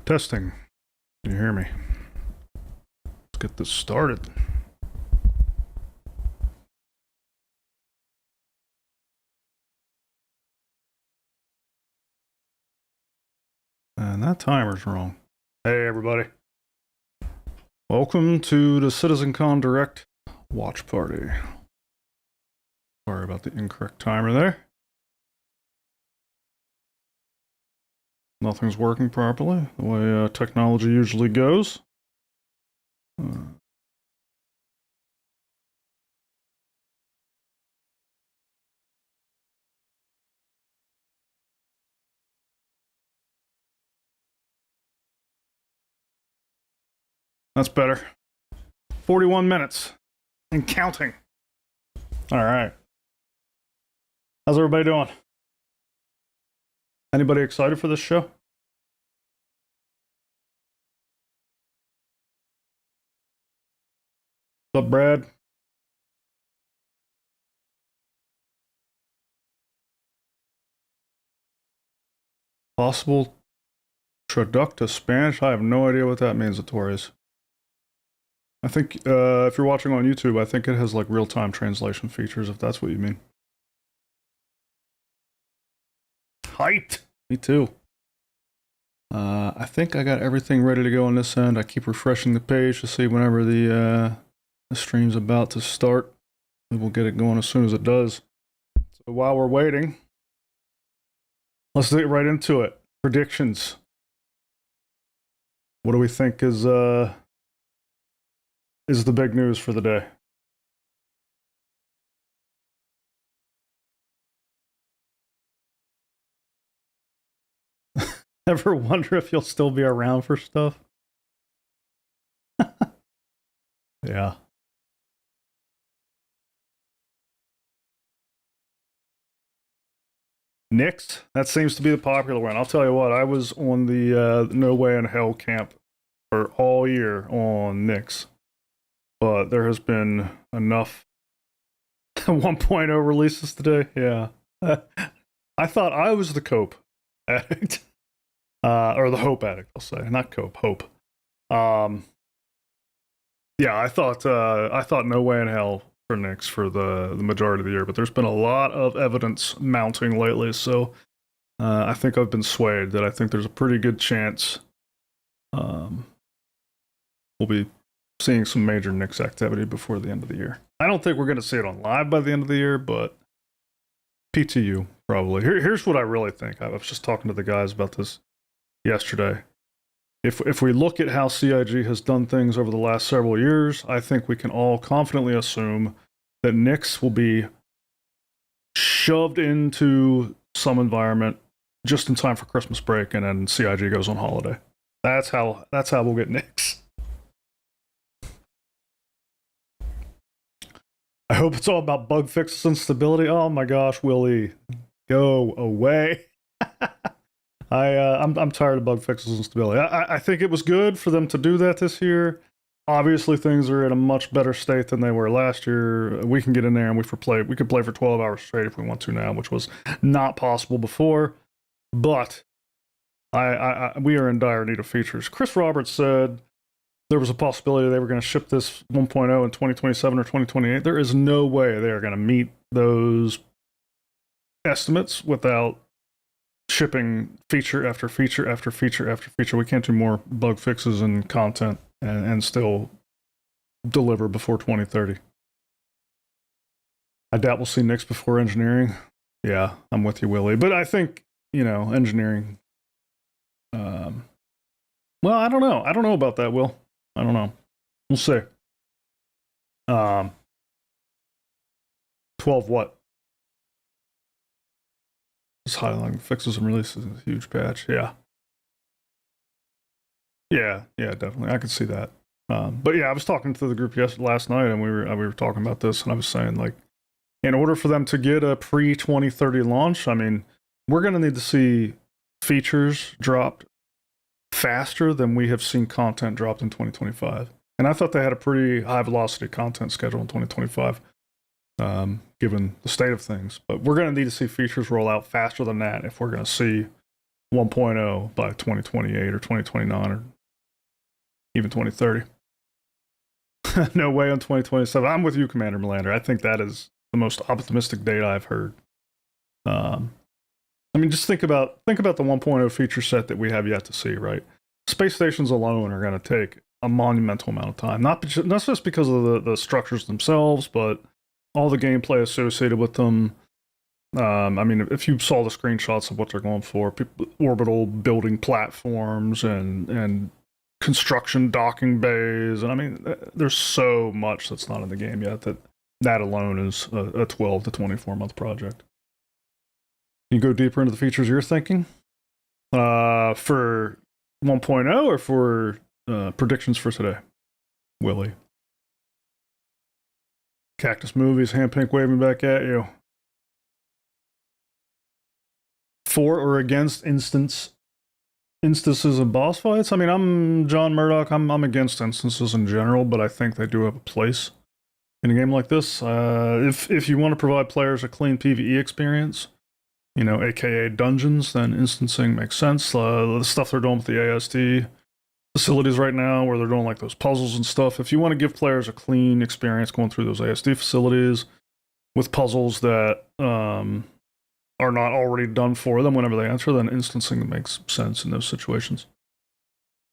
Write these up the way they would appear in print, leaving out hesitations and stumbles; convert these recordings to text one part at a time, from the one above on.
Testing. Can you hear me? Let's get this started. And that timer's wrong. Hey, everybody. Welcome to the CitizenCon Direct watch party. Sorry about the incorrect timer there. Nothing's working properly, the way technology usually goes. That's better. 41 minutes and counting. All right. How's everybody doing? Anybody excited for this show? What's up, Brad? Possible traduct to Spanish? I have no idea what that means, Torres. I think if you're watching on YouTube, I think it has like real-time translation features, if that's what you mean. Hyped! Me too. I think I got everything ready to go on this end. I keep refreshing the page to see whenever the stream's about to start. We will get it going as soon as it does. So while we're waiting, let's get right into it. Predictions. What do we think is the big news for the day? Ever wonder if you'll still be around for stuff? Yeah. Nix? That seems to be the popular one. I'll tell you what, I was on the No Way in Hell camp for all year on Nix. But there has been enough 1.0 releases today. Yeah. I thought I was the cope addict. Or the hope addict, I'll say. Not cope, hope. Yeah, I thought No Way in Hell for Nix for the majority of the year, but there's been a lot of evidence mounting lately, so I think I've been swayed that I think there's a pretty good chance we'll be seeing some major Nix activity before the end of the year. I don't think we're going to see it on live by the end of the year, but PTU probably. Here's what I really think. I was just talking to the guys about this yesterday. If we look at how CIG has done things over the last several years, I think we can all confidently assume that Nix will be shoved into some environment just in time for Christmas break, and then CIG goes on holiday. That's how we'll get Nix. I hope it's all about bug fixes and stability. Oh my gosh, Willie, go away. I'm tired of bug fixes and stability. I think it was good for them to do that this year. Obviously, things are in a much better state than they were last year. We can get in there and we could play for 12 hours straight if we want to now, which was not possible before. But we are in dire need of features. Chris Roberts said there was a possibility they were going to ship this 1.0 in 2027 or 2028. There is no way they are going to meet those estimates without shipping feature after feature after feature after feature. We can't do more bug fixes and content and still deliver before 2030. I doubt we'll see Nix before engineering. Yeah, I'm with you, Willie. But I think, engineering. Well, I don't know. I don't know about that, Will. I don't know. We'll see. 12 what? Highlighting fixes and releases a huge patch. Yeah, definitely. I could see that. But yeah, I was talking to the group last night, and we were talking about this, and I was saying, like, in order for them to get a pre-2030 launch, I mean, we're going to need to see features dropped faster than we have seen content dropped in 2025. And I thought they had a pretty high velocity content schedule in 2025. Given the state of things. But we're going to need to see features roll out faster than that if we're going to see 1.0 by 2028 or 2029 or even 2030. No way on 2027. I'm with you, Commander Melander. I think that is the most optimistic date I've heard. I mean, just think about the 1.0 feature set that we have yet to see, right? Space stations alone are going to take a monumental amount of time, not just because of the structures themselves, but all the gameplay associated with them. I mean, if you saw the screenshots of what they're going for, orbital building platforms and construction docking bays, and I mean, there's so much that's not in the game yet that alone is a 12 to 24 month project. You go deeper into the features you're thinking for 1.0 or for predictions for today, Willie? Cactus Movies, hand pink waving back at you. For or against instances of boss fights? I mean, I'm John Murdoch. I'm against instances in general, but I think they do have a place in a game like this. If you want to provide players a clean PvE experience, you know, aka dungeons, then instancing makes sense. The stuff they're doing with the ASD facilities right now, where they're doing like those puzzles and stuff. If you want to give players a clean experience going through those ASD facilities with puzzles that are not already done for them whenever they enter, then instancing makes sense in those situations.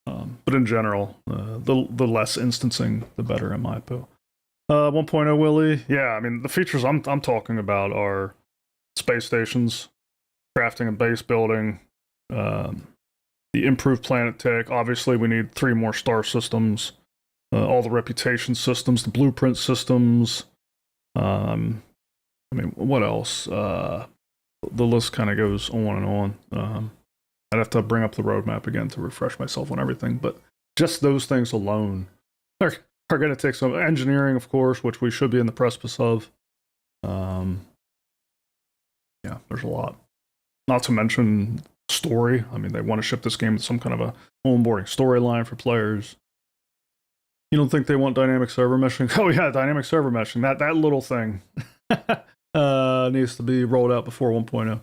But in general, the less instancing, the better, in my opinion. 1.0 Willie, yeah, I mean the features I'm talking about are space stations, crafting and base building, the improved planet tech. Obviously, we need 3 more star systems, all the reputation systems, the blueprint systems. I mean, what else? The list kind of goes on and on. I'd have to bring up the roadmap again to refresh myself on everything, but just those things alone are going to take some engineering, of course, which we should be in the precipice of. Yeah, there's a lot. Not to mention story. I mean, they want to ship this game with some kind of a onboarding storyline for players. You don't think they want dynamic server meshing? Oh yeah, dynamic server meshing. That little thing needs to be rolled out before 1.0.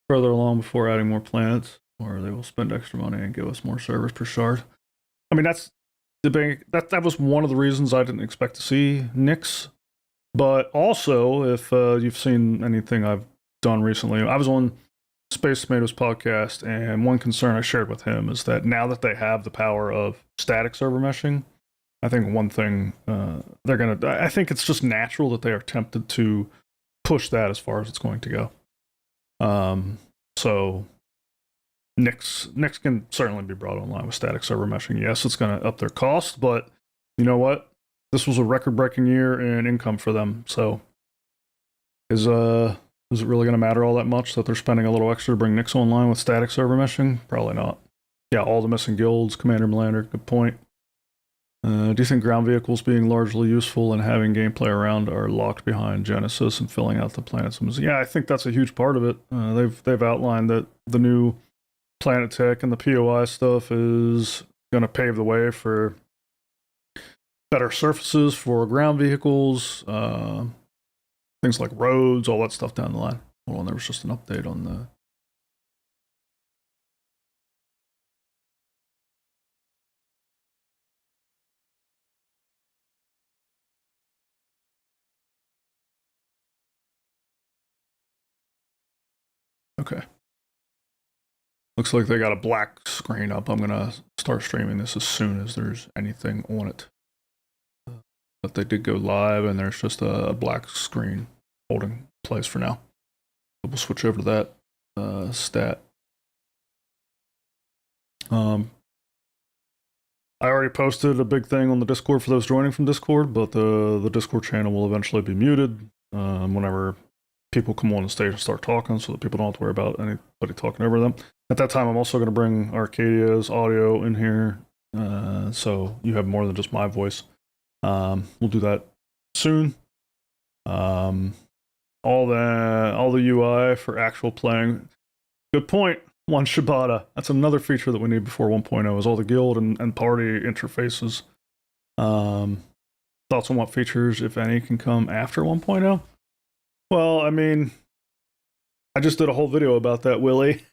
Further along before adding more planets, or they will spend extra money and give us more servers per shard. I mean, that's that was one of the reasons I didn't expect to see Nyx. But also, if you've seen anything I've done recently, I was on Space Tomatoes podcast, and one concern I shared with him is that now that they have the power of static server meshing, I think one thing I think it's just natural that they are tempted to push that as far as it's going to go. So Nyx can certainly be brought online with static server meshing. Yes, it's going to up their cost, but you know what? This was a record-breaking year in income for them. So is it really going to matter all that much that they're spending a little extra to bring Nyx online with static server meshing? Probably not. Yeah, all the missing guilds, Commander Melander, good point. Do you think ground vehicles being largely useful and having gameplay around are locked behind Genesis and filling out the planets? Yeah, I think that's a huge part of it. They've outlined that the new planet tech and the POI stuff is going to pave the way for better surfaces for ground vehicles, things like roads, all that stuff down the line. Hold on, there was just an update on the... Okay. Looks like they got a black screen up. I'm going to start streaming this as soon as there's anything on it. But they did go live, and there's just a black screen holding place for now. We'll switch over to that stat. I already posted a big thing on the Discord for those joining from Discord, but the Discord channel will eventually be muted whenever people come on the stage and start talking, so that people don't have to worry about anybody talking over them. At that time, I'm also going to bring Arcadia's audio in here, so you have more than just my voice. We'll do that soon. All the UI for actual playing. Good point. One Shibata. That's another feature that we need before 1.0 is all the guild and party interfaces. Thoughts on what features, if any, can come after 1.0? Well, I mean, I just did a whole video about that, Willie.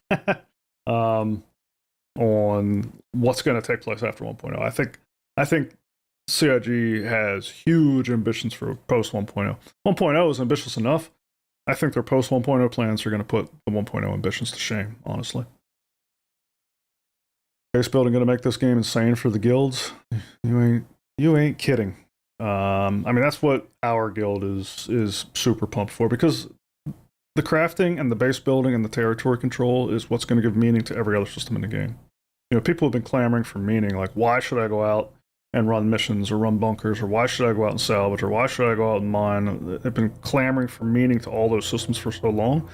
um, on what's going to take place after 1.0. I think CIG has huge ambitions for post 1.0. 1.0 is ambitious enough. I think their post 1.0 plans are going to put the 1.0 ambitions to shame, honestly. Base building going to make this game insane for the guilds. You ain't kidding. I mean, that's what our guild is super pumped for, because the crafting and the base building and the territory control is what's going to give meaning to every other system in the game. People have been clamoring for meaning, like, why should I go out and run missions or run bunkers, or why should I go out and salvage, or why should I go out and mine? They've been clamoring for meaning to all those systems for so long,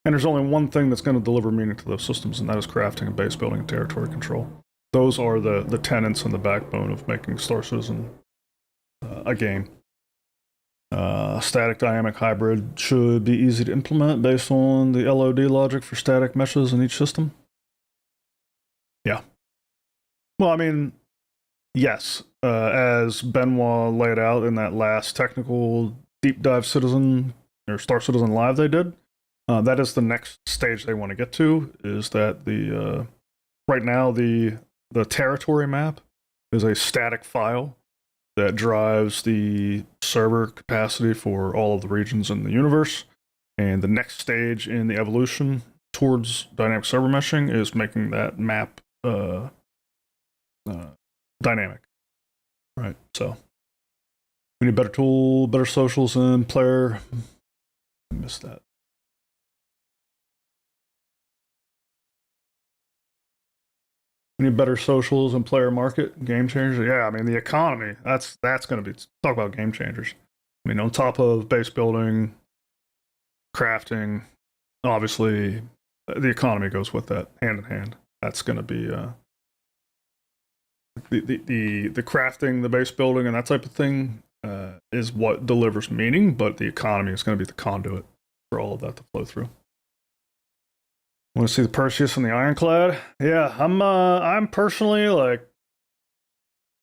and there's only one thing that's going to deliver meaning to those systems, and that is crafting and base building and territory control. Those are the tenets and the backbone of making Star Citizen a game. Static dynamic hybrid should be easy to implement based on the LOD logic for static meshes in each system. Yeah. Well, I mean, yes. As Benoit laid out in that last technical deep dive Citizen or Star Citizen Live they did, that is the next stage they want to get to. Is that the right now the territory map is a static file that drives the server capacity for all of the regions in the universe. And the next stage in the evolution towards dynamic server meshing is making that map dynamic. Right. So we need better tool, better socials, and player. I missed that. We need better socials and player market game changers. Yeah, I mean the economy. That's going to be talk about game changers. I mean, on top of base building, crafting, obviously the economy goes with that hand in hand. That's going to be the crafting, the base building, and that type of thing is what delivers meaning. But the economy is going to be the conduit for all of that to flow through. Want to see the Perseus and the Ironclad? Yeah, I'm personally like,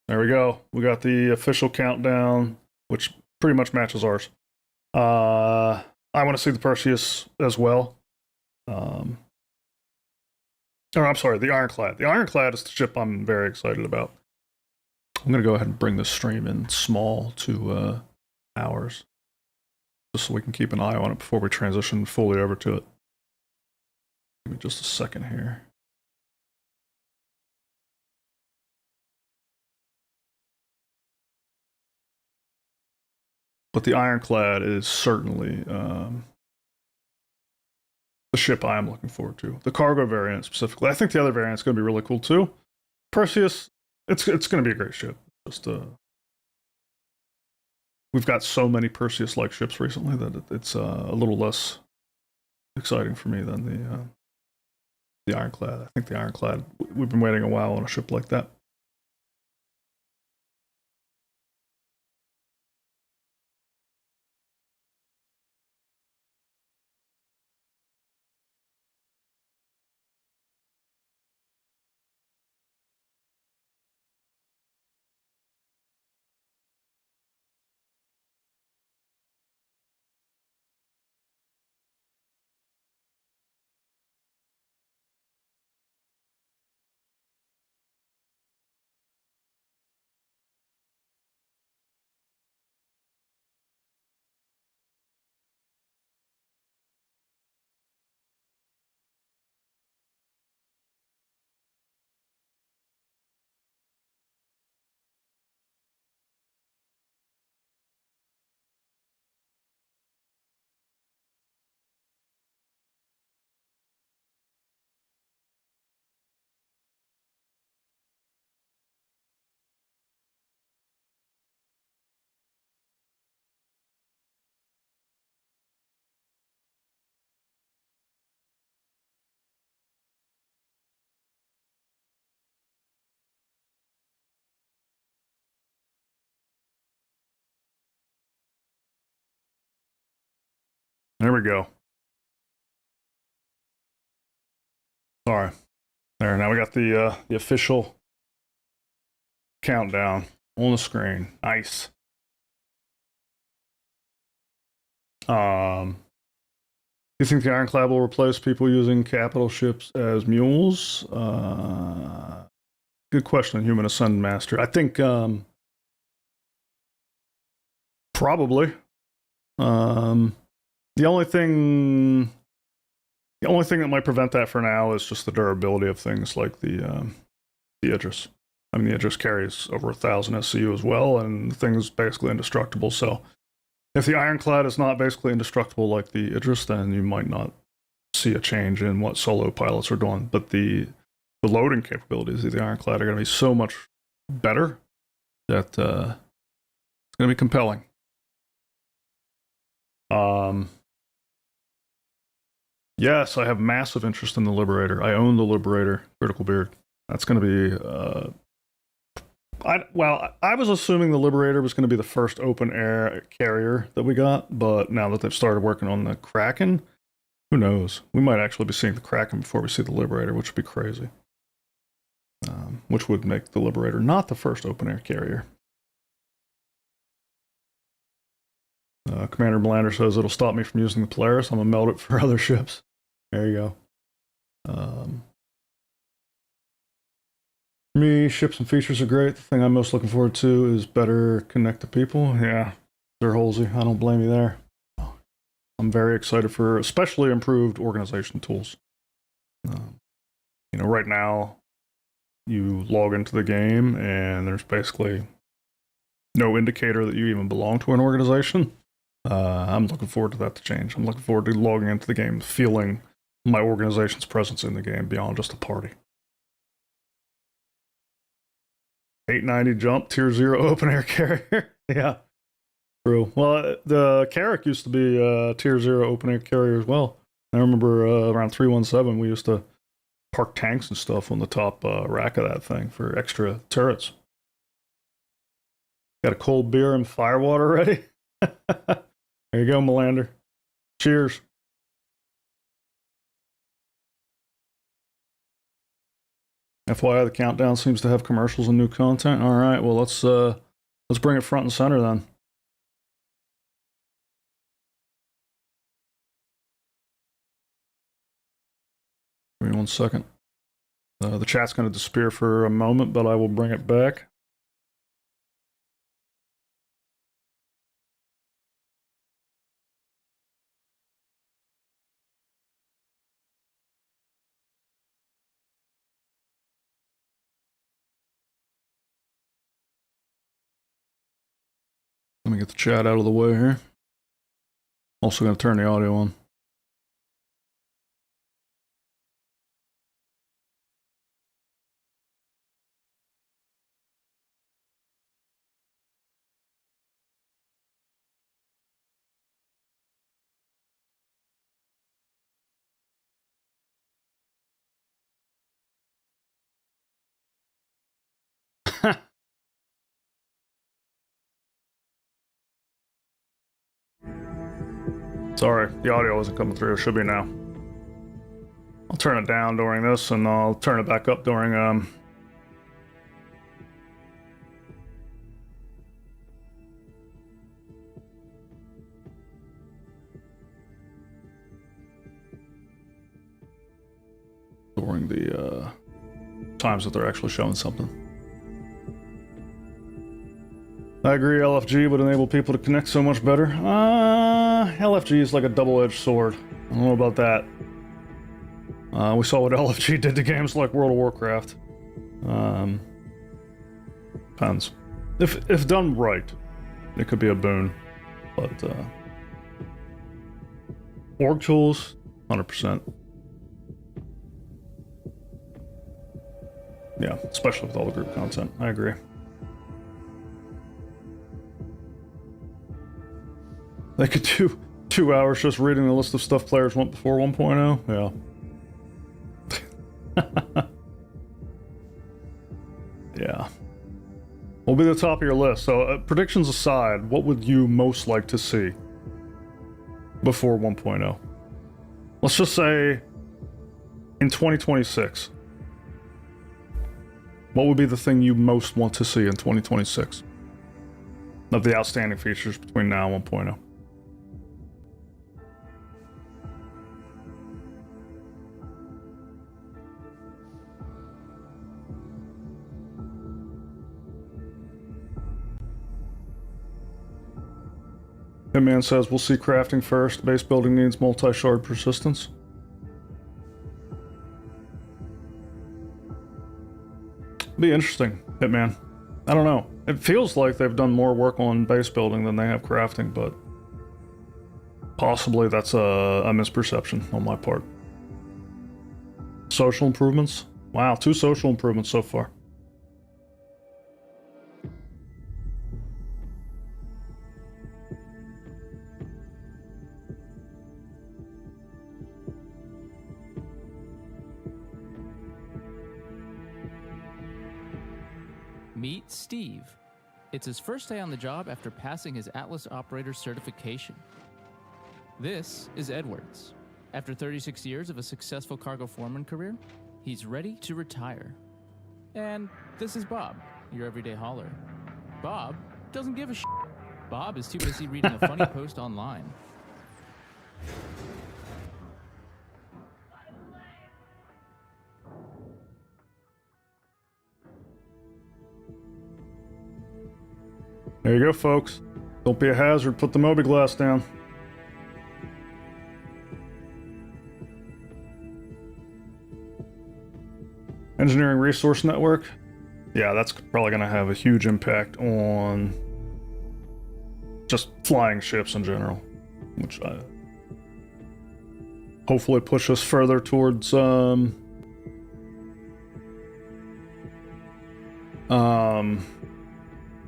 there we go. We got the official countdown, which pretty much matches ours. I want to see the Perseus as well. Or I'm sorry, the Ironclad. The Ironclad is the ship I'm very excited about. I'm gonna go ahead and bring this stream in small to ours, just so we can keep an eye on it before we transition fully over to it. Give me just a second here. But the Ironclad is certainly the ship I am looking forward to. The cargo variant specifically. I think the other variant is going to be really cool too. Perseus, it's going to be a great ship. Just we've got so many Perseus-like ships recently that it's a little less exciting for me than the Ironclad. I think the Ironclad, we've been waiting a while on a ship like that. There we go. Sorry. There, now we got the official countdown on the screen. Nice. Um, you think the Ironclad will replace people using capital ships as mules? Good question, Human Ascend Master. I think probably. The only thing that might prevent that for now is just the durability of things like the Idris. I mean, the Idris carries over 1,000 SCU as well, and the thing is basically indestructible. So, if the Ironclad is not basically indestructible like the Idris, then you might not see a change in what solo pilots are doing. But the loading capabilities of the Ironclad are going to be so much better that it's going to be compelling. Yes, I have massive interest in the Liberator. I own the Liberator, Critical Beard. That's going to be. I was assuming the Liberator was going to be the first open air carrier that we got, but now that they've started working on the Kraken, who knows? We might actually be seeing the Kraken before we see the Liberator, which would be crazy. Which would make the Liberator not the first open air carrier. Commander Blander says it'll stop me from using the Polaris. I'm going to meld it for other ships. There you go. For me, ships and features are great. The thing I'm most looking forward to is better connect to people. Yeah, Sir Halsey, I don't blame you there. I'm very excited for especially improved organization tools. Right now, you log into the game and there's basically no indicator that you even belong to an organization. I'm looking forward to that to change. I'm looking forward to logging into the game, feeling my organization's presence in the game beyond just a party. 890 jump, tier 0 open air carrier. Yeah, true. Well, the Carrack used to be a tier 0 open air carrier as well. I remember around 317, we used to park tanks and stuff on the top rack of that thing for extra turrets. Got a cold beer and firewater ready? There you go, Melander. Cheers. FYI, the countdown seems to have commercials and new content. All right, well let's bring it front and center then. Give me 1 second. The chat's going to disappear for a moment, but I will bring it back. Let me get the chat out of the way here. Also going to turn the audio on. Sorry, the audio wasn't coming through. It should be now. I'll turn it down during this, and I'll turn it back up during the times that they're actually showing something. I agree, LFG would enable people to connect so much better. LFG is like a double-edged sword. I don't know about that. We saw what LFG did to games like World of Warcraft. Depends. If done right, it could be a boon. But, org tools, 100%. Yeah, especially with all the group content. I agree. They could do 2 hours just reading the list of stuff players want before 1.0. Yeah. Yeah. What will be the top of your list? So, predictions aside, what would you most like to see before 1.0? Let's just say in 2026. What would be the thing you most want to see in 2026 of the outstanding features between now and 1.0? Hitman says, we'll see crafting first. Base building needs multi-shard persistence. Be interesting, Hitman. I don't know. It feels like they've done more work on base building than they have crafting, but possibly that's a misperception on my part. Social improvements? Wow, 2 social improvements so far. Meet Steve. It's his first day on the job after passing his Atlas Operator certification. This is Edwards. After 36 years of a successful cargo foreman career, he's ready to retire. And this is Bob, your everyday hauler. Bob doesn't give a shit. Bob is too busy reading a funny post online. There you go, folks. Don't be a hazard. Put the Moby glass down. Engineering Resource Network. Yeah, that's probably going to have a huge impact on just flying ships in general, which hopefully push us further towards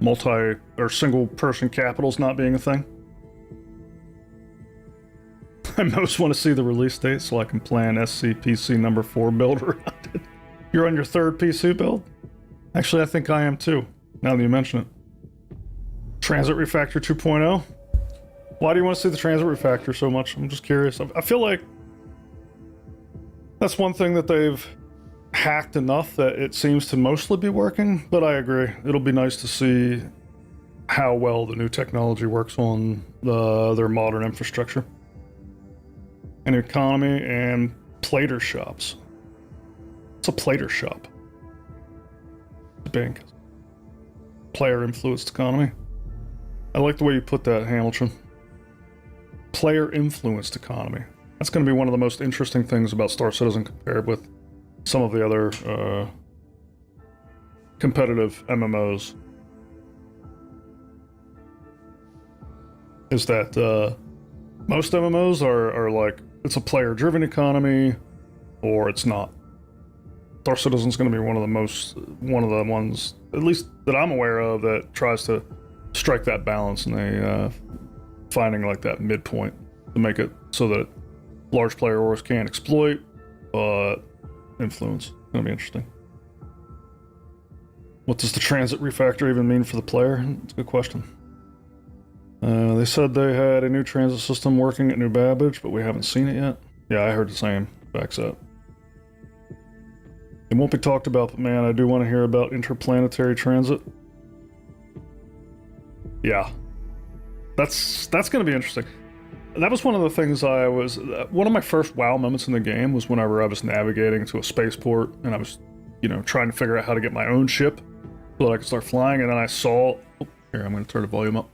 multi or single person capitals not being a thing. I most want to see the release date so I can plan SCPC number 4 build around it. You're on your 3rd PC build? Actually, I think I am too, now that you mention it. Transit Refactor 2.0? Why do you want to see the Transit Refactor so much? I'm just curious. I feel like that's one thing that they've hacked enough that it seems to mostly be working, but I agree. It'll be nice to see how well the new technology works on their modern infrastructure. And economy and plater shops. It's a plater shop. The bank. Player influenced economy. I like the way you put that, Hamilton. Player influenced economy. That's going to be one of the most interesting things about Star Citizen compared with some of the other competitive MMOs. Is that most MMOs are like, it's a player-driven economy, or it's not. Star Citizen's going to be one of the ones, at least that I'm aware of, that tries to strike that balance, and they finding like that midpoint to make it so that large player wars can't exploit, but influence. It's going to be interesting. What does the transit refactor even mean for the player? It's a good question. They said they had a new transit system working at New Babbage, but we haven't seen it yet. Yeah, I heard the same. Backs up. It won't be talked about, but man, I do want to hear about interplanetary transit. Yeah. That's going to be interesting. That was one of the things one of my first WoW moments in the game was whenever I was navigating to a spaceport and I was, trying to figure out how to get my own ship so that I could start flying, and then I saw... Oh, here, I'm going to turn the volume up.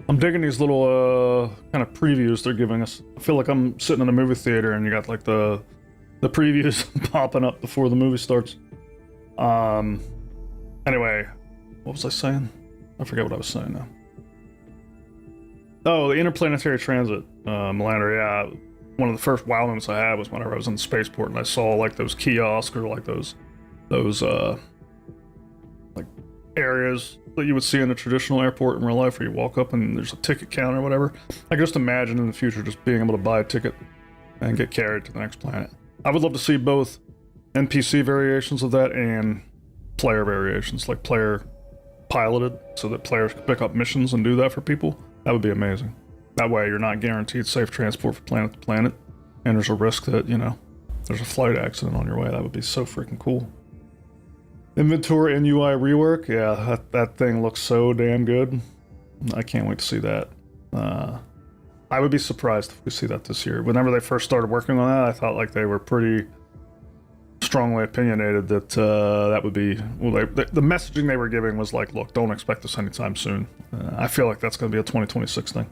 I'm digging these little kind of previews they're giving us. I feel like I'm sitting in a movie theater and you got like the previews popping up before the movie starts. Anyway, what was I saying? I forget what I was saying now. Oh, the interplanetary transit, Melander, yeah. One of the first WoW moments I had was whenever I was in the spaceport and I saw like those kiosks or like those like areas that you would see in a traditional airport in real life where you walk up and there's a ticket counter or whatever. I can just imagine in the future just being able to buy a ticket and get carried to the next planet. I would love to see both NPC variations of that and player variations, like player piloted so that players could pick up missions and do that for people, that would be amazing. That way you're not guaranteed safe transport from planet to planet, and there's a risk that, you know, there's a flight accident on your way. That would be so freaking cool. Inventory and UI rework, yeah, that thing looks so damn good. I can't wait to see that. I would be surprised if we see that this year. Whenever they first started working on that, I thought like they were pretty strongly opinionated that that would be, well, the messaging they were giving was like, look, don't expect this anytime soon. I feel like that's going to be a 2026 thing.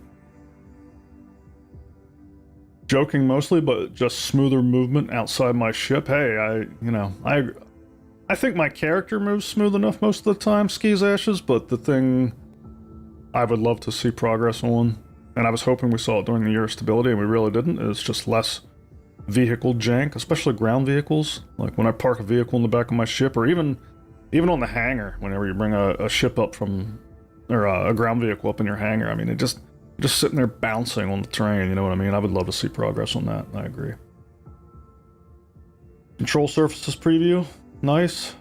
Joking mostly, but just smoother movement outside my ship. Hey, I think my character moves smooth enough most of the time, Skis Ashes, but the thing I would love to see progress on, and I was hoping we saw it during the year of stability, and we really didn't, is just less vehicle jank, especially ground vehicles. Like when I park a vehicle in the back of my ship, or even on the hangar, whenever you bring a ship up from, or a ground vehicle up in your hangar, I mean, it just sitting there bouncing on the terrain, you know what I mean? I would love to see progress on that, I agree. Control surfaces preview. Nice.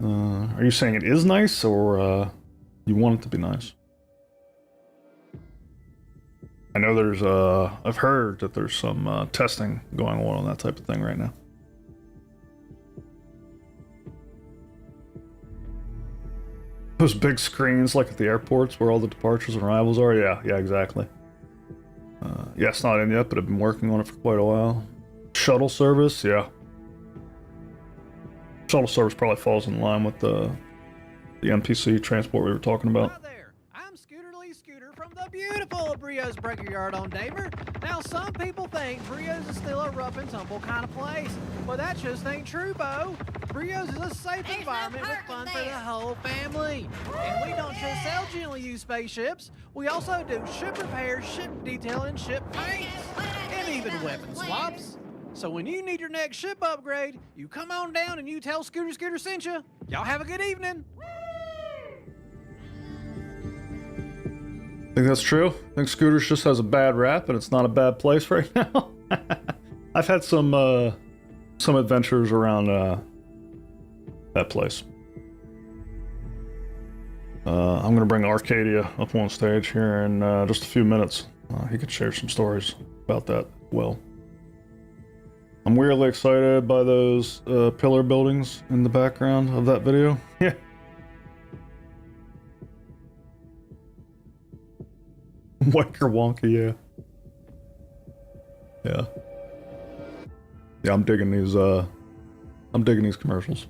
Are you saying it is nice, or you want it to be nice? I know there's I've heard that there's some testing going on that type of thing right now. Those big screens like at the airports where all the departures and arrivals are? Yeah, exactly. Yeah, it's not in yet, but I've been working on it for quite a while. Shuttle service, yeah. Shuttle service probably falls in line with the NPC transport we were talking about. Hi there, I'm Scooter from the beautiful Brio's Breaker Yard on Damer. Now, some people think Brio's is still a rough and tumble kind of place, but that just ain't true, Bo. Brio's is a safe environment with fun for the whole family. And we don't just sell gently used spaceships, we also do ship repairs, ship detailing, ship paints, and even weapon swaps. So when you need your next ship upgrade, you come on down and you tell Scooter sent you. Y'all have a good evening. Think that's true? I think Scooters just has a bad rap and it's not a bad place right now. I've had some adventures around that place. I'm gonna bring Arcadia up on stage here in just a few minutes. He could share some stories about that. Well, I'm weirdly excited by those pillar buildings in the background of that video. Yeah. Wanker Wonky, yeah. Yeah, I'm digging these commercials.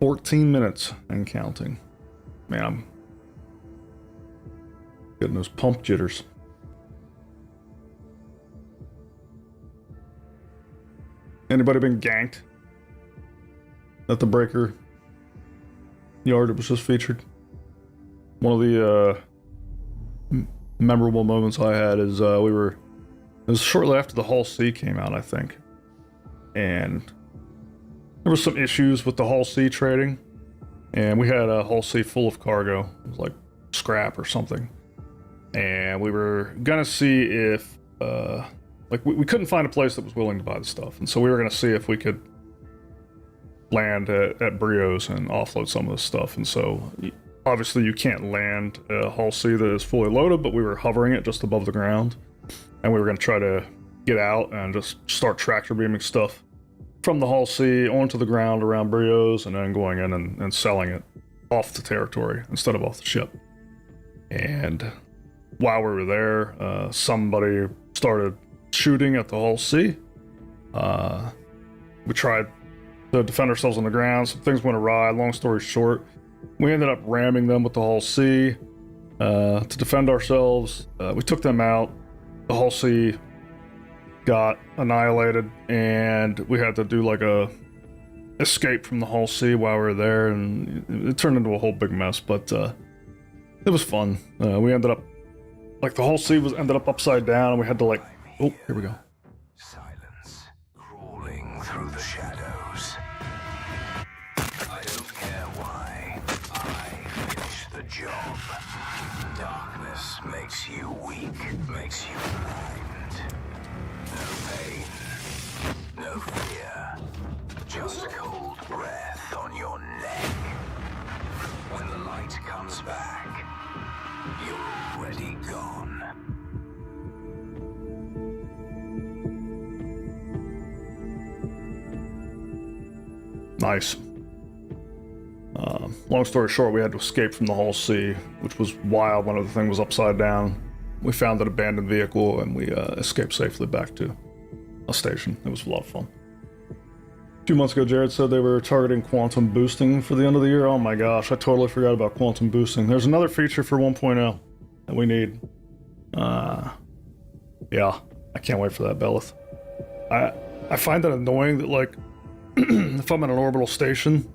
"14 minutes and counting." Man, I'm getting those pump jitters. Anybody been ganked at the Breaker Yard that was just featured? One of the memorable moments I had is it was shortly after the Hull C came out, I think, and there was some issues with the Hull C trading, and we had a Hull C full of cargo. It was like scrap or something, and we were gonna see if we couldn't find a place that was willing to buy the stuff, and so we were going to see if we could land at Brio's and offload some of this stuff. And so obviously you can't land a Hull C that is fully loaded, but we were hovering it just above the ground, and we were going to try to get out and just start tractor beaming stuff from the Hull C onto the ground around Brio's, and then going in and selling it off the territory instead of off the ship. And while we were there, somebody started shooting at the Hull C. We tried to defend ourselves on the ground. Some things went awry. Long story short, we ended up ramming them with the Hull C to defend ourselves. We took them out. The Hull C got annihilated, and we had to do like a escape from the Hull C while we were there, and it turned into a whole big mess, but it was fun. We ended up, like, the Hull C ended up upside down, and we had to, like, oh, here we go. Silence, crawling through the shadows. I don't care why. I finish the job. Darkness makes makes you weak, makes you blind. No pain, no fear, just a cold breath on your neck. When the light comes back, you're already gone. Nice. Long story short, we had to escape from the Hull C, which was wild when the thing was upside down. We found an abandoned vehicle and we escaped safely back to a station. It was a lot of fun. A few months ago, Jared said they were targeting quantum boosting for the end of the year. Oh my gosh, I totally forgot about quantum boosting. There's another feature for 1.0 that we need. Yeah, I can't wait for that, Belith. I find that annoying that, like, if I'm at an orbital station,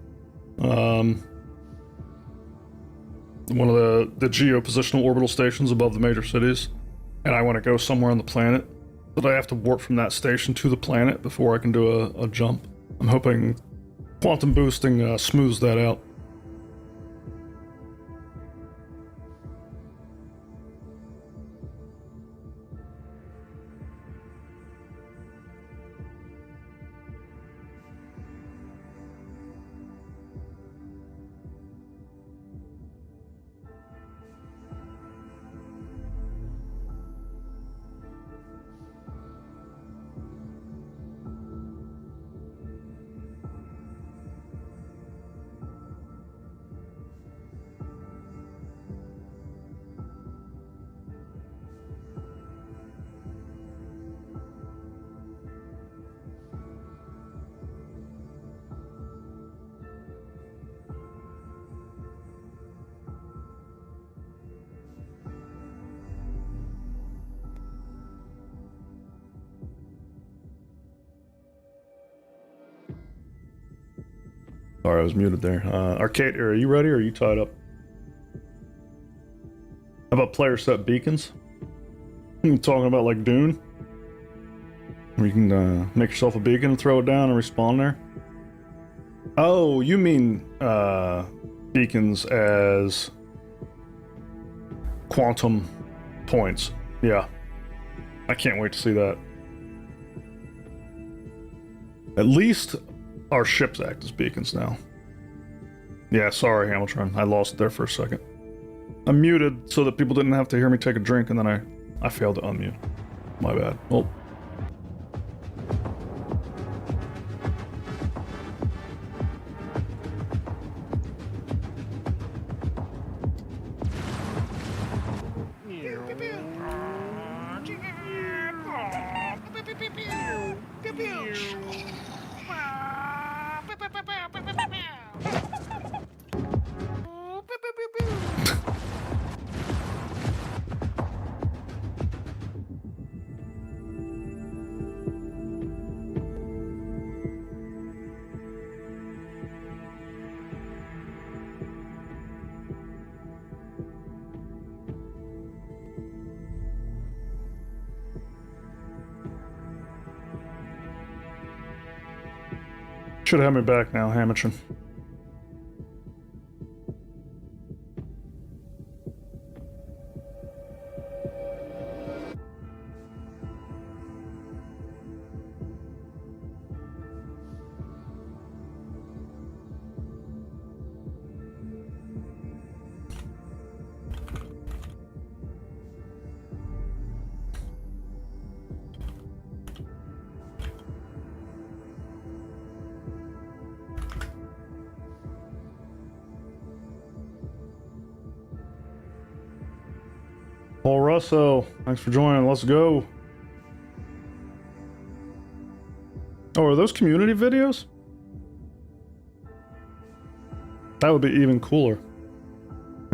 one of the geopositional orbital stations above the major cities, and I want to go somewhere on the planet, but I have to warp from that station to the planet before I can do a jump. I'm hoping quantum boosting smooths that out. Sorry, I was muted there. Arcade, are you ready or are you tied up? How about player set beacons? I'm talking about like Dune? Where you can make yourself a beacon and throw it down and respawn there? Oh, you mean beacons as quantum points. Yeah. I can't wait to see that. At least our ships act as beacons now. Yeah, sorry, Hamilton. I lost it there for a second. I'm muted so that people didn't have to hear me take a drink, and then I failed to unmute. My bad. Well. Should have me back now, Hamilton. Paul Russo, thanks for joining. Let's go. Oh, are those community videos? That would be even cooler.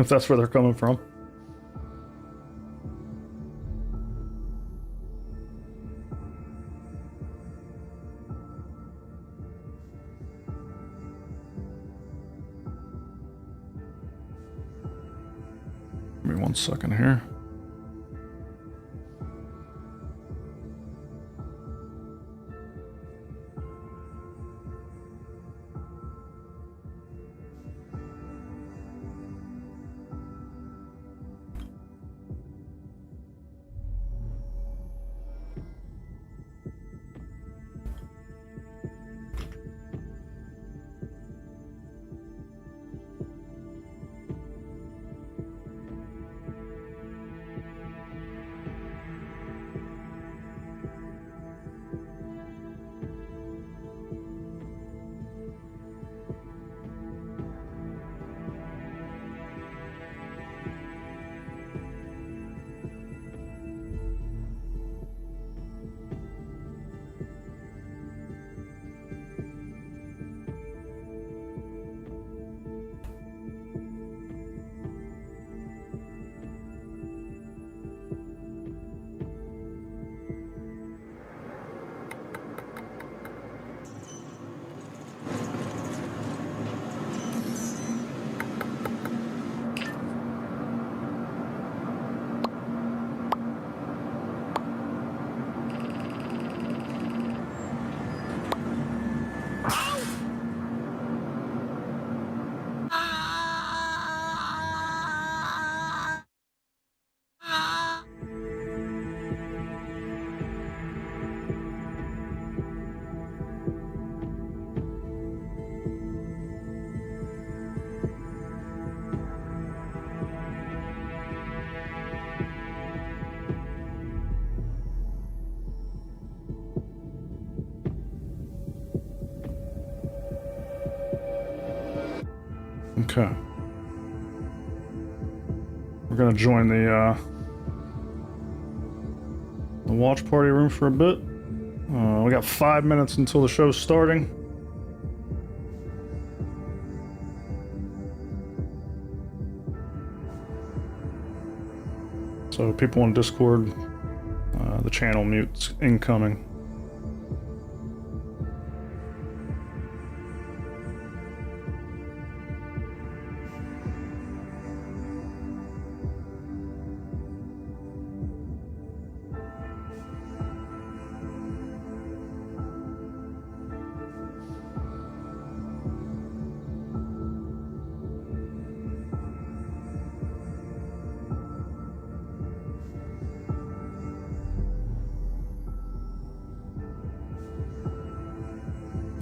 If that's where they're coming from. Give me 1 second here. Okay. We're gonna join the watch party room for a bit. We got 5 minutes until the show's starting. So people on Discord, the channel mute's incoming.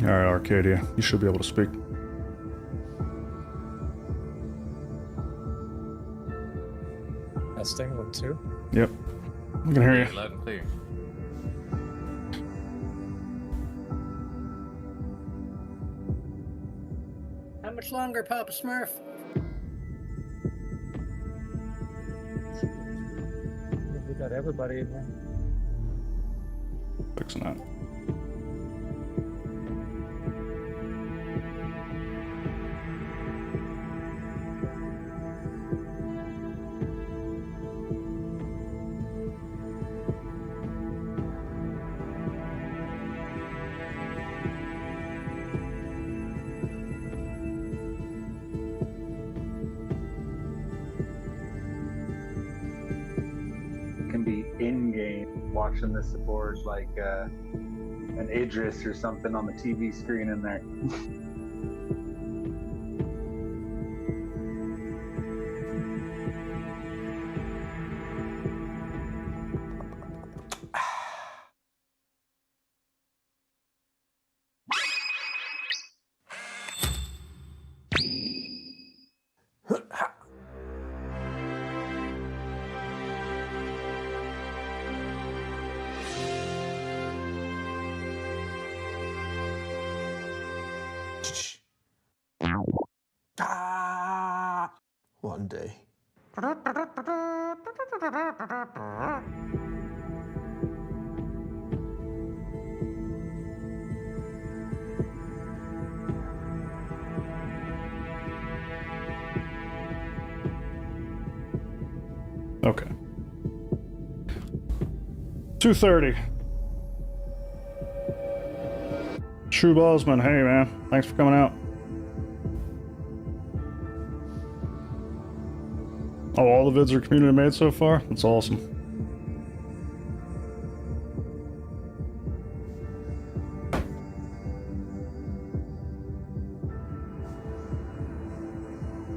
Alright, Arcadia, you should be able to speak. Testing, 1, 2. Yep. We can hear you. Loud and clear. How much longer, Papa Smurf? We got everybody in here. Fixing that. Can be in-game watching this aboard like an Idris or something on the TV screen in there. One day. Okay. 2:30. True Bosman, hey man, thanks for coming out. Oh, all the vids are community made so far? That's awesome.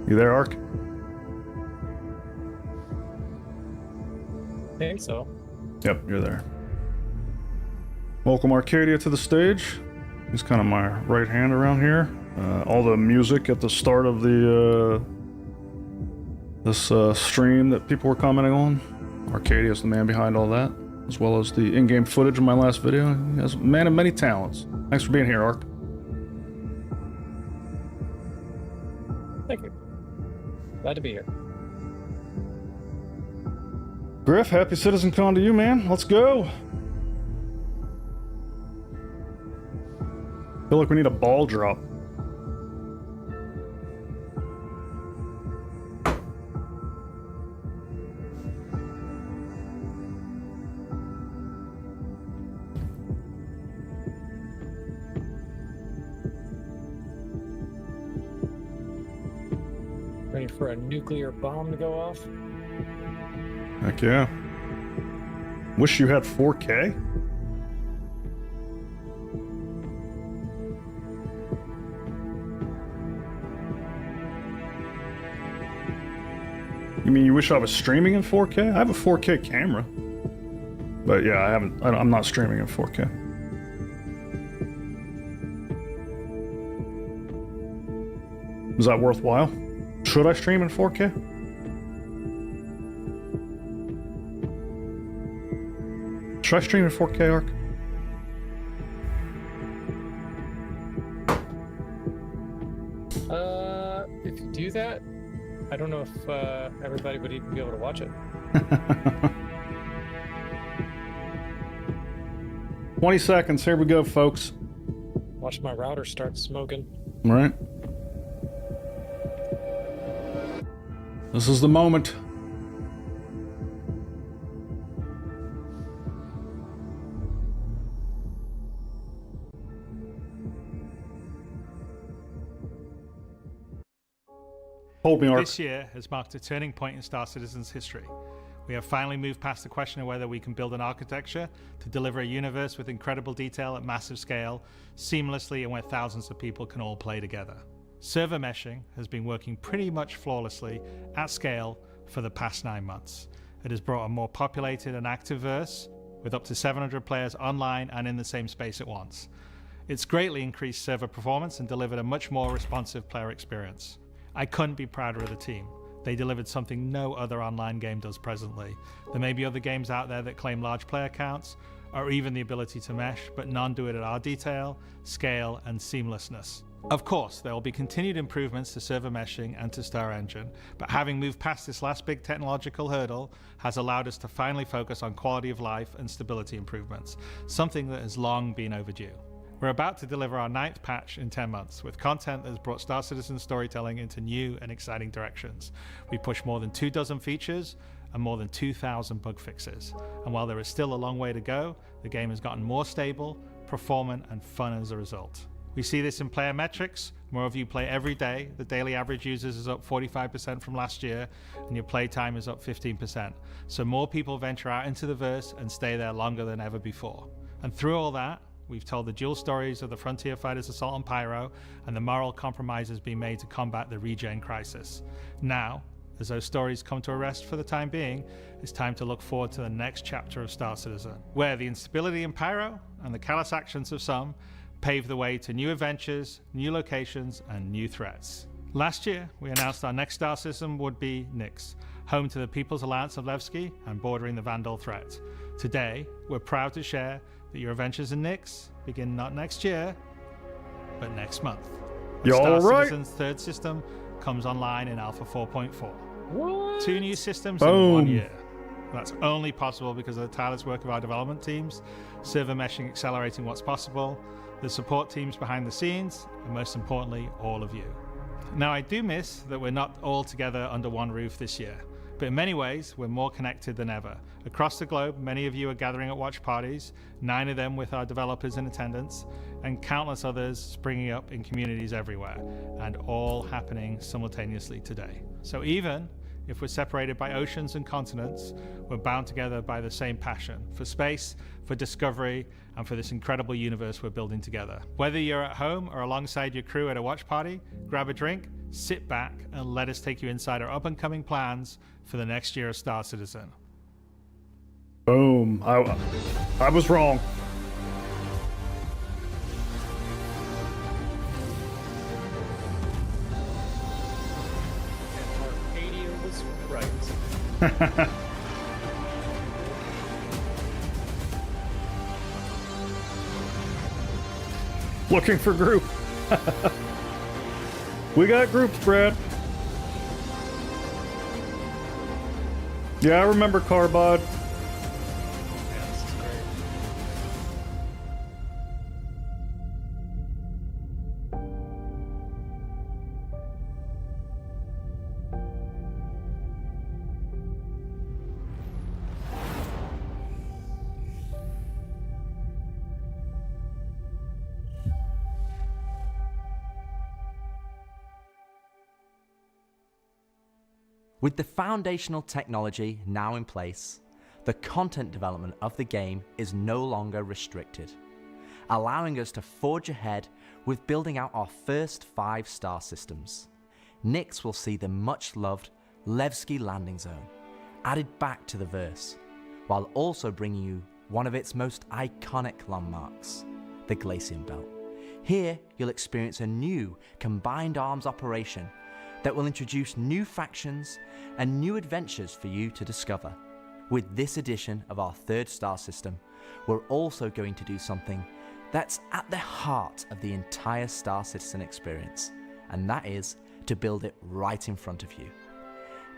You there, Ark? I think so. Yep, you're there. Welcome Arcadia to the stage. He's kind of my right hand around here. All the music at the start of the this stream that people were commenting on. Arcadia is the man behind all that, as well as the in-game footage of my last video. He has a man of many talents. Thanks for being here, Ark. Thank you. Glad to be here. Griff, happy CitizenCon to you, man. Let's go. Feel like we need a ball drop. Ready for a nuclear bomb to go off? Heck yeah. Wish you had 4K? You mean you wish I was streaming in 4K? I have a 4K camera. But yeah, I'm not streaming in 4K. Is that worthwhile? Should I stream in 4K? Should I stream in 4K, Ark? Do you do that, I don't know if everybody would even be able to watch it. 20 seconds. Here we go, folks. Watch my router start smoking. All right. This is the moment. Hold me, Ark. This year has marked a turning point in Star Citizen's history. We have finally moved past the question of whether we can build an architecture to deliver a universe with incredible detail at massive scale, seamlessly, and where thousands of people can all play together. Server meshing has been working pretty much flawlessly at scale for the past 9 months. It has brought a more populated and active verse, with up to 700 players online and in the same space at once. It's greatly increased server performance and delivered a much more responsive player experience. I couldn't be prouder of the team. They delivered something no other online game does presently. There may be other games out there that claim large player counts, or even the ability to mesh, but none do it at our detail, scale, and seamlessness. Of course, there will be continued improvements to server meshing and to Star Engine, but having moved past this last big technological hurdle has allowed us to finally focus on quality of life and stability improvements, something that has long been overdue. We're about to deliver our 9th patch in 10 months, with content that has brought Star Citizen storytelling into new and exciting directions. We pushed more than 24 features and more than 2,000 bug fixes. And while there is still a long way to go, the game has gotten more stable, performant, and fun as a result. We see this in player metrics. More of you play every day. The daily average users is up 45% from last year, and your play time is up 15%. So more people venture out into the verse and stay there longer than ever before. And through all that, we've told the dual stories of the Frontier Fighters Assault on Pyro and the moral compromises being made to combat the regen crisis. Now, as those stories come to a rest for the time being, it's time to look forward to the next chapter of Star Citizen, where the instability in Pyro and the callous actions of some pave the way to new adventures, new locations, and new threats. Last year, we announced our next Star Citizen would be Nyx, home to the People's Alliance of Levski and bordering the Vandal threat. Today, we're proud to share that your adventures in Nyx begin not next year, but next month. Y'all Star right? Citizen's third system comes online in Alpha 4.4. What? 2 new systems Boom. in 1 year. That's only possible because of the tireless work of our development teams, server meshing accelerating what's possible, the support teams behind the scenes, and most importantly, all of you. Now, I do miss that we're not all together under one roof this year, but in many ways, we're more connected than ever. Across the globe, many of you are gathering at watch parties, 9 of them with our developers in attendance, and countless others springing up in communities everywhere, and all happening simultaneously today. So even if we're separated by oceans and continents, we're bound together by the same passion for space, for discovery, and for this incredible universe we're building together. Whether you're at home or alongside your crew at a watch party, grab a drink, sit back, and let us take you inside our up-and-coming plans for the next year of Star Citizen. Boom. I was wrong. Arcadia was right. Looking for group. We got groups, Brad. Yeah, I remember Carbod. Yeah, this is great. With the foundational technology now in place, the content development of the game is no longer restricted, allowing us to forge ahead with building out our first 5 star systems. Nyx will see the much-loved Levski landing zone added back to the verse, while also bringing you one of its most iconic landmarks, the Glacian Belt. Here, you'll experience a new combined arms operation that will introduce new factions and new adventures for you to discover. With this edition of our 3rd star system, we're also going to do something that's at the heart of the entire Star Citizen experience, and that is to build it right in front of you.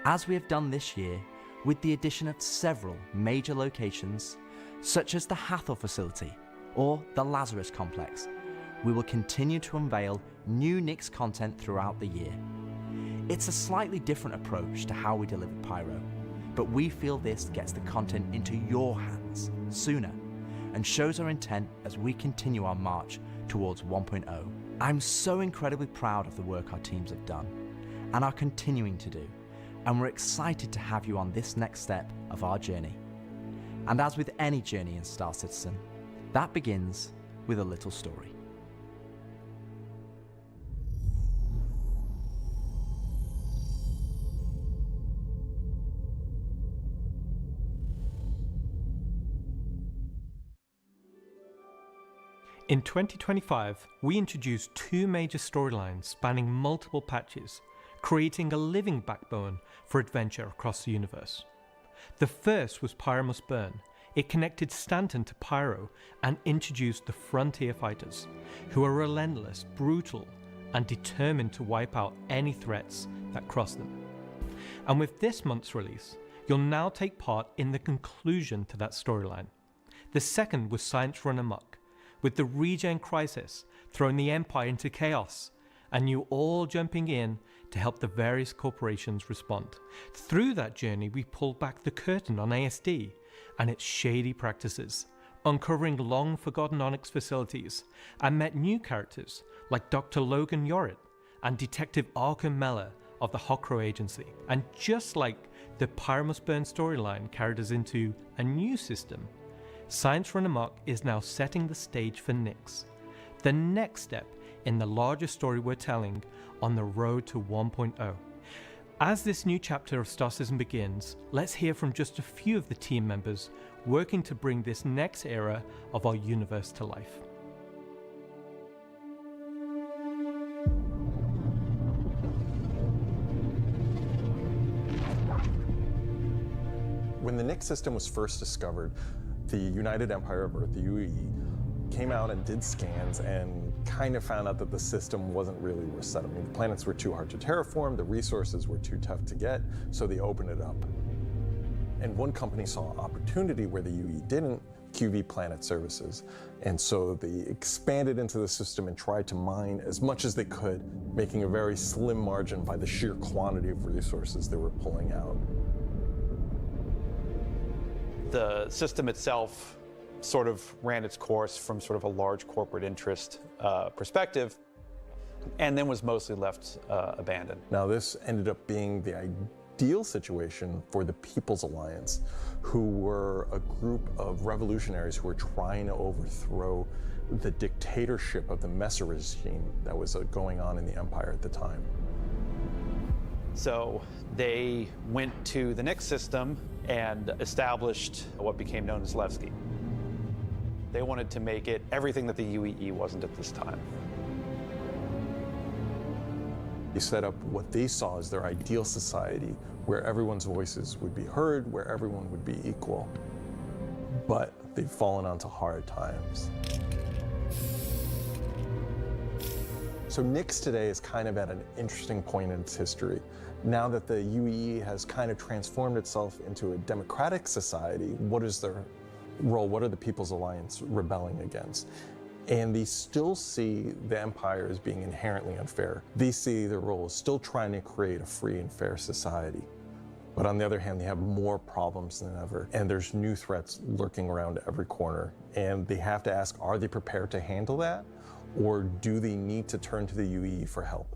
As we have done this year, with the addition of several major locations, such as the Hathor facility or the Lazarus complex, we will continue to unveil new Nyx content throughout the year. It's a slightly different approach to how we deliver Pyro, but we feel this gets the content into your hands sooner and shows our intent as we continue our march towards 1.0. I'm so incredibly proud of the work our teams have done and are continuing to do, and we're excited to have you on this next step of our journey. And as with any journey in Star Citizen, that begins with a little story. In 2025, we introduced two major storylines spanning multiple patches, creating a living backbone for adventure across the universe. The first was Pyro Must Burn. It connected Stanton to Pyro and introduced the Frontier Fighters, who are relentless, brutal, and determined to wipe out any threats that cross them. And with this month's release, you'll now take part in the conclusion to that storyline. The second was Science Run Amok, with the regen crisis throwing the Empire into chaos, and you all jumping in to help the various corporations respond. Through that journey, we pulled back the curtain on ASD and its shady practices, uncovering long-forgotten Onyx facilities, and met new characters like Dr. Logan Yorit and Detective Arkham Meller of the Hokro Agency. And just like the Pyro Must Burn storyline carried us into a new system, Science Run Amok is now setting the stage for Nyx, the next step in the larger story we're telling on the road to 1.0. As this new chapter of Star Citizen begins, let's hear from just a few of the team members working to bring this next era of our universe to life. When the Nyx system was first discovered, the United Empire of Earth, the UE, came out and did scans and kind of found out that the system wasn't really worth settling. The planets were too hard to terraform, the resources were too tough to get, so they opened it up. And one company saw opportunity where the UE didn't, QV Planet Services. And so they expanded into the system and tried to mine as much as they could, making a very slim margin by the sheer quantity of resources they were pulling out. The system itself sort of ran its course from sort of a large corporate interest perspective, and then was mostly left abandoned. Now this ended up being the ideal situation for the People's Alliance, who were a group of revolutionaries who were trying to overthrow the dictatorship of the Messer regime that was going on in the Empire at the time. So they went to the Nyx system and established what became known as Levski. They wanted to make it everything that the UEE wasn't at this time. They set up what they saw as their ideal society, where everyone's voices would be heard, where everyone would be equal. But they've fallen onto hard times. So Nyx today is kind of at an interesting point in its history. Now that the UEE has kind of transformed itself into a democratic society, what is their role? What are the People's Alliance rebelling against? And they still see the Empire as being inherently unfair. They see their role as still trying to create a free and fair society. But on the other hand, they have more problems than ever, and there's new threats lurking around every corner. And they have to ask, are they prepared to handle that? Or do they need to turn to the UEE for help?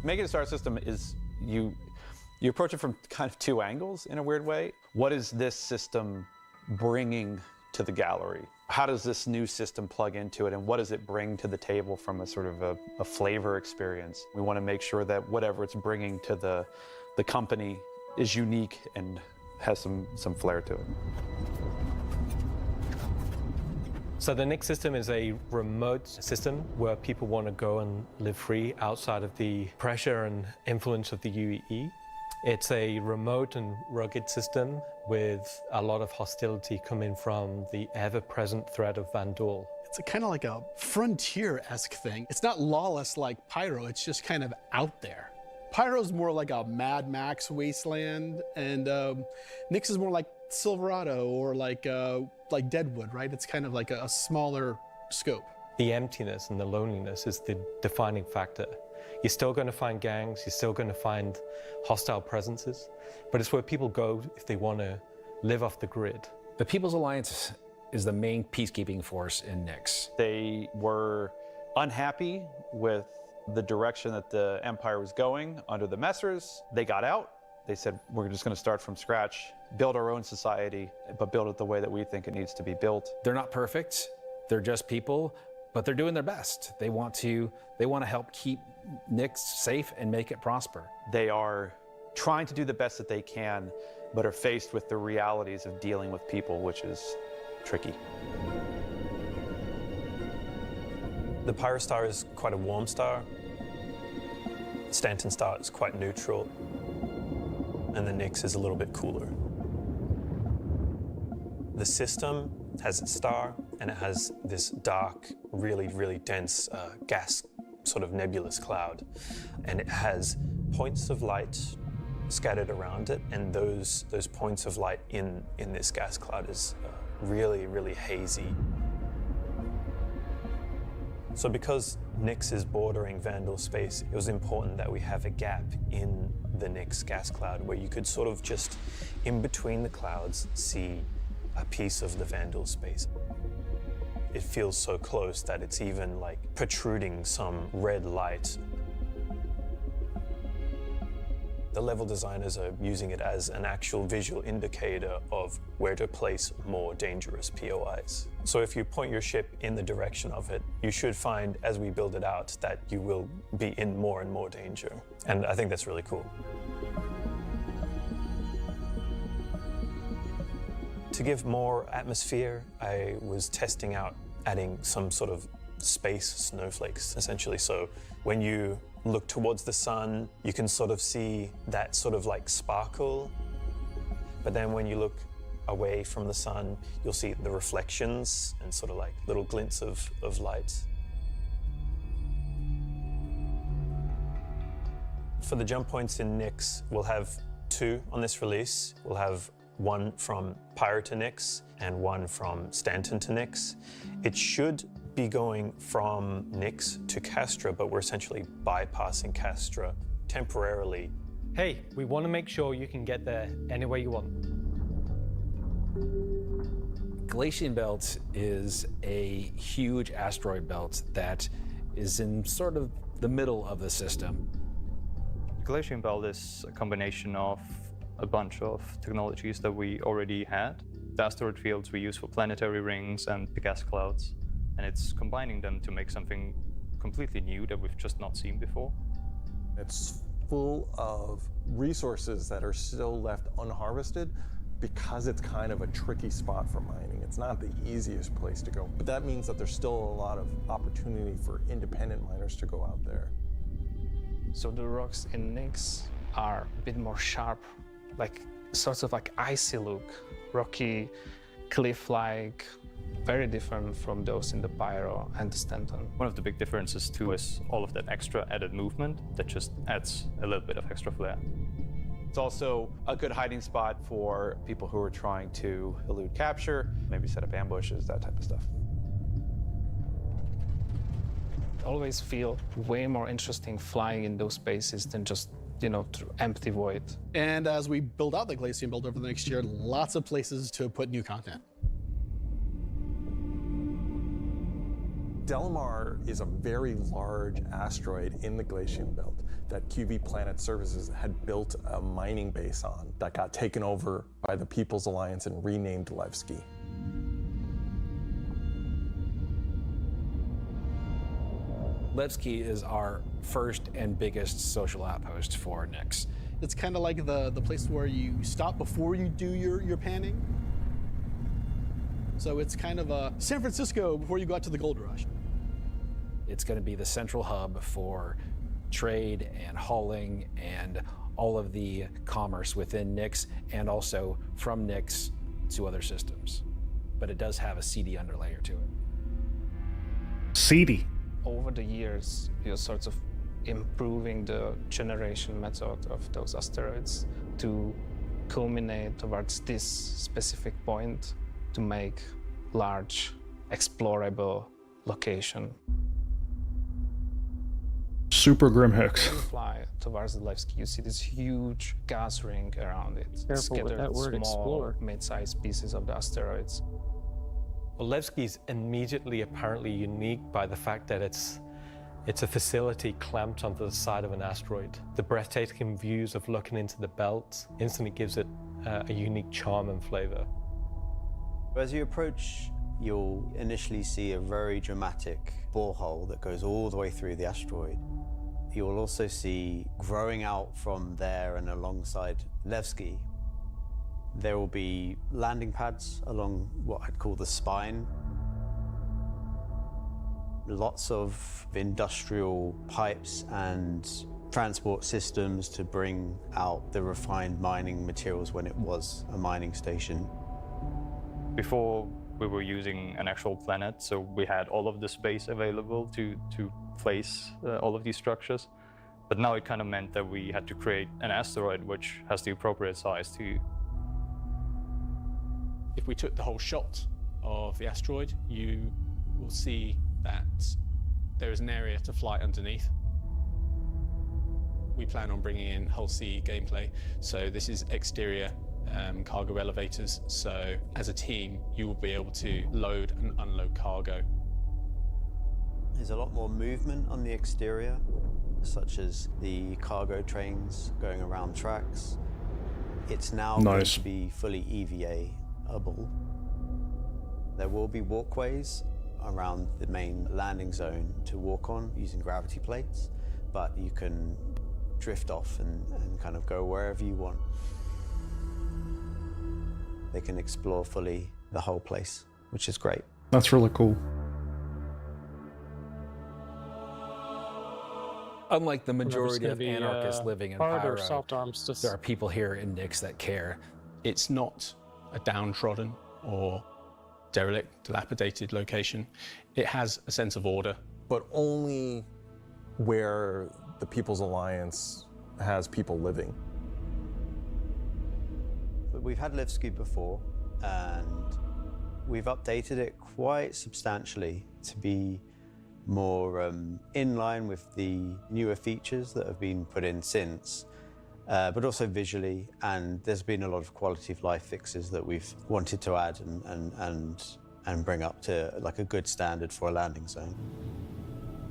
Making a star system is, you approach it from kind of two angles in a weird way. What is this system bringing to the gallery? How does this new system plug into it, and what does it bring to the table from a sort of a flavor experience? We want to make sure that whatever it's bringing to the company is unique and has some flair to it. So the Nyx system is a remote system where people want to go and live free outside of the pressure and influence of the UEE. It's a remote and rugged system with a lot of hostility coming from the ever-present threat of Vandal. It's kind of like a frontier-esque thing. It's not lawless like Pyro, it's just kind of out there. Pyro's more like a Mad Max wasteland, and Nyx is more like Silverado or like Deadwood, right? It's kind of like a smaller scope. The emptiness and the loneliness is the defining factor. You're still going to find gangs, you're still going to find hostile presences, but it's where people go if they want to live off the grid. The People's Alliance is the main peacekeeping force in Nyx. They were unhappy with the direction that the Empire was going under the Messers. They got out. They said, we're just going to start from scratch, build our own society, but build it the way that we think it needs to be built. They're not perfect. They're just people, but they're doing their best. They want to help keep Nyx safe and make it prosper. They are trying to do the best that they can, but are faced with the realities of dealing with people, which is tricky. The Pyro star is quite a warm star. Stanton star is quite neutral. And the Nyx is a little bit cooler. The system has its star, and it has this dark, really, really dense gas sort of nebulous cloud. And it has points of light scattered around it, and those points of light in this gas cloud is really, really hazy. So because Nyx is bordering Vandal space, it was important that we have a gap in the Nyx gas cloud where you could sort of just, in between the clouds, see a piece of the Vandal space. It feels so close that it's even like protruding some red light. The level designers are using it as an actual visual indicator of where to place more dangerous POIs. So if you point your ship in the direction of it, you should find, as we build it out, that you will be in more and more danger. And I think that's really cool. To give more atmosphere, I was testing out adding some sort of space snowflakes, essentially. So when you look towards the sun, you can sort of see that sort of like sparkle. But then when you look away from the sun, you'll see the reflections and sort of like little glints of light. For the jump points in Nyx, we'll have 2 on this release. We'll have one from Pyro to Nyx and one from Stanton to Nyx. It should be going from Nyx to Castra, but we're essentially bypassing Castra temporarily. Hey, we want to make sure you can get there any way you want. Glacian Belt is a huge asteroid belt that is in sort of the middle of the system. Glacian Belt is a combination of a bunch of technologies that we already had. The asteroid fields we use for planetary rings and the gas clouds. And it's combining them to make something completely new that we've just not seen before. It's full of resources that are still left unharvested because it's kind of a tricky spot for mining. It's not the easiest place to go, but that means that there's still a lot of opportunity for independent miners to go out there. So the rocks in Nyx are a bit more sharp, like sorts of like icy look, rocky, cliff-like, very different from those in the Pyro and the Stanton. One of the big differences too is all of that extra added movement that just adds a little bit of extra flair. It's also a good hiding spot for people who are trying to elude capture, maybe set up ambushes, that type of stuff. I always feel way more interesting flying in those spaces than just, you know, through empty void. And as we build out the Glacian Belt over the next year, lots of places to put new content. Delamar is a very large asteroid in the Glacian Belt that QV Planet Services had built a mining base on that got taken over by the People's Alliance and renamed Levski. Levski is our first and biggest social outpost for Nyx. It's kind of like the place where you stop before you do your panning. So it's kind of a San Francisco before you go out to the gold rush. It's going to be the central hub for trade and hauling and all of the commerce within Nyx and also from Nyx to other systems. But it does have a CD underlayer to it. CD. Over the years, you're sort of improving the generation method of those asteroids to culminate towards this specific point to make large, explorable location. Super grim Hicks. When you fly towards the Levski, you see this huge gas ring around it. Careful with that word, small, explore. mid-sized pieces of the asteroids. Well, Levski is immediately apparently unique by the fact that it's a facility clamped onto the side of an asteroid. The breathtaking views of looking into the belt instantly gives it a unique charm and flavor. As you approach, you'll initially see a very dramatic borehole that goes all the way through the asteroid. You will also see, growing out from there and alongside Levski, there will be landing pads along what I'd call the spine. Lots of industrial pipes and transport systems to bring out the refined mining materials when it was a mining station. Before, we were using an actual planet, so we had all of the space available to place all of these structures. But now it kind of meant that we had to create an asteroid which has the appropriate size to. If we took the whole shot of the asteroid, you will see that there is an area to fly underneath. We plan on bringing in hull C gameplay, so this is exterior cargo elevators, so as a team you will be able to load and unload cargo. There's a lot more movement on the exterior, such as the cargo trains going around tracks. It's now going to be fully EVA-able. There will be walkways around the main landing zone to walk on using gravity plates, but you can drift off and kind of go wherever you want. They can explore fully the whole place, which is great. That's really cool. Unlike the majority of anarchists living in hard Pyro, or soft arms to there are people here in Nyx that care. It's not a downtrodden or derelict, dilapidated location. It has a sense of order. But only where the People's Alliance has people living. But we've had Levski before, and we've updated it quite substantially to be more in line with the newer features that have been put in since, but also visually, and there's been a lot of quality of life fixes that we've wanted to add and bring up to like a good standard for a landing zone.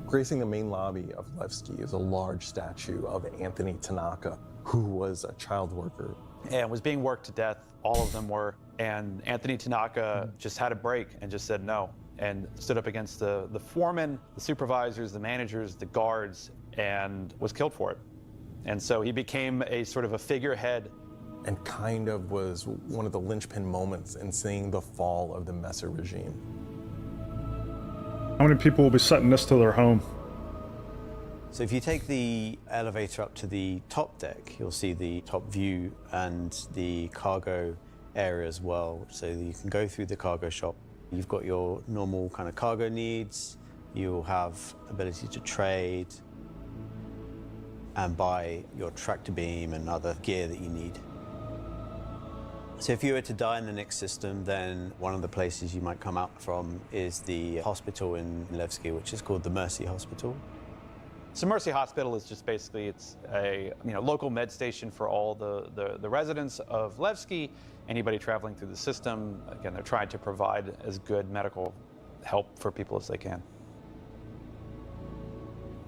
Gracing the main lobby of Levski is a large statue of Anthony Tanaka, who was a child worker. And was being worked to death, all of them were, and Anthony Tanaka just had a break and just said no, and stood up against the foremen, the supervisors, the managers, the guards, and was killed for it. And so he became a sort of a figurehead. And kind of was one of the linchpin moments in seeing the fall of the Messer regime. How many people will be setting this to their home? So if you take the elevator up to the top deck, you'll see the top view and the cargo area as well. So you can go through the cargo shop. You've got your normal kind of cargo needs. You'll have ability to trade and buy your tractor beam and other gear that you need. So if you were to die in the Nyx system, then one of the places you might come out from is the hospital in Levski, which is called the Mercy Hospital. So Mercy Hospital is just basically, it's a local med station for all the residents of Levski, anybody traveling through the system. Again, they're trying to provide as good medical help for people as they can.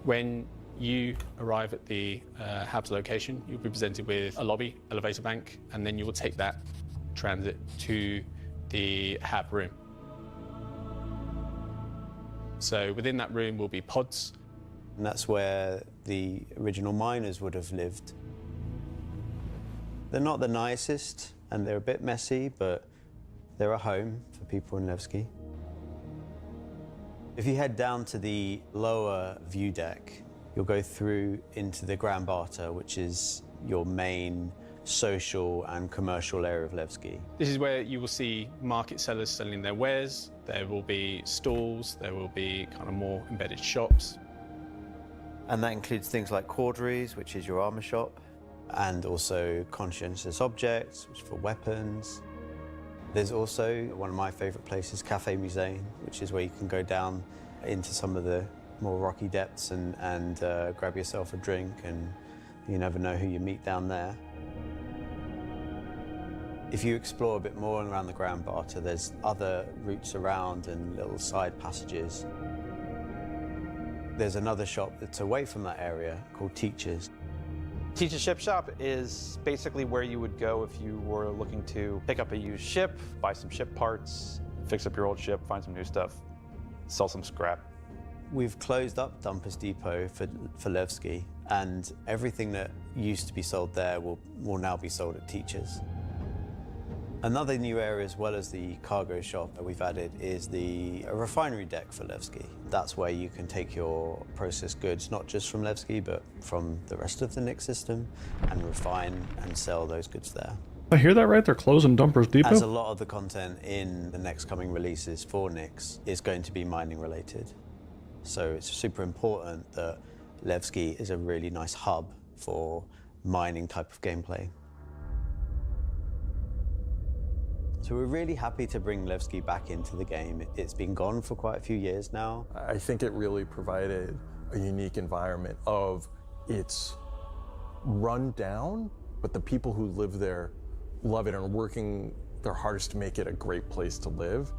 When you arrive at the HAB's location, you'll be presented with a lobby, elevator bank, and then you will take that transit to the HAB room. So within that room will be pods. And that's where the original miners would have lived. They're not the nicest, and they're a bit messy, but they're a home for people in Levski. If you head down to the lower view deck, you'll go through into the Grand Barter, which is your main social and commercial area of Levski. This is where you will see market sellers selling their wares. There will be stalls, there will be kind of more embedded shops. And that includes things like Corderies, which is your armor shop, and also Conscientious Objects, which is for weapons. There's also one of my favorite places, Cafe Musée, which is where you can go down into some of the more rocky depths and grab yourself a drink, and you never know who you meet down there. If you explore a bit more around the Grand Barter, there's other routes around and little side passages. There's another shop that's away from that area called Teachers. Teach's Ship Shop is basically where you would go if you were looking to pick up a used ship, buy some ship parts, fix up your old ship, find some new stuff, sell some scrap. We've closed up Dumpers Depot for Levski, and everything that used to be sold there will now be sold at Teachers. Another new area, as well as the cargo shop that we've added, is the refinery deck for Levski. That's where you can take your processed goods, not just from Levski, but from the rest of the Nix system, and refine and sell those goods there. I hear that right? They're closing Dumpers Depot? As a lot of the content in the next coming releases for Nix is going to be mining related. So it's super important that Levski is a really nice hub for mining type of gameplay. So we're really happy to bring Levski back into the game. It's been gone for quite a few years now. I think it really provided a unique environment of it's run down, but the people who live there love it and are working their hardest to make it a great place to live.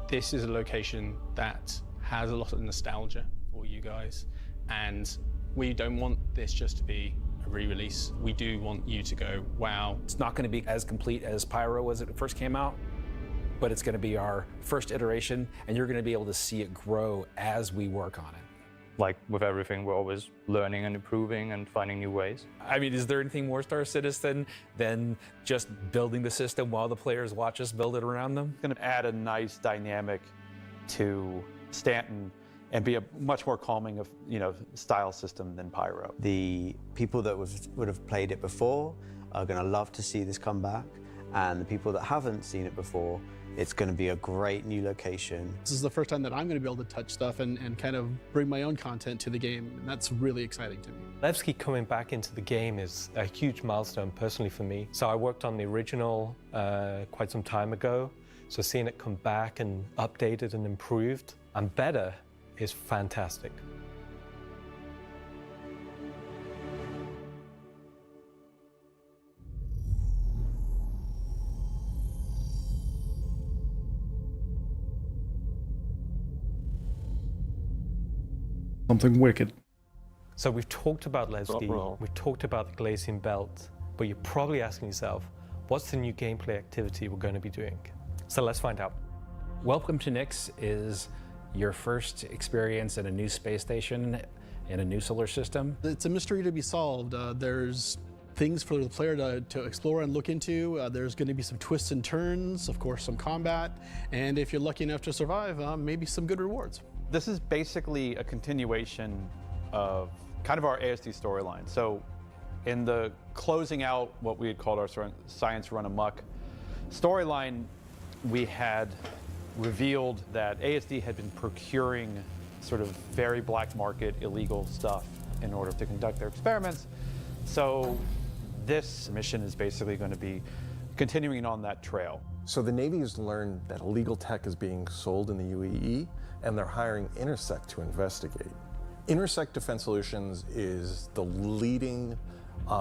This is a location that has a lot of nostalgia for you guys, and we don't want this just to be a re-release. We do want you to go, wow. It's not going to be as complete as Pyro was when it first came out, but it's going to be our first iteration, and you're going to be able to see it grow as we work on it. Like with everything, we're always learning and improving and finding new ways. I mean, is there anything more Star Citizen than just building the system while the players watch us build it around them? It's going to add a nice dynamic to Stanton and be a much more calming of, style system than Pyro. The people that would have played it before are going to love to see this come back, and the people that haven't seen it before, it's going to be a great new location. This is the first time that I'm going to be able to touch stuff and kind of bring my own content to the game, and that's really exciting to me. Levski coming back into the game is a huge milestone personally for me. So I worked on the original quite some time ago, so seeing it come back and updated and improved and better is fantastic. Something wicked. So we've talked about Levski, we've talked about the Glacian Belt, but you're probably asking yourself, what's the new gameplay activity we're going to be doing? So let's find out. Welcome to Nix is your first experience in a new space station in a new solar system. It's a mystery to be solved. There's things for the player to explore and look into. There's going to be some twists and turns, of course, some combat, and if you're lucky enough to survive, maybe some good rewards. This is basically a continuation of kind of our ASD storyline. So in the closing out what we had called our Science Run Amok storyline, we had revealed that ASD had been procuring sort of very black market illegal stuff in order to conduct their experiments. So this mission is basically going to be continuing on that trail. So the Navy has learned that illegal tech is being sold in the UAE, and they're hiring Intersect to investigate. Intersect Defense Solutions is the leading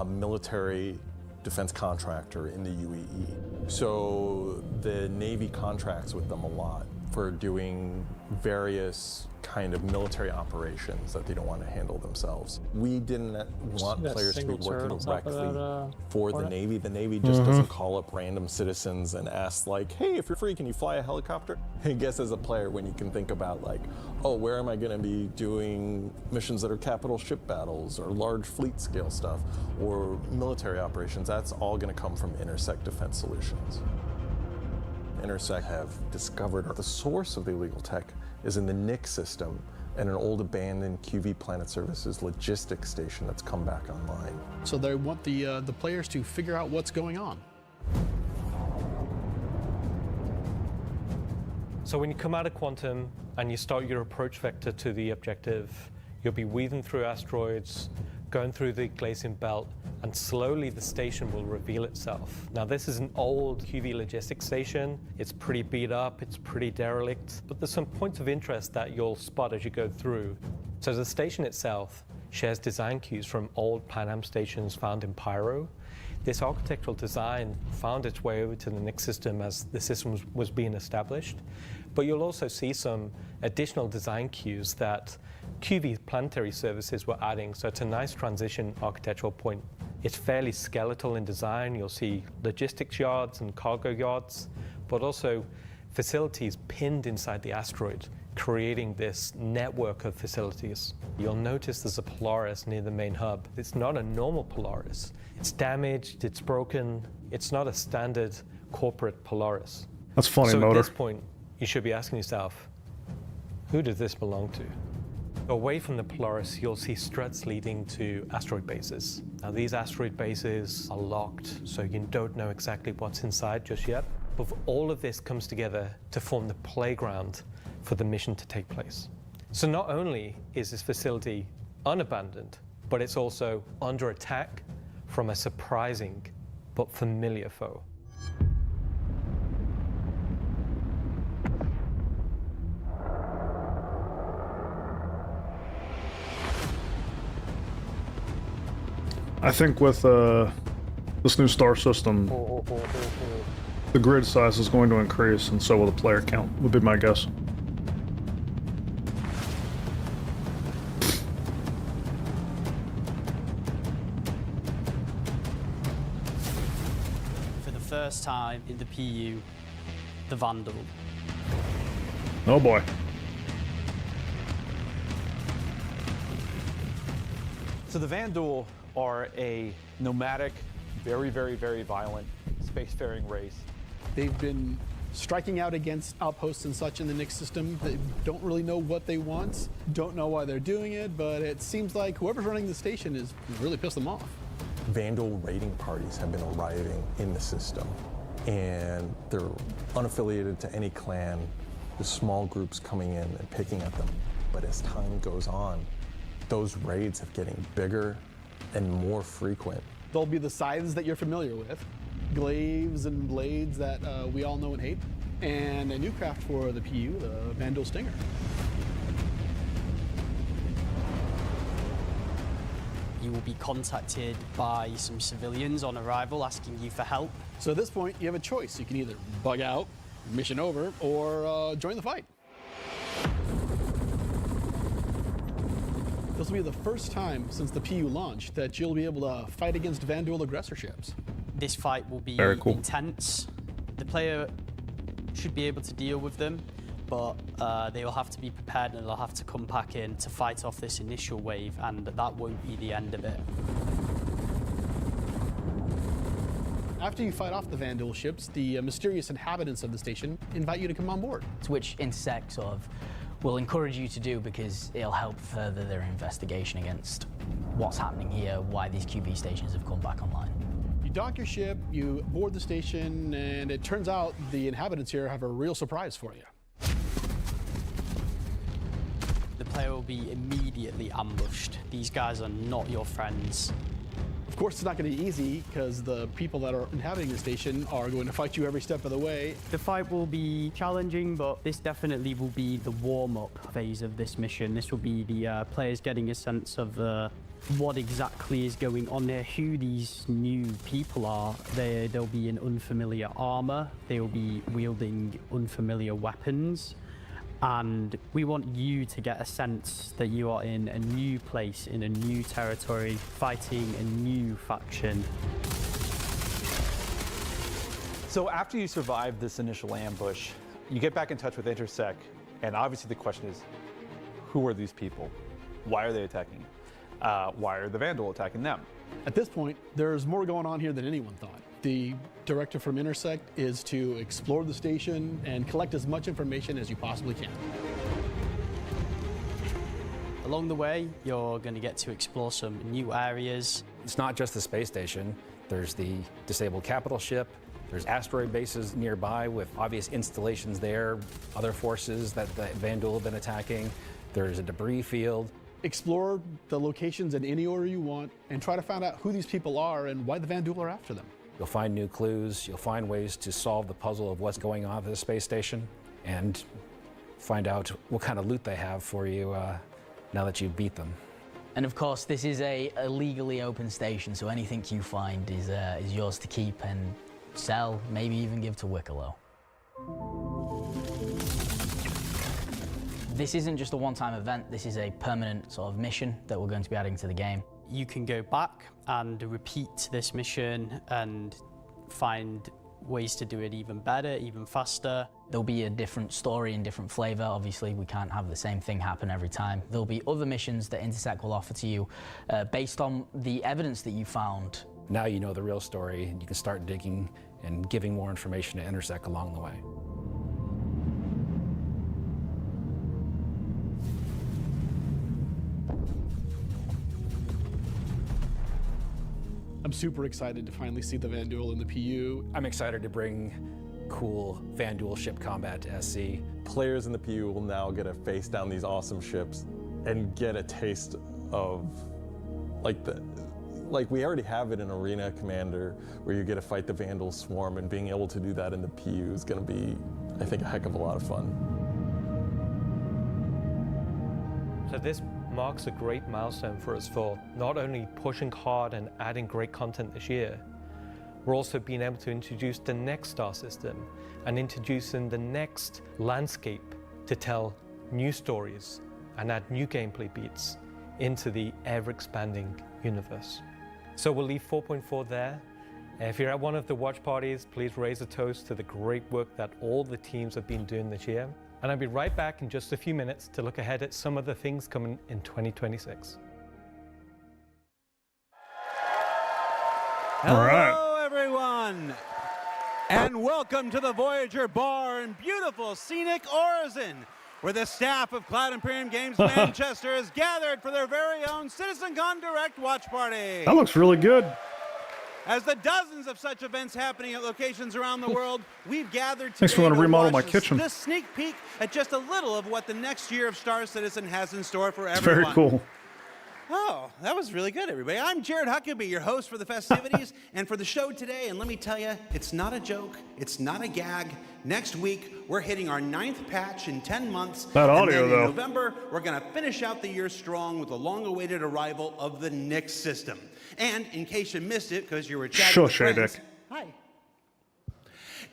military defense contractor in the UAE. So the Navy contracts with them a lot for doing various kind of military operations that they don't want to handle themselves. We didn't want players to be working directly for the Navy. The Navy just doesn't call up random citizens and ask like, hey, if you're free, can you fly a helicopter? I guess as a player, when you can think about like, oh, where am I going to be doing missions that are capital ship battles or large fleet scale stuff or military operations, that's all going to come from Intersect Defense Solutions. Intersect have discovered the source of the illegal tech is in the Nix system and an old abandoned QV Planet Services logistics station that's come back online. So they want the players to figure out what's going on. So when you come out of Quantum and you start your approach vector to the objective, you'll be weaving through asteroids, going through the Glacian Belt, and slowly the station will reveal itself. Now this is an old QV logistics station. It's pretty beat up, it's pretty derelict, but there's some points of interest that you'll spot as you go through. So the station itself shares design cues from old Pan Am stations found in Pyro. This architectural design found its way over to the Nix system as the system was being established. But you'll also see some additional design cues that QV Planetary Services were adding, so it's a nice transition architectural point. It's fairly skeletal in design. You'll see logistics yards and cargo yards, but also facilities pinned inside the asteroid, creating this network of facilities. You'll notice there's a Polaris near the main hub. It's not a normal Polaris. It's damaged, it's broken. It's not a standard corporate Polaris. That's funny, so Motor. At this point, you should be asking yourself, who does this belong to? Away from the Polaris, you'll see struts leading to asteroid bases. Now, these asteroid bases are locked, so you don't know exactly what's inside just yet. But all of this comes together to form the playground for the mission to take place. So not only is this facility unabandoned, but it's also under attack from a surprising but familiar foe. I think with this new star system, the grid size is going to increase, and so will the player count, would be my guess. For the first time in the PU, the Vandal. Oh boy. So the Vandal are a nomadic, very, very, very violent spacefaring race. They've been striking out against outposts and such in the Nix system. They don't really know what they want, don't know why they're doing it, but it seems like whoever's running the station is really pissed them off. Vandal raiding parties have been arriving in the system, and they're unaffiliated to any clan. There's small groups coming in and picking at them. But as time goes on, those raids are getting bigger and more frequent. There'll be the scythes that you're familiar with, glaives and blades that we all know and hate, and a new craft for the PU, the Vandal Stinger. You will be contacted by some civilians on arrival asking you for help. So at this point, you have a choice. You can either bug out, mission over, or join the fight. This will be the first time since the PU launched that you'll be able to fight against Vandal aggressor ships. This fight will be intense. The player should be able to deal with them, but they will have to be prepared and they'll have to come back in to fight off this initial wave, and that won't be the end of it. After you fight off the Vandal ships, the mysterious inhabitants of the station invite you to come on board. Which INSEC sort of will encourage you to do because it'll help further their investigation against what's happening here, why these QV stations have come back online. You dock your ship, you board the station, and it turns out the inhabitants here have a real surprise for you. The player will be immediately ambushed. These guys are not your friends. Of course, it's not going to be easy because the people that are inhabiting the station are going to fight you every step of the way. The fight will be challenging, but this definitely will be the warm-up phase of this mission. This will be the players getting a sense of what exactly is going on there, who these new people are. They'll be in unfamiliar armor. They'll be wielding unfamiliar weapons. And we want you to get a sense that you are in a new place, in a new territory, fighting a new faction. So after you survive this initial ambush, you get back in touch with INSEC, and obviously the question is, who are these people? Why are they attacking? Why are the Vandal attacking them? At this point, there's more going on here than anyone thought. The directive from INSEC is to explore the station and collect as much information as you possibly can. Along the way, you're going to get to explore some new areas. It's not just the space station. There's the disabled capital ship. There's asteroid bases nearby with obvious installations there, other forces that the Vanduul have been attacking. There's a debris field. Explore the locations in any order you want and try to find out who these people are and why the Vanduul are after them. You'll find new clues. You'll find ways to solve the puzzle of what's going on at the space station and find out what kind of loot they have for you now that you've beat them. And of course, this is a legally open station, so anything you find is yours to keep and sell, maybe even give to Wicklow. This isn't just a one-time event, this is a permanent sort of mission that we're going to be adding to the game. You can go back and repeat this mission and find ways to do it even better, even faster. There'll be a different story and different flavor. Obviously, we can't have the same thing happen every time. There'll be other missions that Intersect will offer to you based on the evidence that you found. Now you know the real story, and you can start digging and giving more information to Intersect along the way. I'm super excited to finally see the Vanduul in the PU. I'm excited to bring cool Vanduul ship combat to SC. Players in the PU will now get to face down these awesome ships and get a taste of like we already have it in Arena Commander, where you get to fight the Vanduul swarm, and being able to do that in the PU is going to be, I think, a heck of a lot of fun. So this marks a great milestone for us for not only pushing hard and adding great content this year, we're also being able to introduce the next star system and introducing the next landscape to tell new stories and add new gameplay beats into the ever-expanding universe. So we'll leave 4.4 there. If you're at one of the watch parties, please raise a toast to the great work that all the teams have been doing this year. And I'll be right back in just a few minutes to look ahead at some of the things coming in 2026. Hello, everyone, and welcome to the Voyager Bar in beautiful scenic Orizon, where the staff of Cloud Imperium Games Manchester is gathered for their very own CitizenCon Direct watch party. That looks really good. As the dozens of such events happening at locations around the world, we've gathered Thanks for today letting to remodel watch my kitchen. this sneak peek at just a little of what the next year of Star Citizen has in store for It's everyone. very cool. Oh, that was really good, everybody. I'm Jared Huckabee, your host for the festivities and for the show today. And let me tell you, it's not a joke. It's not a gag. Next week, we're hitting our 9th patch in 10 months. That audio, and then in though. November, we're going to finish out the year strong with the long-awaited arrival of the Nix system. And in case you missed it, because you were chatting with Shush, friends, Dick. hi.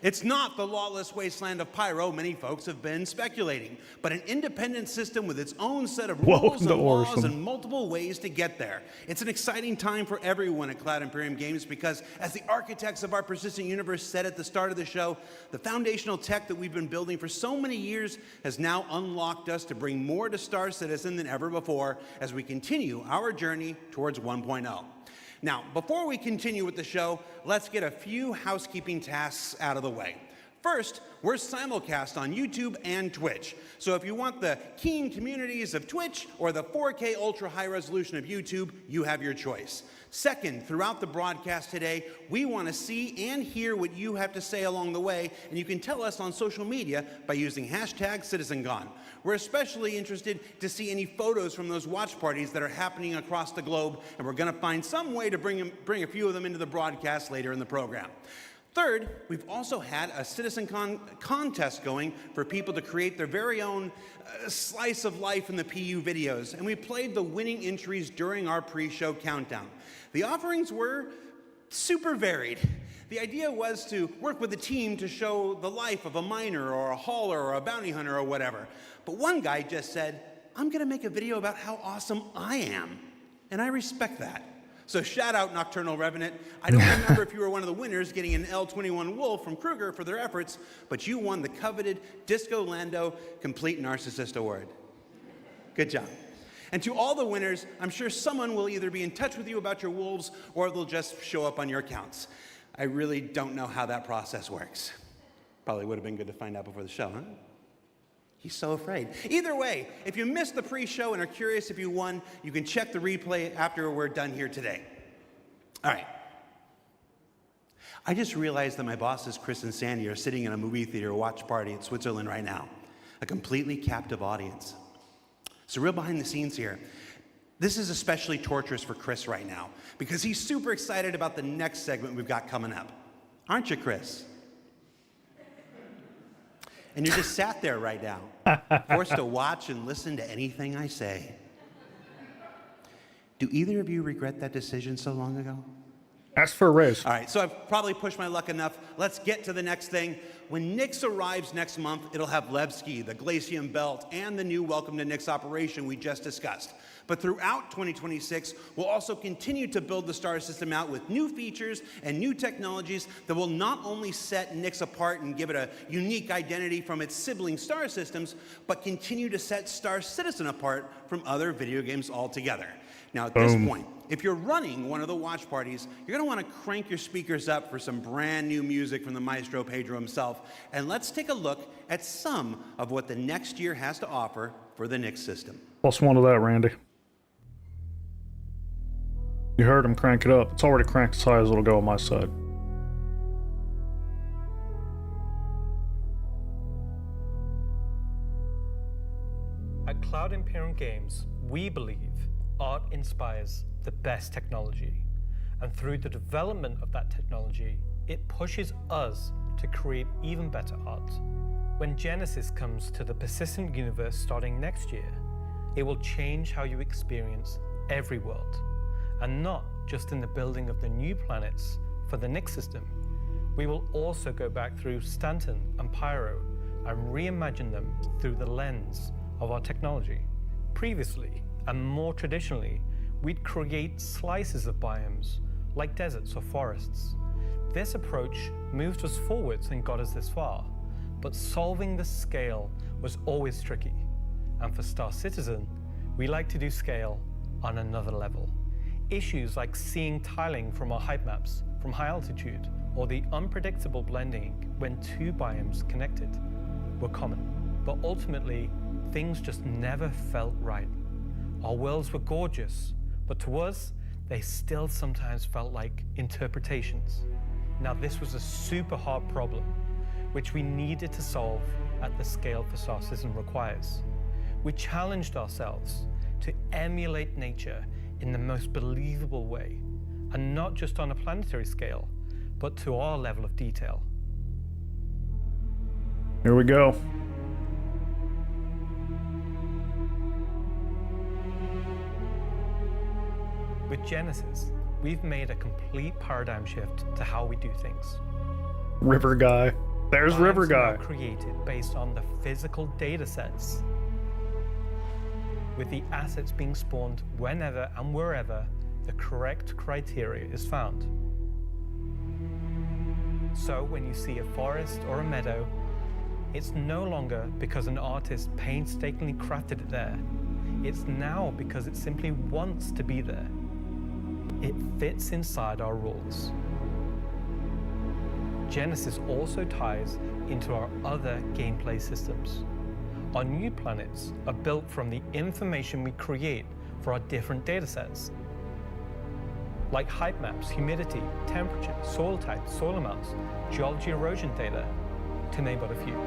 It's not the lawless wasteland of Pyro many folks have been speculating, but an independent system with its own set of rules and laws and multiple ways to get there. It's an exciting time for everyone at Cloud Imperium Games because, as the architects of our persistent universe said at the start of the show, the foundational tech that we've been building for so many years has now unlocked us to bring more to Star Citizen than ever before as we continue our journey towards 1.0. Now, before we continue with the show, let's get a few housekeeping tasks out of the way. First, we're simulcast on YouTube and Twitch. So if you want the keen communities of Twitch or the 4K ultra high resolution of YouTube, you have your choice. Second, throughout the broadcast today, we want to see and hear what you have to say along the way, and you can tell us on social media by using hashtag CitizenCon. We're especially interested to see any photos from those watch parties that are happening across the globe, and we're going to find some way to bring a few of them into the broadcast later in the program. Third, we've also had a CitizenCon contest going for people to create their very own slice of life in the PU videos, and we played the winning entries during our pre-show countdown. The offerings were super varied. The idea was to work with a team to show the life of a miner or a hauler or a bounty hunter or whatever. But one guy just said, I'm going to make a video about how awesome I am. And I respect that. So shout out Nocturnal Revenant. I don't remember if you were one of the winners getting an L21 Wolf from Kruger for their efforts, but you won the coveted Disco Lando Complete Narcissist Award. Good job. And to all the winners, I'm sure someone will either be in touch with you about your wolves or they'll just show up on your accounts. I really don't know how that process works. Probably would have been good to find out before the show, huh? He's so afraid. Either way, if you missed the pre-show and are curious if you won, you can check the replay after we're done here today. All right. I just realized that my bosses, Chris and Sandy, are sitting in a movie theater watch party in Switzerland right now. A completely captive audience. So real behind the scenes here. This is especially torturous for Chris right now because he's super excited about the next segment we've got coming up. Aren't you, Chris? And you're just sat there right now, forced to watch and listen to anything I say. Do either of you regret that decision so long ago? Ask for a raise. All right, so I've probably pushed my luck enough. Let's get to the next thing. When Nyx arrives next month, it'll have Levski, the Glacium Belt, and the new Welcome to Nyx operation we just discussed. But throughout 2026, we'll also continue to build the star system out with new features and new technologies that will not only set Nyx apart and give it a unique identity from its sibling star systems, but continue to set Star Citizen apart from other video games altogether. Now, at this point, if you're running one of the watch parties, you're going to want to crank your speakers up for some brand new music from the maestro Pedro himself. And let's take a look at some of what the next year has to offer for the Nyx system. +1 to that, Randy. You heard him crank it up. It's already cranked as high as it'll go on my side. At Cloud Imperium Games, we believe art inspires the best technology. And through the development of that technology, it pushes us to create even better art. When Genesis comes to the persistent universe starting next year, it will change how you experience every world. And not just in the building of the new planets for the Nyx system. We will also go back through Stanton and Pyro and reimagine them through the lens of our technology. Previously, and more traditionally, we'd create slices of biomes, like deserts or forests. This approach moved us forwards and got us this far, but solving the scale was always tricky. And for Star Citizen, we like to do scale on another level. Issues like seeing tiling from our height maps from high altitude, or the unpredictable blending when two biomes connected, were common. But ultimately, things just never felt right. Our worlds were gorgeous, but to us, they still sometimes felt like interpretations. Now, this was a super hard problem, which we needed to solve at the scale for Star Citizen requires. We challenged ourselves to emulate nature in the most believable way, and not just on a planetary scale, but to our level of detail. Here we go. With Genesis, we've made a complete paradigm shift to how we do things. River Guy. There's Biomes River are Guy. now created based on the physical data sets, with the assets being spawned whenever and wherever the correct criteria is found. So when you see a forest or a meadow, it's no longer because an artist painstakingly crafted it there. It's now because it simply wants to be there. It fits inside our rules. Genesis also ties into our other gameplay systems. Our new planets are built from the information we create for our different datasets, like height maps, humidity, temperature, soil type, soil amounts, geology erosion data, to name but a few.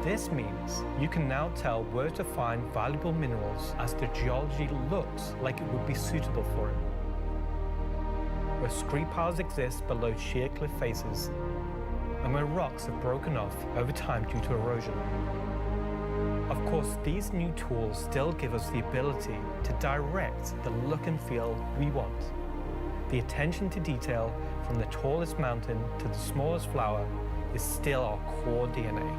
This means you can now tell where to find valuable minerals as the geology looks like it would be suitable for it. Where scree piles exist below sheer cliff faces, and where rocks have broken off over time due to erosion. Of course, these new tools still give us the ability to direct the look and feel we want. The attention to detail from the tallest mountain to the smallest flower is still our core DNA.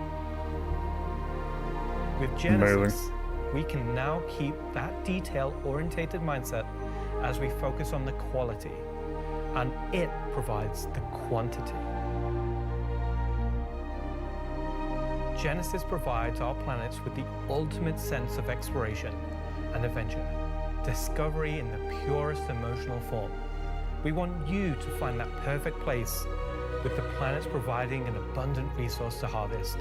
With Genesis, we can now keep that detail-orientated mindset as we focus on the quality, and it provides the quantity. Genesis provides our planets with the ultimate sense of exploration and adventure, discovery in the purest emotional form. We want you to find that perfect place, with the planets providing an abundant resource to harvest.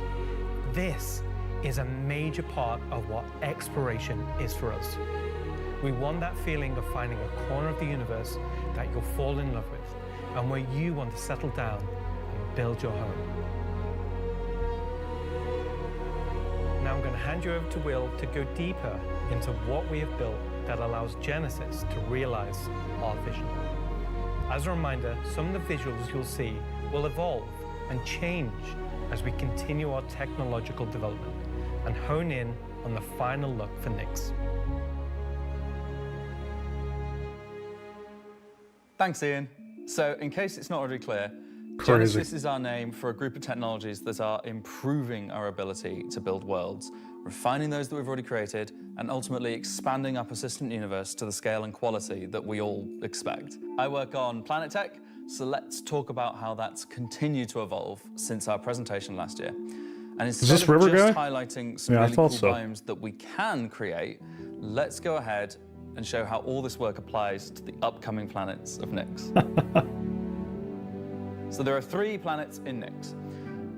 this is a major part of what exploration is for us. We want that feeling of finding a corner of the universe that you'll fall in love with, and where you want to settle down and build your home. Now I'm going to hand you over to Will to go deeper into what we have built that allows Genesis to realize our vision. As a reminder, some of the visuals you'll see will evolve and change as we continue our technological development and hone in on the final look for Nyx. Thanks, Ian. So, in case it's not already clear, Crazy. Genesis is our name for a group of technologies that are improving our ability to build worlds, refining those that we've already created, and ultimately expanding our persistent universe to the scale and quality that we all expect. I work on planet tech, so let's talk about how that's continued to evolve since our presentation last year. And instead this of River just guy? highlighting some Yeah, I really thought cool so. biomes that we can create, let's go ahead and show how all this work applies to the upcoming planets of Nyx. So there are 3 planets in Nyx.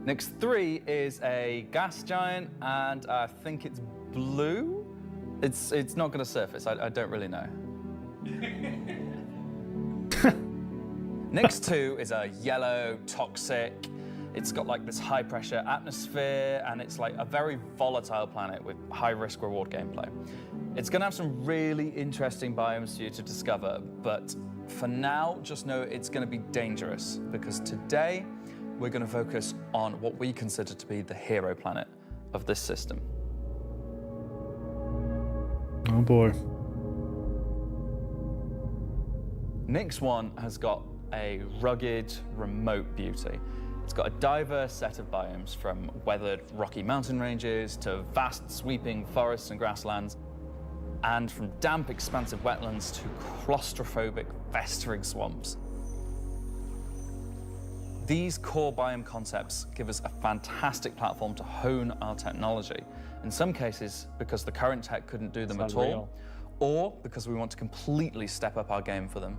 Nyx 3 is a gas giant, and I think it's blue. It's not going to surface. I don't really know. Nyx 2 is a yellow, toxic. It's got like this high pressure atmosphere, and it's like a very volatile planet with high risk reward gameplay. It's going to have some really interesting biomes for you to discover, but for now, just know it's going to be dangerous, because today we're going to focus on what we consider to be the hero planet of this system. Oh boy. Nyx 1 has got a rugged, remote beauty. It's got a diverse set of biomes, from weathered rocky mountain ranges to vast sweeping forests and grasslands, and from damp, expansive wetlands to claustrophobic, festering swamps. These core biome concepts give us a fantastic platform to hone our technology, in some cases because the current tech couldn't do them at all, or because we want to completely step up our game for them.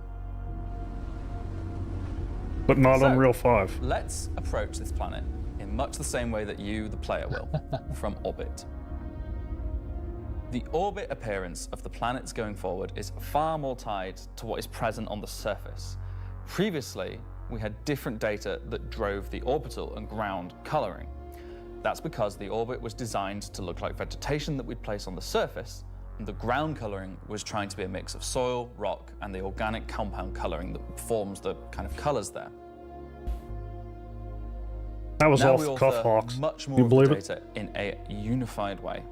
But not So, Unreal 5. Let's approach this planet in much the same way that you, the player, will, from orbit. The orbit appearance of the planets going forward is far more tied to what is present on the surface. Previously, we had different data that drove the orbital and ground coloring. That's because the orbit was designed to look like vegetation that we'd place on the surface, and the ground coloring was trying to be a mix of soil, rock, and the organic compound coloring that forms the kind of colors there. That was Now off we the cuff, author Hawks. much more You of the believe it? data in a unified way.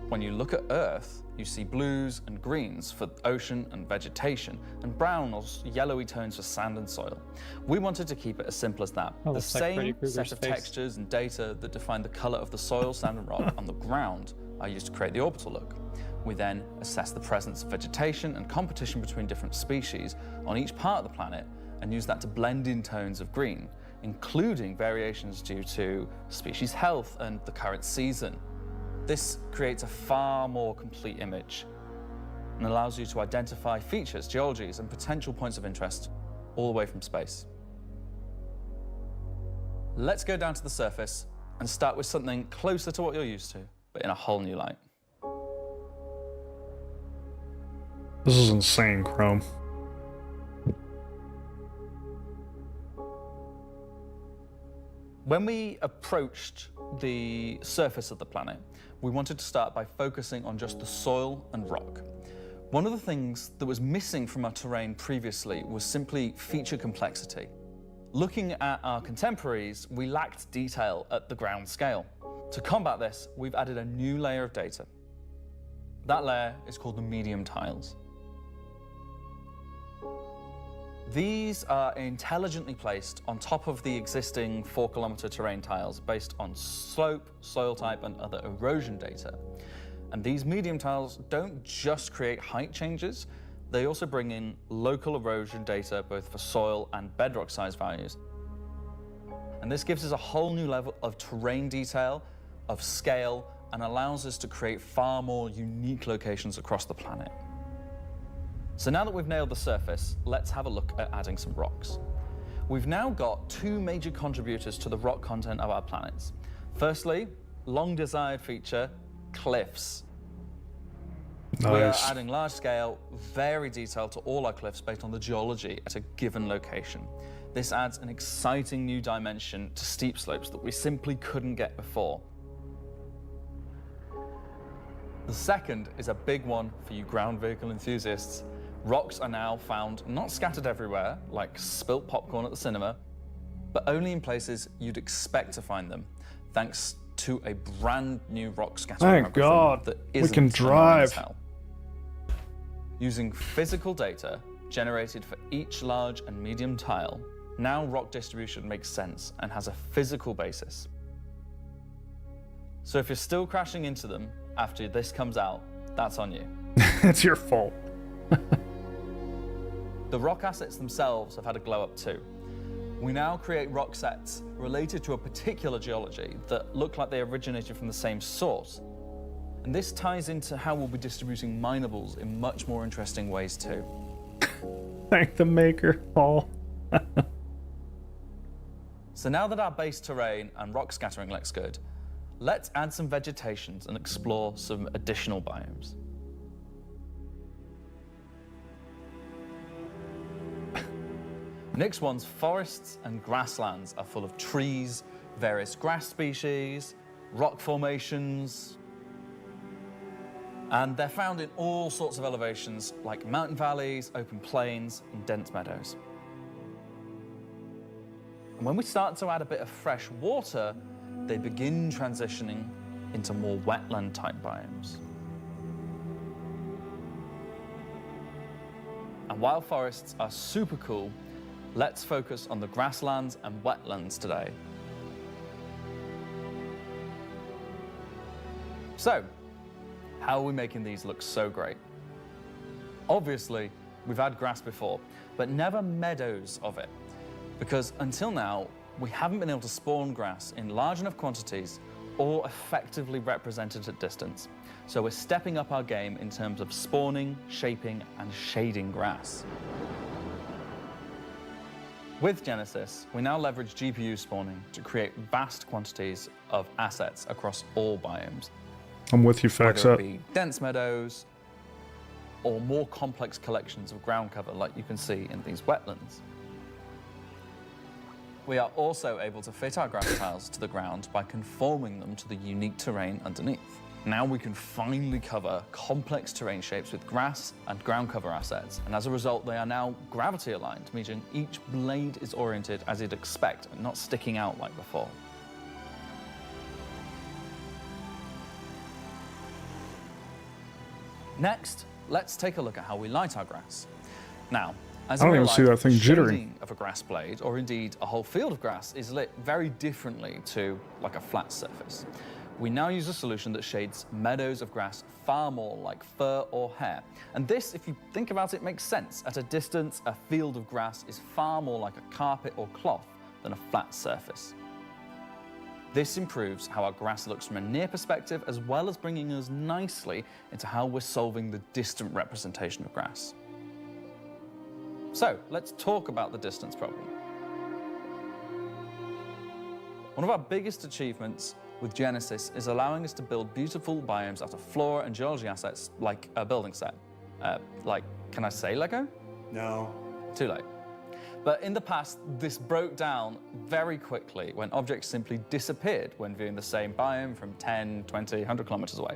When you look at Earth, you see blues and greens for ocean and vegetation, and brown or yellowy tones for sand and soil. We wanted to keep it as simple as that. The looks like Freddy same Krueger's set of face. textures and data that define the color of the soil, sand, and rock on the ground are used to create the orbital look. We then assess the presence of vegetation and competition between different species on each part of the planet, and use that to blend in tones of green, including variations due to species health and the current season. This creates a far more complete image and allows you to identify features, geologies, and potential points of interest all the way from space. Let's go down to the surface and start with something closer to what you're used to, but in a whole new light. This is insane, Chrome. When we approached the surface of the planet, we wanted to start by focusing on just the soil and rock. One of the things that was missing from our terrain previously was simply feature complexity. Looking at our contemporaries, we lacked detail at the ground scale. To combat this, we've added a new layer of data. That layer is called the medium tiles. These are intelligently placed on top of the existing 4-kilometer terrain tiles based on slope, soil type, and other erosion data. And these medium tiles don't just create height changes, they also bring in local erosion data both for soil and bedrock size values. And this gives us a whole new level of terrain detail, of scale, and allows us to create far more unique locations across the planet. So now that we've nailed the surface, let's have a look at adding some rocks. We've now got 2 major contributors to the rock content of our planets. Firstly, long-desired feature, cliffs. We are Nice. adding large-scale, very detailed to all our cliffs based on the geology at a given location. This adds an exciting new dimension to steep slopes that we simply couldn't get before. The second is a big one for you ground vehicle enthusiasts. Rocks are now found not scattered everywhere, like spilt popcorn at the cinema, but only in places you'd expect to find them, thanks to a brand new rock scattering Thank algorithm God, that we isn't can annoying as drive. hell. Using physical data generated for each large and medium tile, now rock distribution makes sense and has a physical basis. So if you're still crashing into them after this comes out, that's on you. It's your fault. The rock assets themselves have had a glow up too. We now create rock sets related to a particular geology that look like they originated from the same source. And this ties into how we'll be distributing minables in much more interesting ways too. Thank the maker, Paul. So now that our base terrain and rock scattering looks good, let's add some vegetations and explore some additional biomes. Nyx One's forests and grasslands are full of trees, various grass species, rock formations, and they're found in all sorts of elevations like mountain valleys, open plains, and dense meadows. And when we start to add a bit of fresh water, they begin transitioning into more wetland-type biomes. And while forests are super cool, let's focus on the grasslands and wetlands today. So, how are we making these look so great? Obviously, we've had grass before, but never meadows of it. Because until now, we haven't been able to spawn grass in large enough quantities or effectively represented at distance. So we're stepping up our game in terms of spawning, shaping, and shading grass. With Genesis, we now leverage GPU spawning to create vast quantities of assets across all biomes. I'm with you, Whether FactSet. it be dense meadows or more complex collections of ground cover like you can see in these wetlands. We are also able to fit our grass tiles to the ground by conforming them to the unique terrain underneath. Now we can finally cover complex terrain shapes with grass and ground cover assets, and as a result they are now gravity aligned, meaning each blade is oriented as you'd expect and not sticking out like before. Next, let's take a look at how we light our grass. Now, as I don't in real even see life, that thing the jittering. shading of a grass blade, or indeed a whole field of grass, is lit very differently to like a flat surface. We now use a solution that shades meadows of grass far more like fur or hair. And this, if you think about it, makes sense. At a distance, a field of grass is far more like a carpet or cloth than a flat surface. This improves how our grass looks from a near perspective, as well as bringing us nicely into how we're solving the distant representation of grass. So let's talk about the distance problem. One of our biggest achievements with Genesis is allowing us to build beautiful biomes out of flora and geology assets like a building set. Can I say Lego? No. Too late. But in the past, this broke down very quickly when objects simply disappeared when viewing the same biome from 10, 20, 100 kilometers away.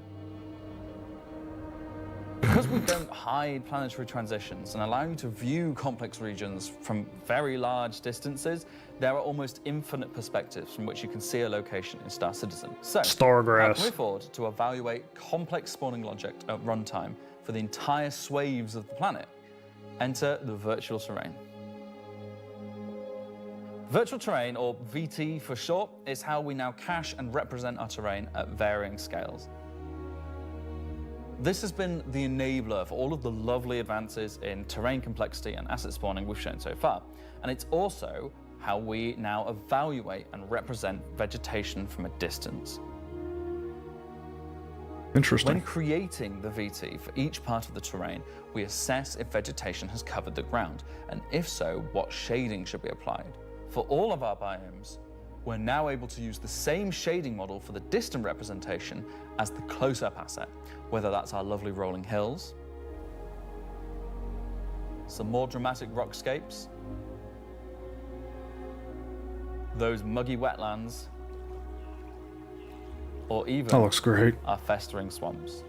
Because we don't hide planetary transitions and allow you to view complex regions from very large distances, there are almost infinite perspectives from which you can see a location in Star Citizen. So, Stargrass. how can we afford to evaluate complex spawning logic at runtime for the entire swathes of the planet? Enter the virtual terrain. Virtual terrain, or VT for short, is how we now cache and represent our terrain at varying scales. This has been the enabler for all of the lovely advances in terrain complexity and asset spawning we've shown so far. And it's also how we now evaluate and represent vegetation from a distance. Interesting. When creating the VT for each part of the terrain, we assess if vegetation has covered the ground, and if so, what shading should be applied. For all of our biomes, we're now able to use the same shading model for the distant representation as the close-up asset, whether that's our lovely rolling hills, some more dramatic rockscapes, those muggy wetlands, or even That looks great. our festering swamps.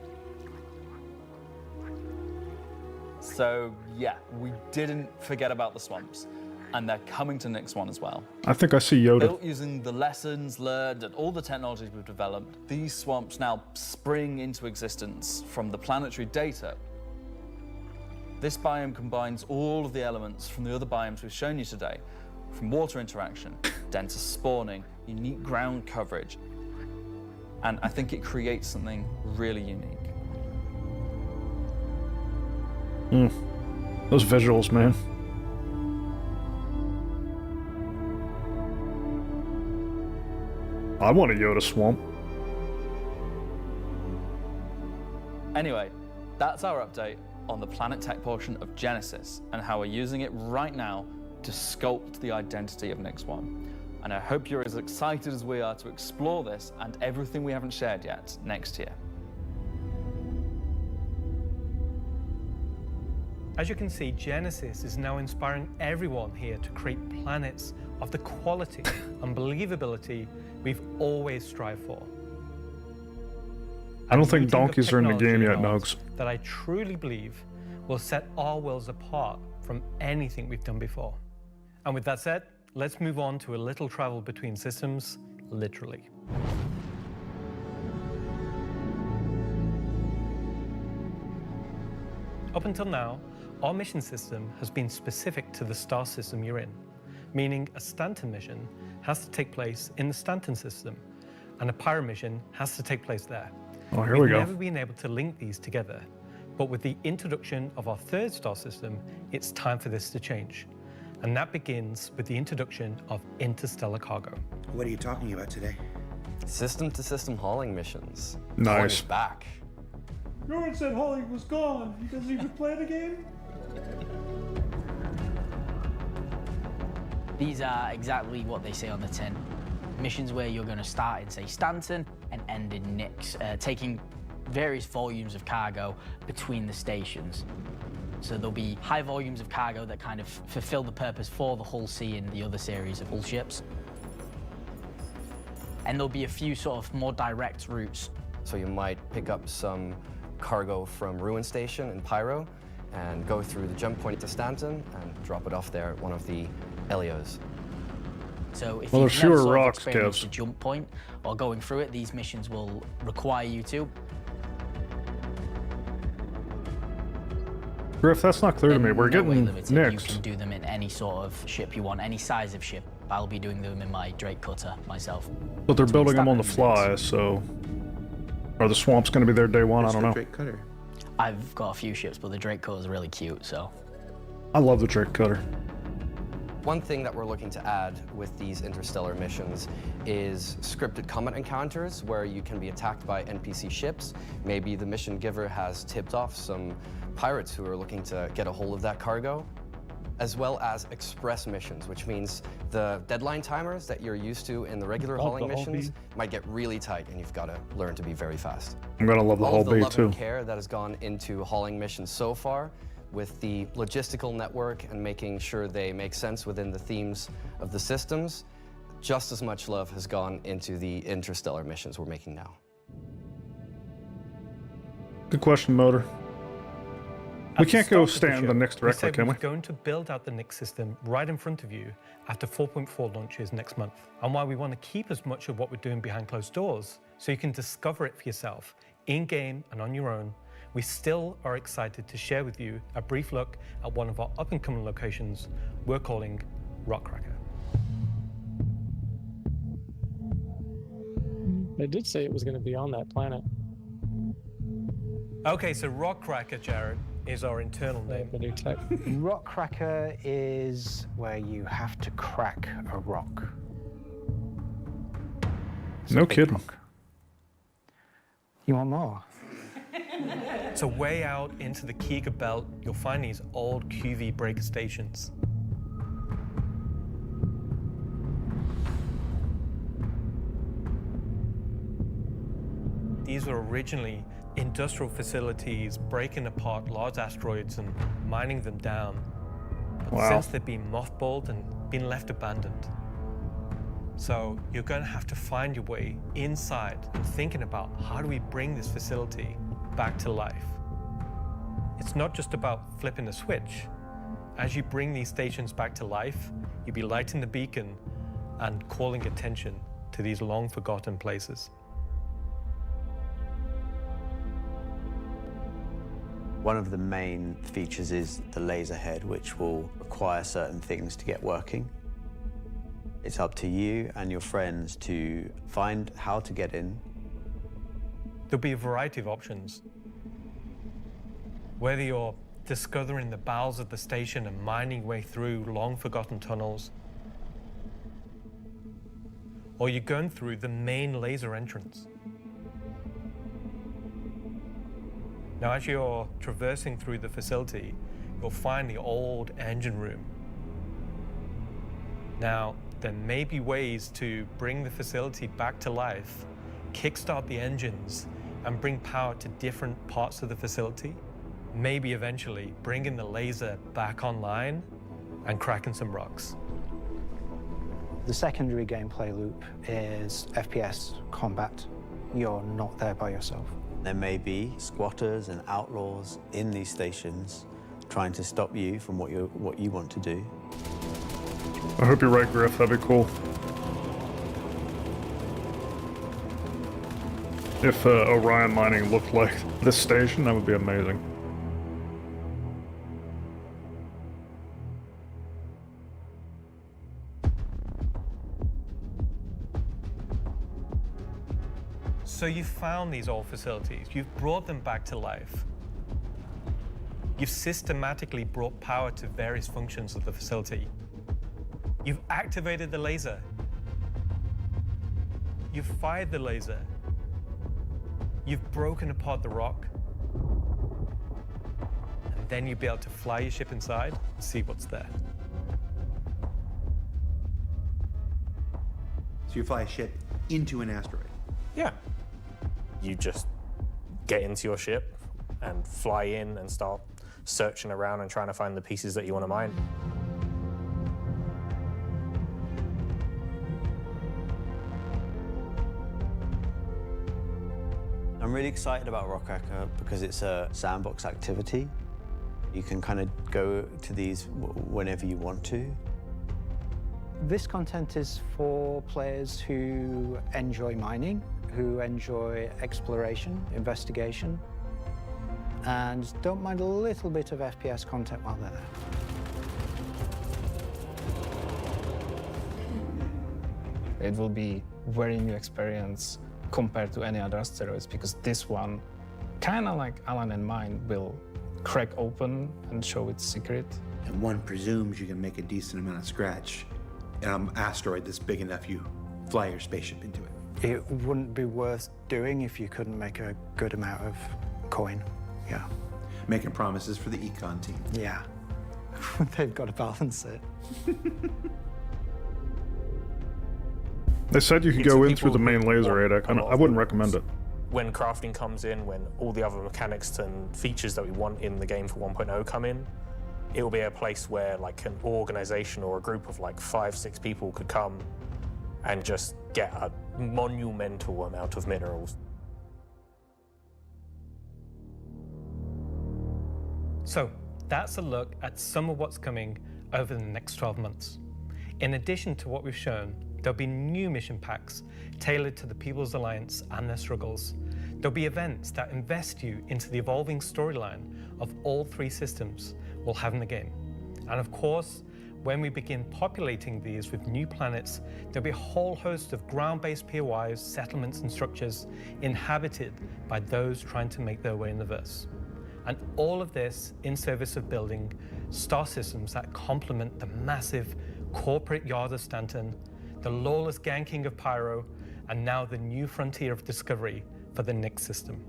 So yeah, we didn't forget about the swamps, and they're coming to Nix 1 as well. I think I see Yoda. Built using the lessons learned and all the technologies we've developed, these swamps now spring into existence from the planetary data. This biome combines all of the elements from the other biomes we've shown you today, from water interaction, denser spawning, unique ground coverage, and I think it creates something really unique. Those visuals, man. I want a Yoda swamp. Anyway, that's our update on the Planet Tech portion of Genesis and how we're using it right now to sculpt the identity of Nix 1. And I hope you're as excited as we are to explore this and everything we haven't shared yet next year. As you can see, Genesis is now inspiring everyone here to create planets of the quality and believability we've always strived for. I don't think donkeys are in the game yet, Nugs. That I truly believe will set our worlds apart from anything we've done before. And with that said, let's move on to a little travel between systems, literally. Up until now, our mission system has been specific to the star system you're in, meaning a Stanton mission has to take place in the Stanton system, and a Pyro mission has to take place there. Oh, here we We've go. never been able to link these together, but with the introduction of our third star system, it's time for this to change. And that begins with the introduction of interstellar cargo. What are you talking about today? System-to-system hauling missions. Nice. Hauling is back. No one said Holly was gone. You guys even play the game? These are exactly what they say on the tin. Missions where you're going to start in, say, Stanton and end in Nix, taking various volumes of cargo between the stations. So there'll be high volumes of cargo that kind of fulfill the purpose for the Hull C and the other series of Hull ships. And there'll be a few sort of more direct routes. So you might pick up some cargo from Ruin Station in Pyro and go through the jump point to Stanton and drop it off there at one of the Helios. So if Well, you've there's never fewer sort of rocks, experienced Kevs. a jump point or going through it, these missions will require you to. Griff, that's not clear to me. We're No way getting limited. You next. can do them in any sort of ship you want, any size of ship. I'll be doing them in my Drake cutter myself. But they're So building them on the standard fly, so... Are the swamps going to be there day one? I don't know. Drake Cutter. I've got a few ships, but the Drake cutter is really cute, so. I love the Drake Cutter. One thing that we're looking to add with these interstellar missions is scripted combat encounters where you can be attacked by NPC ships. Maybe the mission giver has tipped off some pirates who are looking to get a hold of that cargo, as well as express missions, which means the deadline timers that you're used to in the regular hauling missions might get really tight and you've got to learn to be very fast. I'm going to love the All whole of the B love too. and care that has gone into hauling missions so far, with the logistical network and making sure they make sense within the themes of the systems, just as much love has gone into the interstellar missions we're making now. Good question, Motor. We At the can't go start of stand show, the Nix directly, said can we? we're going to build out the Nix system right in front of you after 4.4 launches next month. And while we want to keep as much of what we're doing behind closed doors, so you can discover it for yourself, in-game and on your own, we still are excited to share with you a brief look at one of our up-and-coming locations we're calling Rockcracker. They did say it was going to be on that planet. Okay, so Rockcracker, Jared, is our internal name. The new tech. Rockcracker is where you have to crack a rock. No kidding. You want more? So way out into the Kiga Belt, you'll find these old QV breaker stations. these were originally industrial facilities breaking apart large asteroids and mining them down. But Wow. since they've been mothballed and been left abandoned. So you're going to have to find your way inside and thinking about how do we bring this facility back to life. It's not just about flipping a switch. As you bring these stations back to life, you'll be lighting the beacon and calling attention to these long forgotten places. One of the main features is the laser head, which will require certain things to get working. It's up to you and your friends to find how to get in. There'll be a variety of options. Whether you're discovering the bowels of the station and mining your way through long-forgotten tunnels, or you're going through the main laser entrance. Now, as you're traversing through the facility, you'll find the old engine room. Now, there may be ways to bring the facility back to life, kickstart the engines, and bring power to different parts of the facility. Maybe eventually bringing the laser back online and cracking some rocks. The secondary gameplay loop is FPS combat. You're not there by yourself. There may be squatters and outlaws in these stations trying to stop you from what you want to do. I hope you're right, Griff. That'd be cool. If Orion mining looked like this station, that would be amazing. So you've found these old facilities, you've brought them back to life. You've systematically brought power to various functions of the facility. You've activated the laser. You've fired the laser. You've broken apart the rock. And then you'll be able to fly your ship inside and see what's there. So you fly a ship into an asteroid? Yeah. You just get into your ship and fly in and start searching around and trying to find the pieces that you want to mine. I'm really excited about Rockcracker because it's a sandbox activity. You can kind of go to these whenever you want to. This content is for players who enjoy mining, who enjoy exploration, investigation, and don't mind a little bit of FPS content while they're there. It will be very new experience compared to any other asteroids, because this one, kind of like Alan and mine, will crack open and show its secret. And one presumes you can make a decent amount of scratch in an asteroid that's big enough you fly your spaceship into it. It wouldn't be worth doing if you couldn't make a good amount of coin, yeah. Making promises for the econ team. Yeah, they've got to balance it. They said you could go in through the main laser, Adek. I wouldn't recommend it. When crafting comes in, when all the other mechanics and features that we want in the game for 1.0 come in, it will be a place where like an organization or a group of like 5-6 people could come and just get a monumental amount of minerals. So that's a look at some of what's coming over the next 12 months. In addition to what we've shown, there'll be new mission packs tailored to the People's Alliance and their struggles. There'll be events that invest you into the evolving storyline of all 3 systems we'll have in the game. And of course, when we begin populating these with new planets, there'll be a whole host of ground-based POIs, settlements, and structures inhabited by those trying to make their way in the verse. And all of this in service of building star systems that complement the massive corporate yard of Stanton, the lawless ganking of Pyro, and now the new frontier of discovery for the Nyx system.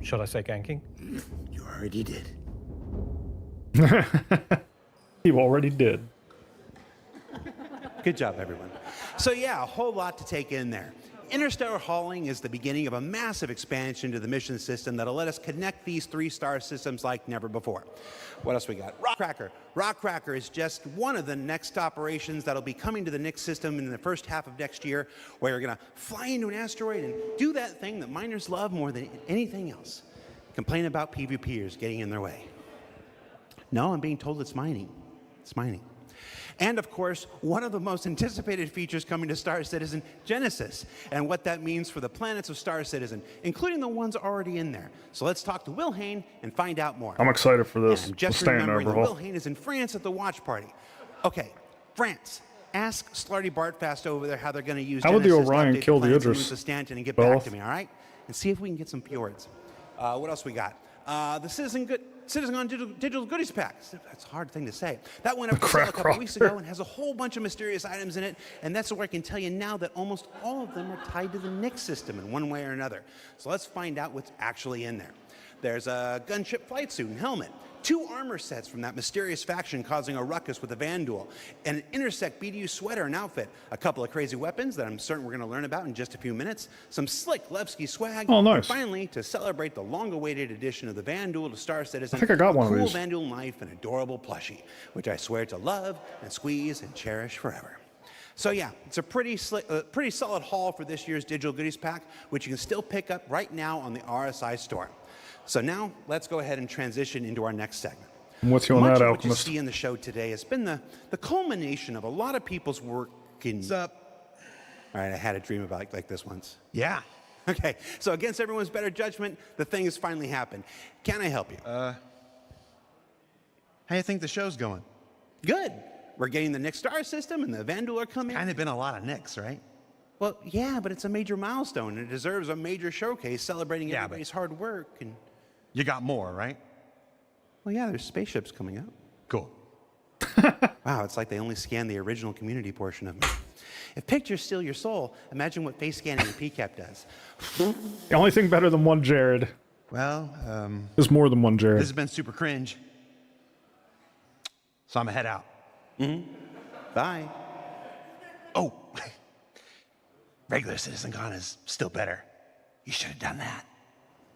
Should I say ganking? You already did. You already did. Good job, everyone. So yeah, a whole lot to take in there. interstellar hauling is the beginning of a massive expansion to the mission system that'll let us connect these 3-star systems like never before. What else we got? Rockcracker. Rockcracker is just one of the next operations that'll be coming to the Nix system in the first half of next year, where you're going to fly into an asteroid and do that thing that miners love more than anything else. Complain about PvPers getting in their way. No, I'm being told it's mining. It's mining. And of course, one of the most anticipated features coming to Star Citizen, Genesis, and what that means for the planets of Star Citizen, including the ones already in there. So let's talk to Will Hain and find out more. I'm excited for this. And I'm just We'll remembering that overhaul. Will Hain is in France at the watch party. Okay, France. Ask Slarty Bartfast over there how they're going to use How would the Genesis to Orion update kill the planets and Idris? moons of Stanton and get Both? back to me, all right? And see if we can get some fjords. What else we got? The CitizenCon Digital Goodies Pack. That's a hard thing to say. That went up for sale a couple weeks ago and has a whole bunch of mysterious items in it, and that's where I can tell you now that almost all of them are tied to the Nix system in one way or another. So let's find out what's actually in there. There's a gunship flight suit and helmet, 2 armor sets from that mysterious faction causing a ruckus with the Vanduul, and an Intersect BDU sweater and outfit, a couple of crazy weapons that I'm certain we're going to learn about in just a few minutes, some slick Levski swag, Oh, nice. and finally, to celebrate the long-awaited addition of the Vanduul to Star Citizen, I think I got one of a cool these. Vanduul knife and adorable plushie, which I swear to love and squeeze and cherish forever. So yeah, it's a pretty solid haul for this year's Digital Goodies Pack, which you can still pick up right now on the RSI store. So now, let's go ahead and transition into our next segment. I'm with you on Much that, of what you Alchemist. see in the show today has been the culmination of a lot of people's work in... What's up? All right, I had a dream about like this once. Yeah. Okay, so against everyone's better judgment, the thing has finally happened. Can I help you? How you think the show's going? Good. We're getting the Nix star system and the Vanduul are coming. Kind of been a lot of Nix, right? Well, yeah, but it's a major milestone and it deserves a major showcase celebrating everybody's hard work. And you got more, right? Well, yeah, there's spaceships coming up. Cool. Wow, it's like they only scanned the original community portion of me. If pictures steal your soul, imagine what face scanning and PCAP does. The only thing better than one Jared. Well, There's more than one Jared. this has been super cringe. So I'm gonna head out. Bye. Oh, regular CitizenCon is still better. You should have done that.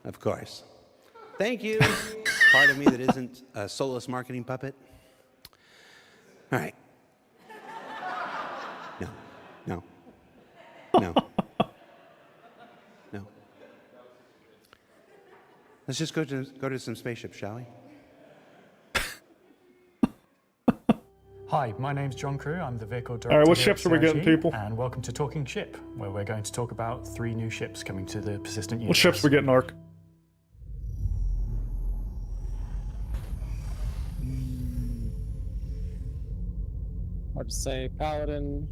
Of course. Thank you. Part of me that isn't a soulless marketing puppet. All right. No. Let's just go to some spaceships, shall we? Hi, my name's John Crew. I'm the vehicle director. All right, what here at ships are we getting, CRG, people? And welcome to Talking Ship, where we're going to talk about 3 new ships coming to the persistent universe. What ships we getting, Ark? Hard to say. Paladin.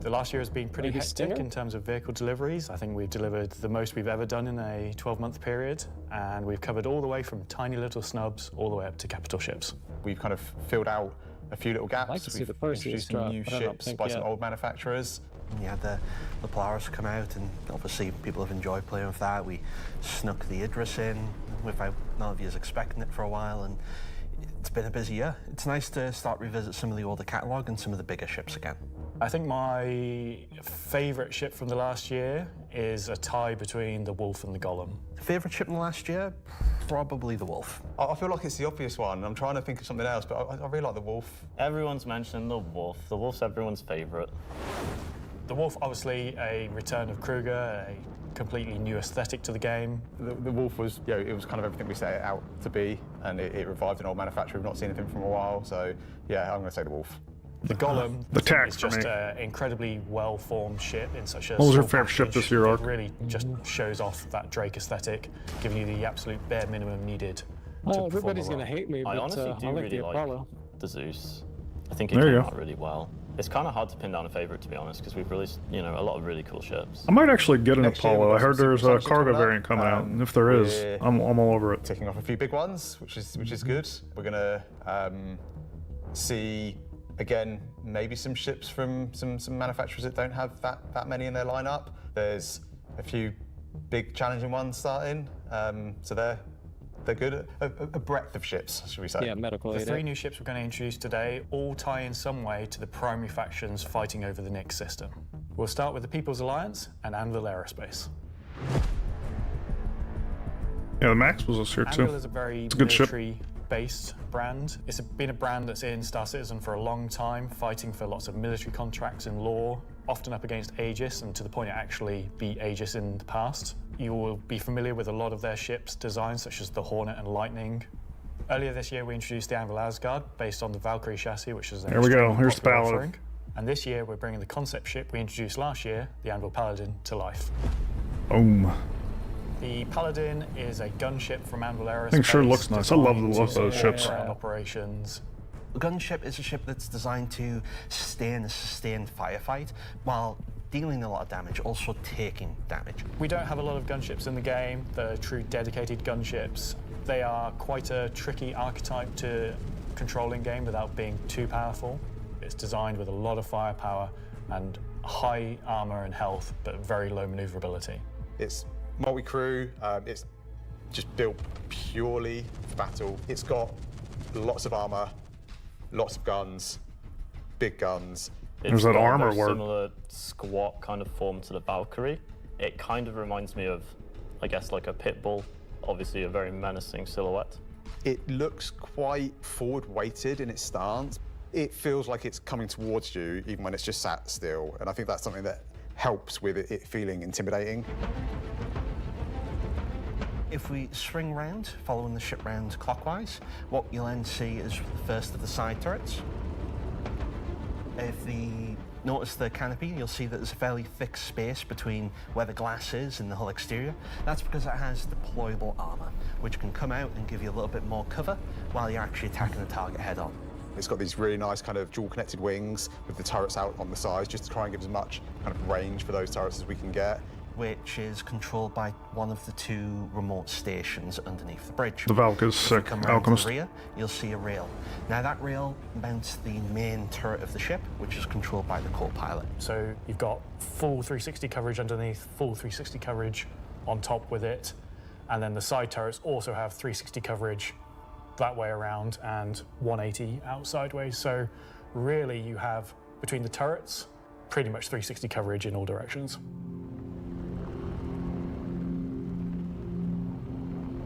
The last year has been pretty Maybe hectic Stinger? in terms of vehicle deliveries. I think we've delivered the most we've ever done in a 12-month period, and we've covered all the way from tiny little snubs all the way up to capital ships. We've kind of filled out a few little gaps. I'd like to see We've the Perseus introduced drop, new but I don't ships think by some yet. old manufacturers. You had the Polaris come out, and obviously people have enjoyed playing with that. We snuck the Idris in, without none of you was expecting it for a while, and it's been a busy year. It's nice to start revisit some of the older catalogue and some of the bigger ships again. I think my favourite ship from the last year is a tie between the Wolf and the Golem. Favourite ship in the last year? Probably the Wolf. I feel like it's the obvious one. I'm trying to think of something else, but I really like the Wolf. Everyone's mentioning the Wolf. The Wolf's everyone's favourite. The Wolf, obviously, a return of Kruger, a completely new aesthetic to the game. The Wolf was, you know, it was kind of everything we set it out to be, and it revived an old manufacturer. We've not seen anything from a while, so yeah, I'm going to say the Wolf. The Golem The tack is for just me. an incredibly well-formed ship in such a What was your small favourite ship package. this year, Ark? It really just shows off that Drake aesthetic, giving you the absolute bare minimum needed to Well, perform the everybody's role. going to hate me, I but honestly I do like really the like Apollo. the Zeus. I think it There you came go. out really well. It's kind of hard to pin down a favourite, to be honest, because we've released, a lot of really cool ships. I might actually get an Next year, Apollo. we've I got heard some there's a sanctions cargo coming up. variant coming out, and if there is, we're I'm all over it. Ticking off a few big ones, which is good. We're going to see, again, maybe some ships from some manufacturers that don't have that many in their lineup. There's a few big challenging ones starting, so they're They're good at a breadth of ships, should we say? Yeah, medical The aid. 3 new ships we're going to introduce today all tie in some way to the primary factions fighting over the Nyx system. We'll start with the People's Alliance and Anvil Aerospace. Yeah, the Max was this here too. Anvil is a very It's a good ship. military-based brand. It's been a brand that's in Star Citizen for a long time, fighting for lots of military contracts in lore, often up against Aegis, and to the point it actually beat Aegis in the past. You will be familiar with a lot of their ships' designs, such as the Hornet and Lightning. Earlier this year, we introduced the Anvil Asgard, based on the Valkyrie chassis, which is There we go. Here's the popular Paladin. offering. And this year, we're bringing the concept ship we introduced last year, the Anvil Paladin, to life. Boom. The Paladin is a gunship from Anvil Aerospace. Thing sure looks nice. I love the look of those ships. Ground operations. A gunship is a ship that's designed to sustain a sustained firefight while dealing a lot of damage, also taking damage. We don't have a lot of gunships in the game. They're true dedicated gunships. They are quite a tricky archetype to control in game without being too powerful. It's designed with a lot of firepower and high armor and health, but very low maneuverability. It's multi-crew, it's just built purely for battle. It's got lots of armor, lots of guns, big guns. There's that armor It's got a very word. similar squat kind of form to the Valkyrie. It kind of reminds me of, I guess, like a pit bull. Obviously a very menacing silhouette. It looks quite forward-weighted in its stance. It feels like it's coming towards you even when it's just sat still, and I think that's something that helps with it feeling intimidating. If we swing round, following the ship round clockwise, what you'll then see is the first of the side turrets. If you notice the canopy, you'll see that there's a fairly thick space between where the glass is and the hull exterior. That's because it has deployable armor, which can come out and give you a little bit more cover while you're actually attacking the target head on. It's got these really nice kind of dual connected wings with the turrets out on the sides, just to try and give as much kind of range for those turrets as we can get. Which is controlled by one of the 2 remote stations underneath the bridge. The Valk is If you sick. come round Alchemist. to the rear, you'll see a rail. Now that rail mounts the main turret of the ship, which is controlled by the co-pilot. So you've got full 360 coverage underneath, full 360 coverage on top with it, and then the side turrets also have 360 coverage that way around and 180 out sideways. So really you have, between the turrets, pretty much 360 coverage in all directions.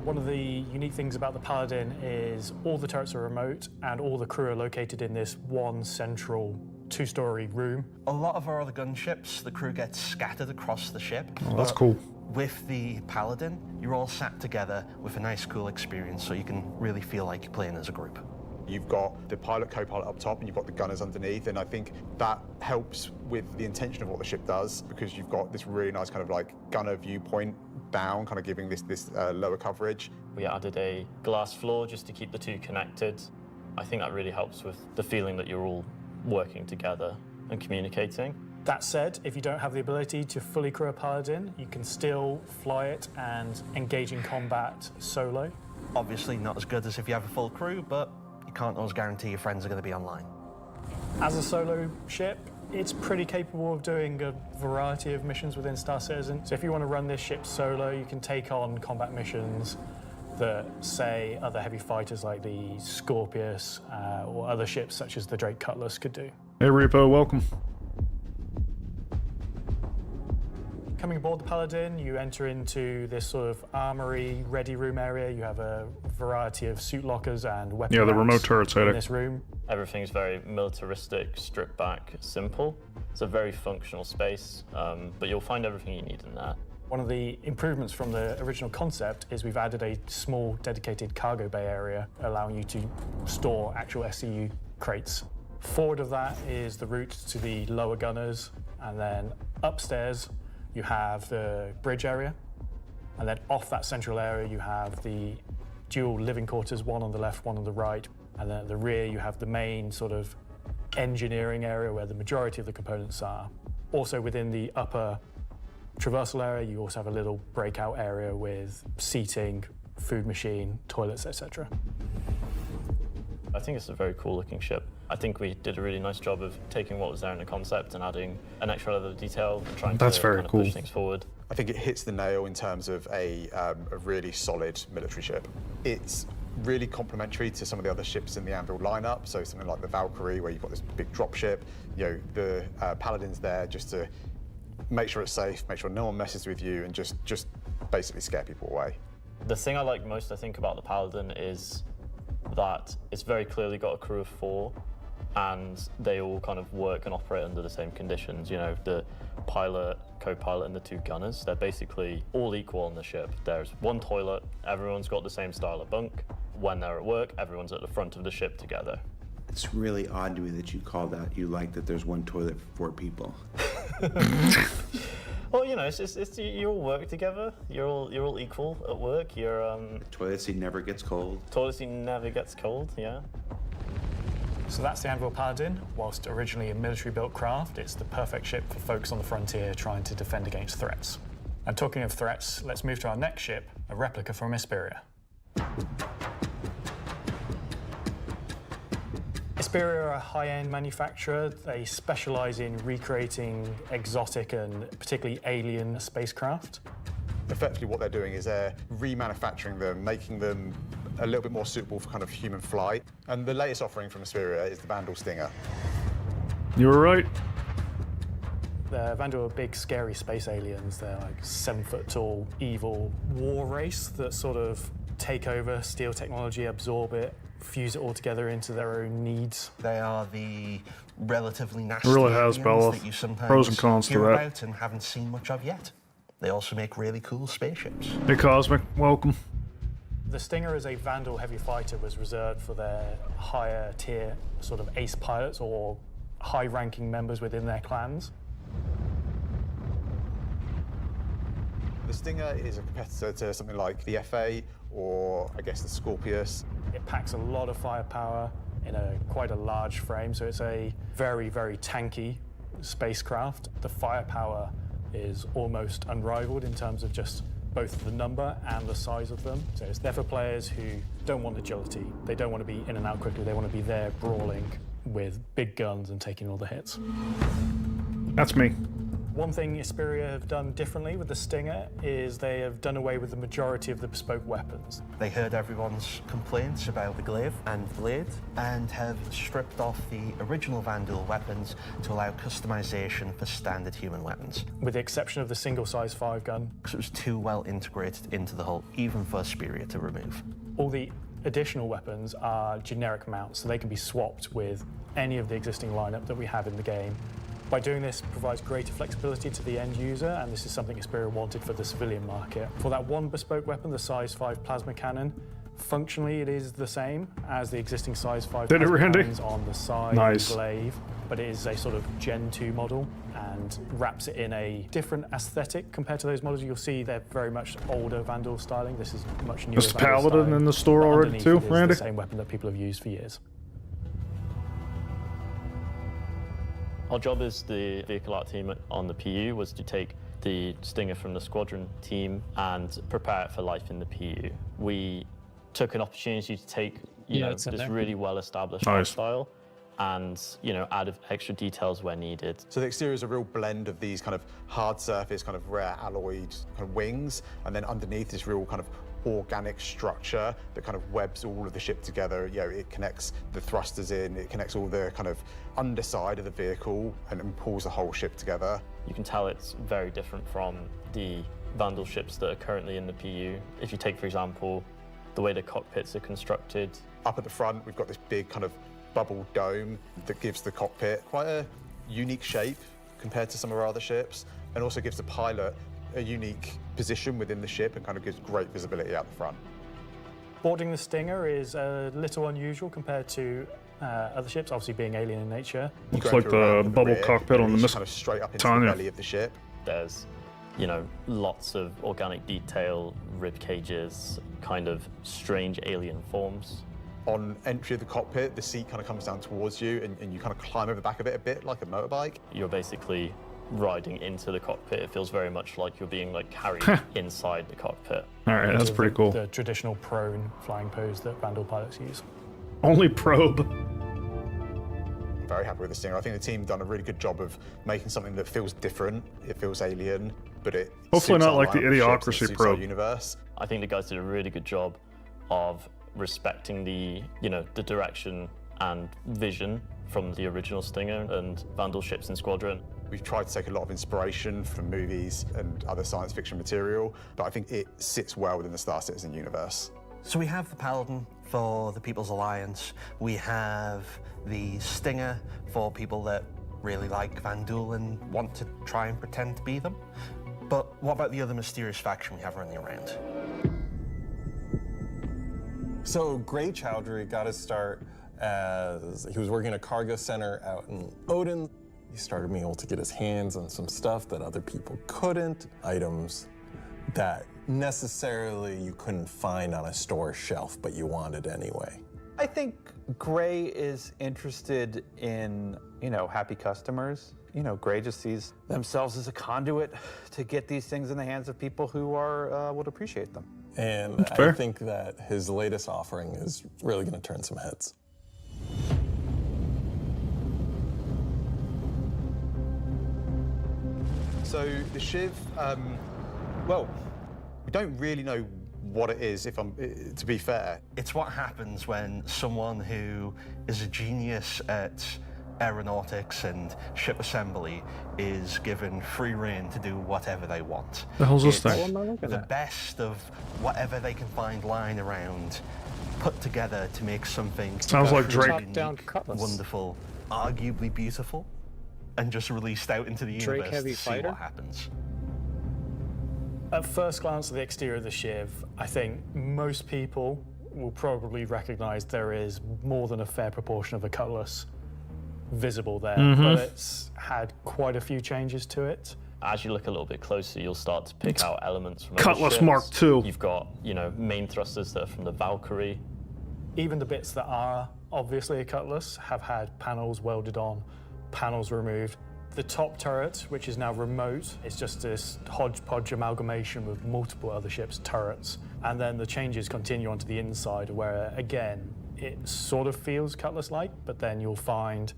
One of the unique things about the Paladin is all the turrets are remote and all the crew are located in this one central 2-story room. A lot of our other gunships, the crew gets scattered across the ship. Oh, that's cool. With the Paladin, you're all sat together with a nice, cool experience, so you can really feel like you're playing as a group. You've got the pilot, co-pilot up top, and you've got the gunners underneath, and I think that helps with the intention of what the ship does, because you've got this really nice kind of like gunner viewpoint down, kind of giving this lower coverage. We added a glass floor just to keep the 2 connected. I think that really helps with the feeling that you're all working together and communicating. That said, if you don't have the ability to fully crew a Paladin, you can still fly it and engage in combat solo. Obviously not as good as if you have a full crew, but you can't always guarantee your friends are going to be online. As a solo ship, it's pretty capable of doing a variety of missions within Star Citizen. So if you want to run this ship solo, you can take on combat missions that, say, other heavy fighters like the Scorpius or other ships such as the Drake Cutlass could do. Hey Repo, welcome. Coming aboard the Paladin, you enter into this sort of armory, ready room area. You have a variety of suit lockers and weapon Yeah, the racks remote turrets in had it. this room. Everything's very militaristic, stripped back, simple. It's a very functional space, but you'll find everything you need in there. One of the improvements from the original concept is we've added a small dedicated cargo bay area, allowing you to store actual SCU crates. Forward of that is the route to the lower gunners, and then upstairs you have the bridge area, and then off that central area you have the dual living quarters, one on the left, one on the right, and then at the rear you have the main sort of engineering area where the majority of the components are. Also within the upper traversal area you also have a little breakout area with seating, food machine, toilets, etc. I think it's a very cool looking ship. I think we did a really nice job of taking what was there in the concept and adding an extra level of detail and trying to kind of push things forward. I think it hits the nail in terms of a really solid military ship. It's really complementary to some of the other ships in the Anvil lineup, so something like the Valkyrie, where you've got this big drop ship. You know, the Paladin's there just to make sure it's safe, make sure no one messes with you, and just basically scare people away. The thing I like most, I think, about the Paladin is that it's very clearly got a crew of 4, and they all kind of work and operate under the same conditions. You know, the pilot, co-pilot, and the 2 gunners, they're basically all equal on the ship. There's one toilet, everyone's got the same style of bunk. When they're at work, everyone's at the front of the ship together. It's really odd to me that you called out, you like that there's one toilet for 4 people. Well, you know, it's you all work together. You're all equal at work. The toilet seat never gets cold. Toilet seat never gets cold. Yeah. So that's the Anvil Paladin. Whilst originally a military-built craft, it's the perfect ship for folks on the frontier trying to defend against threats. And talking of threats, let's move to our next ship, a replica from Hesperia. Hesperia are a high-end manufacturer. They specialise in recreating exotic and particularly alien spacecraft. Effectively what they're doing is they're remanufacturing them, making them a little bit more suitable for kind of human flight. And the latest offering from Hesperia is the Vandal Stinger. You were right. The Vandal are big, scary space aliens. They're like 7-foot-tall, evil war race that sort of take over, steal technology, absorb it, fuse it all together into their own needs. They are the relatively nasty really has, aliens Bella. that you sometimes Pros and cons to hear that. about and haven't seen much of yet. They also make really cool spaceships. Hey, Cosmic, welcome. The Stinger as a Vandal heavy fighter was reserved for their higher tier sort of ace pilots or high-ranking members within their clans. The Stinger is a competitor to something like the FA or, I guess, the Scorpius. It packs a lot of firepower in quite a large frame, so it's a very, very tanky spacecraft. The firepower is almost unrivaled in terms of just both the number and the size of them. So it's there for players who don't want agility. They don't want to be in and out quickly. They want to be there brawling with big guns and taking all the hits. That's me. One thing Hesperia have done differently with the Stinger is they have done away with the majority of the bespoke weapons. They heard everyone's complaints about the glaive and blade and have stripped off the original Vandal weapons to allow customization for standard human weapons. With the exception of the single-size 5 gun. Because it was too well integrated into the hull, even for Hesperia to remove. All the additional weapons are generic mounts, so they can be swapped with any of the existing lineup that we have in the game. By doing this, it provides greater flexibility to the end user, and this is something Hesperia wanted for the civilian market. For that one bespoke weapon, the size 5 plasma cannon, functionally it is the same as the existing size 5 plasma cannons on the side and glaive, but it is a sort of Gen 2 model and wraps it in a different aesthetic compared to those models. You'll see they're very much older Vandal styling. This is much newer. Is Paladin in the store already too, Randy? It's the same weapon that people have used for years. Our job as the vehicle art team on the PU was to take the Stinger from the squadron team and prepare it for life in the PU. We took an opportunity to take this really well-established art style and add extra details where needed. So the exterior is a real blend of these kind of hard surface, kind of rare alloyed kind of wings, and then underneath this real kind of organic structure that kind of webs all of the ship together. It connects the thrusters in, it connects all the kind of underside of the vehicle and pulls the whole ship together. You can tell it's very different from the Vandal ships that are currently in the PU. If you take, for example, the way the cockpits are constructed. Up at the front, we've got this big kind of bubble dome that gives the cockpit quite a unique shape compared to some of our other ships, and also gives the pilot a unique position within the ship and kind of gives great visibility out the front. Boarding the Stinger is a little unusual compared to other ships, obviously being alien in nature. Looks like the bubble cockpit on the missile. Kind of straight up into the belly of the ship. There's, lots of organic detail, rib cages, kind of strange alien forms. On entry of the cockpit, the seat kind of comes down towards you and you kind of climb over the back of it a bit like a motorbike. You're basically riding into the cockpit. It feels very much like you're being carried inside the cockpit. All right, that's pretty cool. The traditional prone flying pose that Vandal pilots use. Only probe. I'm very happy with this thing. I think the team done a really good job of making something that feels different. It feels alien, but it Hopefully suits not our like the lineup of ships and it Idiocracy suits our probe. universe. I think the guys did a really good job of respecting the, the direction and vision from the original Stinger and Vandal ships and Squadron. We've tried to take a lot of inspiration from movies and other science fiction material, but I think it sits well within the Star Citizen universe. So we have the Paladin for the People's Alliance. We have the Stinger for people that really like Vandal and want to try and pretend to be them. But what about the other mysterious faction we have running around? So Gray Chowdhury got his start as he was working at a cargo center out in Odin. He started being able to get his hands on some stuff that other people couldn't, items that necessarily you couldn't find on a store shelf, but you wanted anyway. I think Gray is interested in, happy customers. Gray just sees themselves as a conduit to get these things in the hands of people who would appreciate them. And I think that his latest offering is really going to turn some heads. So the Shiv, well, we don't really know what it is, to be fair. It's what happens when someone who is a genius at aeronautics and ship assembly is given free rein to do whatever they want. The hell's this It's thing? the best of whatever they can find lying around, put together to make something Sounds like Drake. unique, Top-down cutlass. wonderful, arguably beautiful, and just released out into the Drake universe heavy to see fighter? what happens. At first glance at the exterior of the Shiv, I think most people will probably recognize there is more than a fair proportion of a cutlass visible there, but it's had quite a few changes to it. As you look a little bit closer, you'll start to pick out elements from other Cutlass ships. Mark II. You've got, main thrusters that are from the Valkyrie. Even the bits that are obviously a cutlass have had panels welded on, panels removed. The top turret, which is now remote, is just this hodgepodge amalgamation with multiple other ships' turrets. And then the changes continue onto the inside where, again, it sort of feels cutlass-like, but then you'll find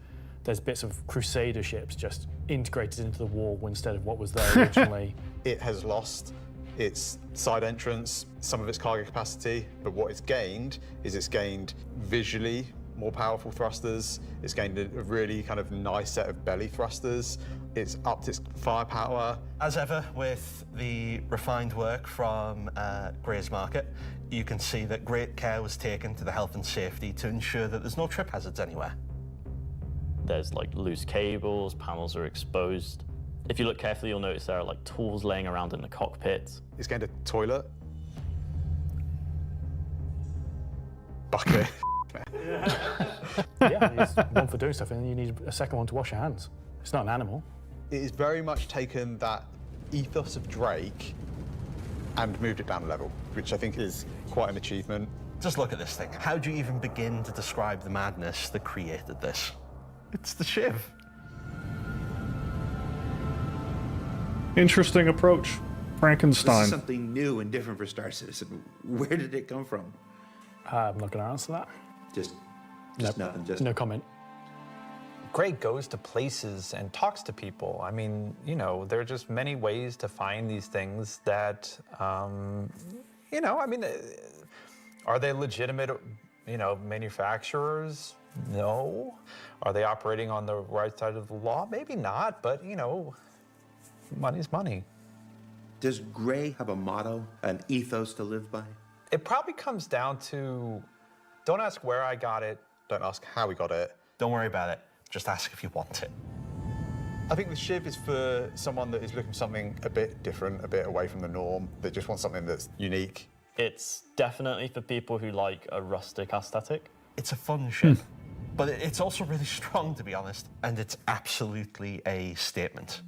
there's bits of Crusader ships just integrated into the wall instead of what was there originally. It has lost its side entrance, some of its cargo capacity, but what it's gained is it's gained visually more powerful thrusters. It's gained a really kind of nice set of belly thrusters. It's upped its firepower. As ever, with the refined work from Gray's Market, you can see that great care was taken to the health and safety to ensure that there's no trip hazards anywhere. There's loose cables, panels are exposed. If you look carefully, you'll notice there are tools laying around in the cockpit. It's gained a toilet. Bucket. Yeah, it's one for doing stuff, and then you need a second one to wash your hands. It's not an animal. It has very much taken that ethos of Drake and moved it down a level, which I think is quite an achievement. Just look at this thing. How do you even begin to describe the madness that created this? It's the Shiv. Interesting approach. Frankenstein. This is something new and different for Star Citizen. Where did it come from? I'm not going to answer that. Just Nope. nothing. Just No comment. Gray goes to places and talks to people. I mean, there are just many ways to find these things that, are they legitimate, manufacturers? No. Are they operating on the right side of the law? Maybe not, but, money's money. Does Gray have a motto, an ethos to live by? It probably comes down to, don't ask where I got it, Don't ask how we got it. Don't worry about it. Just ask if you want it. I think the Shiv is for someone that is looking for something a bit different, a bit away from the norm, that just wants something that's unique. It's definitely for people who like a rustic aesthetic. It's a fun ship, but it's also really strong, to be honest, and it's absolutely a statement.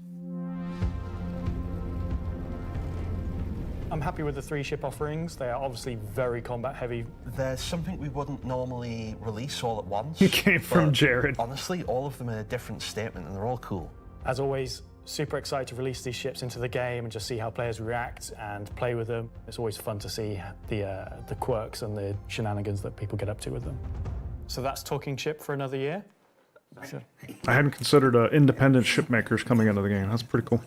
I'm happy with the 3 ship offerings. They are obviously very combat heavy. There's something we wouldn't normally release all at once. It came from but Jared. Honestly, all of them are a different statement, and they're all cool. As always, super excited to release these ships into the game and just see how players react and play with them. It's always fun to see the quirks and the shenanigans that people get up to with them. So that's talking ship for another year. So, I hadn't considered independent ship makers coming into the game. That's pretty cool.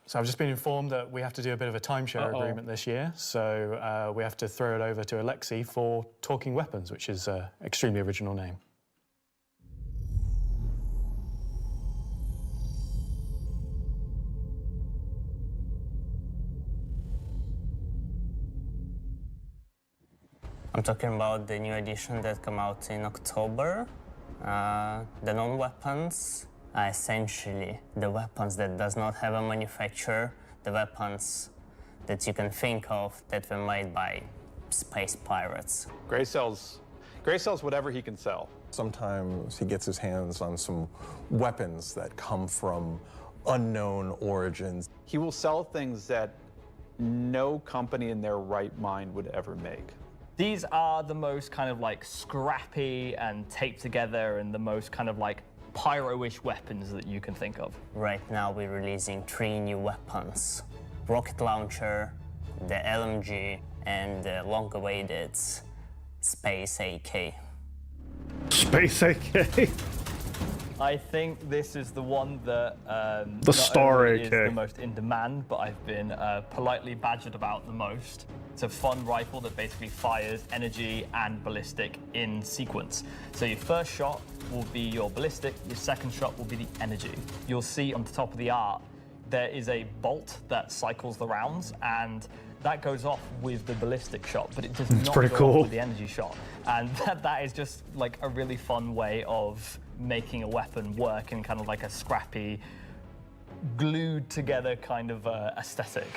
so I've just been informed that we have to do a bit of a timeshare agreement this year. So we have to throw it over to Alexei for Talking Weapons, which is an extremely original name. I'm talking about the new edition that come out in October. The non-weapons are essentially the weapons that does not have a manufacturer, the weapons that you can think of that were made by space pirates. Gray sells whatever he can sell. Sometimes he gets his hands on some weapons that come from unknown origins. He will sell things that no company in their right mind would ever make. These are the most kind of like scrappy and taped together and the most kind of like pyro-ish weapons that you can think of. Right now we're releasing 3 new weapons. Rocket launcher, the LMG, and the long-awaited Space AK. Space AK? I think this is the one that The Star only AK. is the most in demand, but I've been politely badgered about the most. It's a fun rifle that basically fires energy and ballistic in sequence. So your first shot will be your ballistic, your second shot will be the energy. You'll see on the top of the art, there is a bolt that cycles the rounds, and that goes off with the ballistic shot, but it does not pretty go cool. off with the energy shot. And that is just like a really fun way of making a weapon work in kind of like a scrappy, glued together kind of aesthetic.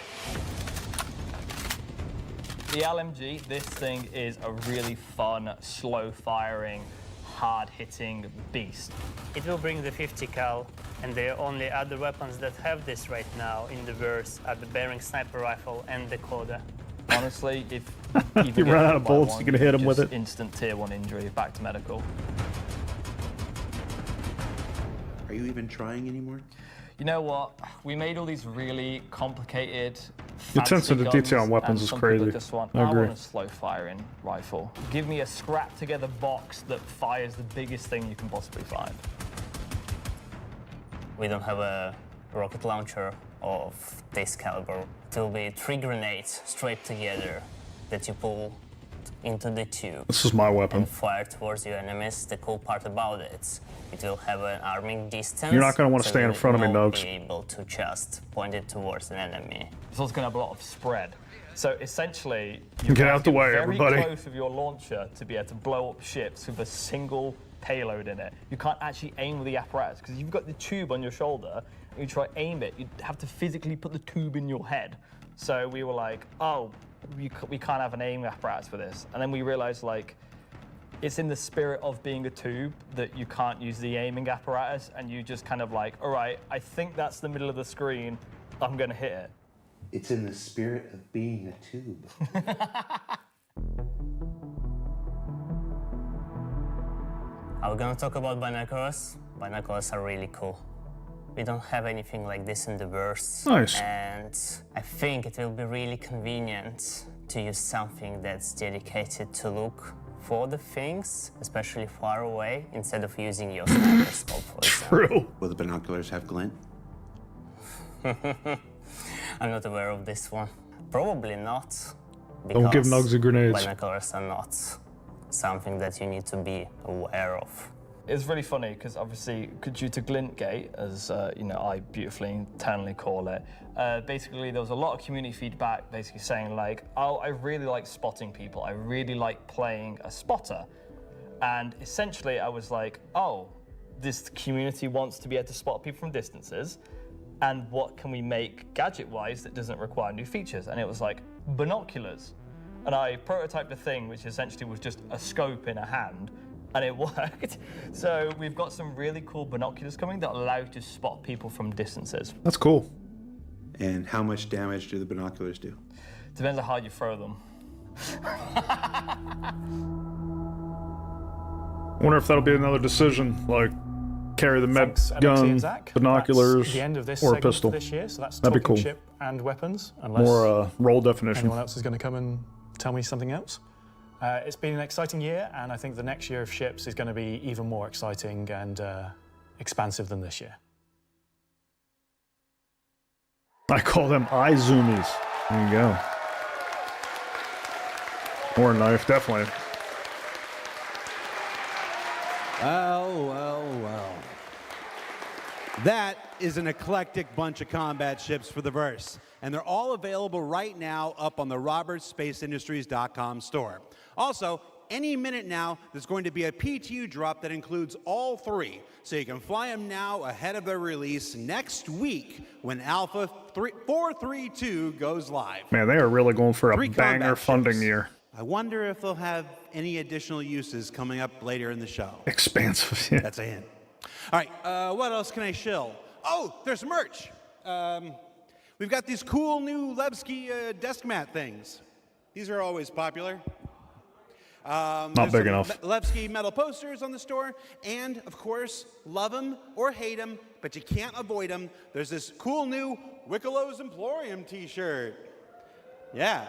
The LMG, this thing is a really fun, slow-firing, hard-hitting beast. It will bring the 50 cal, and the only other weapons that have this right now in the verse are the Bearing Sniper Rifle and the Coda. Honestly, if You run out of bullets, you can hit him with just it. Instant tier 1 injury, back to medical. Are you even trying anymore? You know what? We made all these really complicated, The attention to fancy detail on guns, weapons and is some people crazy. just want, I agree. want a slow-firing rifle. Give me a scrap-together box that fires the biggest thing you can possibly find. We don't have a rocket launcher of this caliber. It will be 3 grenades straight together that you pull into the tube. This is my weapon. And fire towards your enemies. The cool part about it will have an arming distance. You're not gonna wanna so stay in you front of me, won't Nugs. be able to just point it towards an enemy. It's also going to have a lot of spread. So essentially, Get out the way, very everybody. close with your launcher to be able to blow up ships with a single payload in it. You can't actually aim with the apparatus because you've got the tube on your shoulder and you try to aim it, you'd have to physically put the tube in your head. So we were like, oh, we can't have an aim apparatus for this. And then we realized like, it's in the spirit of being a tube that you can't use the aiming apparatus and you just kind of like, all right, I think that's the middle of the screen, I'm gonna hit it. It's in the spirit of being a tube. Are we gonna talk about binoculars? Binoculars are really cool. We don't have anything like this in the verse. Nice. And I think it will be really convenient to use something that's dedicated to look for the things, especially far away, instead of using your sniper scope, for example. True. Will the binoculars have glint? I'm not aware of this one. Probably not. Don't give because Nugs the grenades. Binoculars are not something that you need to be aware of. It's really funny because obviously, due to Glintgate, as you know, I beautifully internally call it, basically there was a lot of community feedback basically saying like, oh, I really like spotting people. I really like playing a spotter. And essentially I was like, oh, this community wants to be able to spot people from distances. And what can we make gadget-wise that doesn't require new features? And it was like, binoculars. And I prototyped a thing which essentially was just a scope in a hand, and it worked. So we've got some really cool binoculars coming that allow you to spot people from distances. That's cool. And how much damage do the binoculars do? Depends on how you throw them. I wonder if that'll be another decision. Like, carry the med Thanks, Alexi gun, and Zach. binoculars, That's the end of this or a segment pistol. for this year. So that's That'd be talking cool. ship and weapons. Unless More role definition. anyone else is going to come and tell me something else. It's been an exciting year, and I think the next year of ships is going to be even more exciting and expansive than this year. I call them eye zoomies. There you go. Or a knife, definitely. Well. That is an eclectic bunch of combat ships for the verse, and they're all available right now up on the robertsspaceindustries.com store. Also, any minute now, there's going to be a PTU drop that includes all three, so you can fly them now ahead of their release next week when Alpha 432 goes live. Man, they are really going for a Three banger combat funding ships. year. I wonder if they'll have any additional uses coming up later in the show. Expansive, yeah. That's a hint. All right, what else can I shill? Oh, there's merch. We've got these cool new Lebsky desk mat things. These are always popular. Not big enough. Lebsky metal posters on the store, and of course, love them or hate them, but you can't avoid them. There's this cool new Wickelow's Emporium t-shirt. Yeah.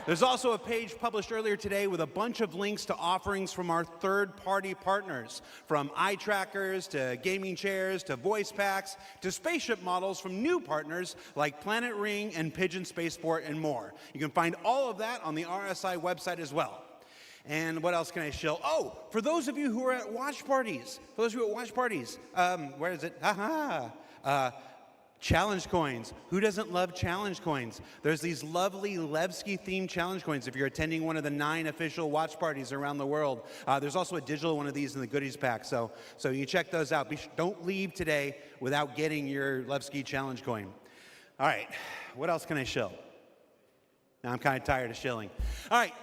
There's also a page published earlier today with a bunch of links to offerings from our third-party partners, from eye trackers to gaming chairs to voice packs to spaceship models from new partners like Planet Ring and Pigeon Spaceport and more. You can find all of that on the RSI website as well. And what else can I shill? Oh, for those of you who are at watch parties, where is it? Challenge coins. Who doesn't love challenge coins? There's these lovely Lebsky-themed challenge coins if you're attending one of the 9 official watch parties around the world. There's also a digital one of these in the goodies pack, so you check those out. Don't leave today without getting your Lebsky challenge coin. All right, what else can I shill? Now I'm kind of tired of shilling. All right,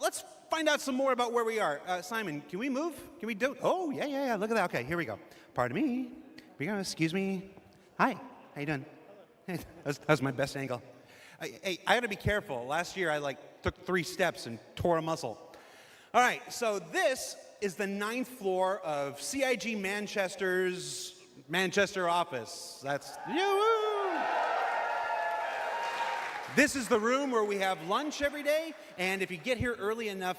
let's find out some more about where we are. Simon, can we move? Can we do it? Oh, yeah, look at that. Okay, here we go. Pardon me. Excuse me. Hi, how you doing? Hey, that was my best angle. Hey, I gotta be careful. Last year I took 3 steps and tore a muscle. All right, so this is the 9th floor of CIG Manchester's Manchester office. That's you. This is the room where we have lunch every day, and if you get here early enough,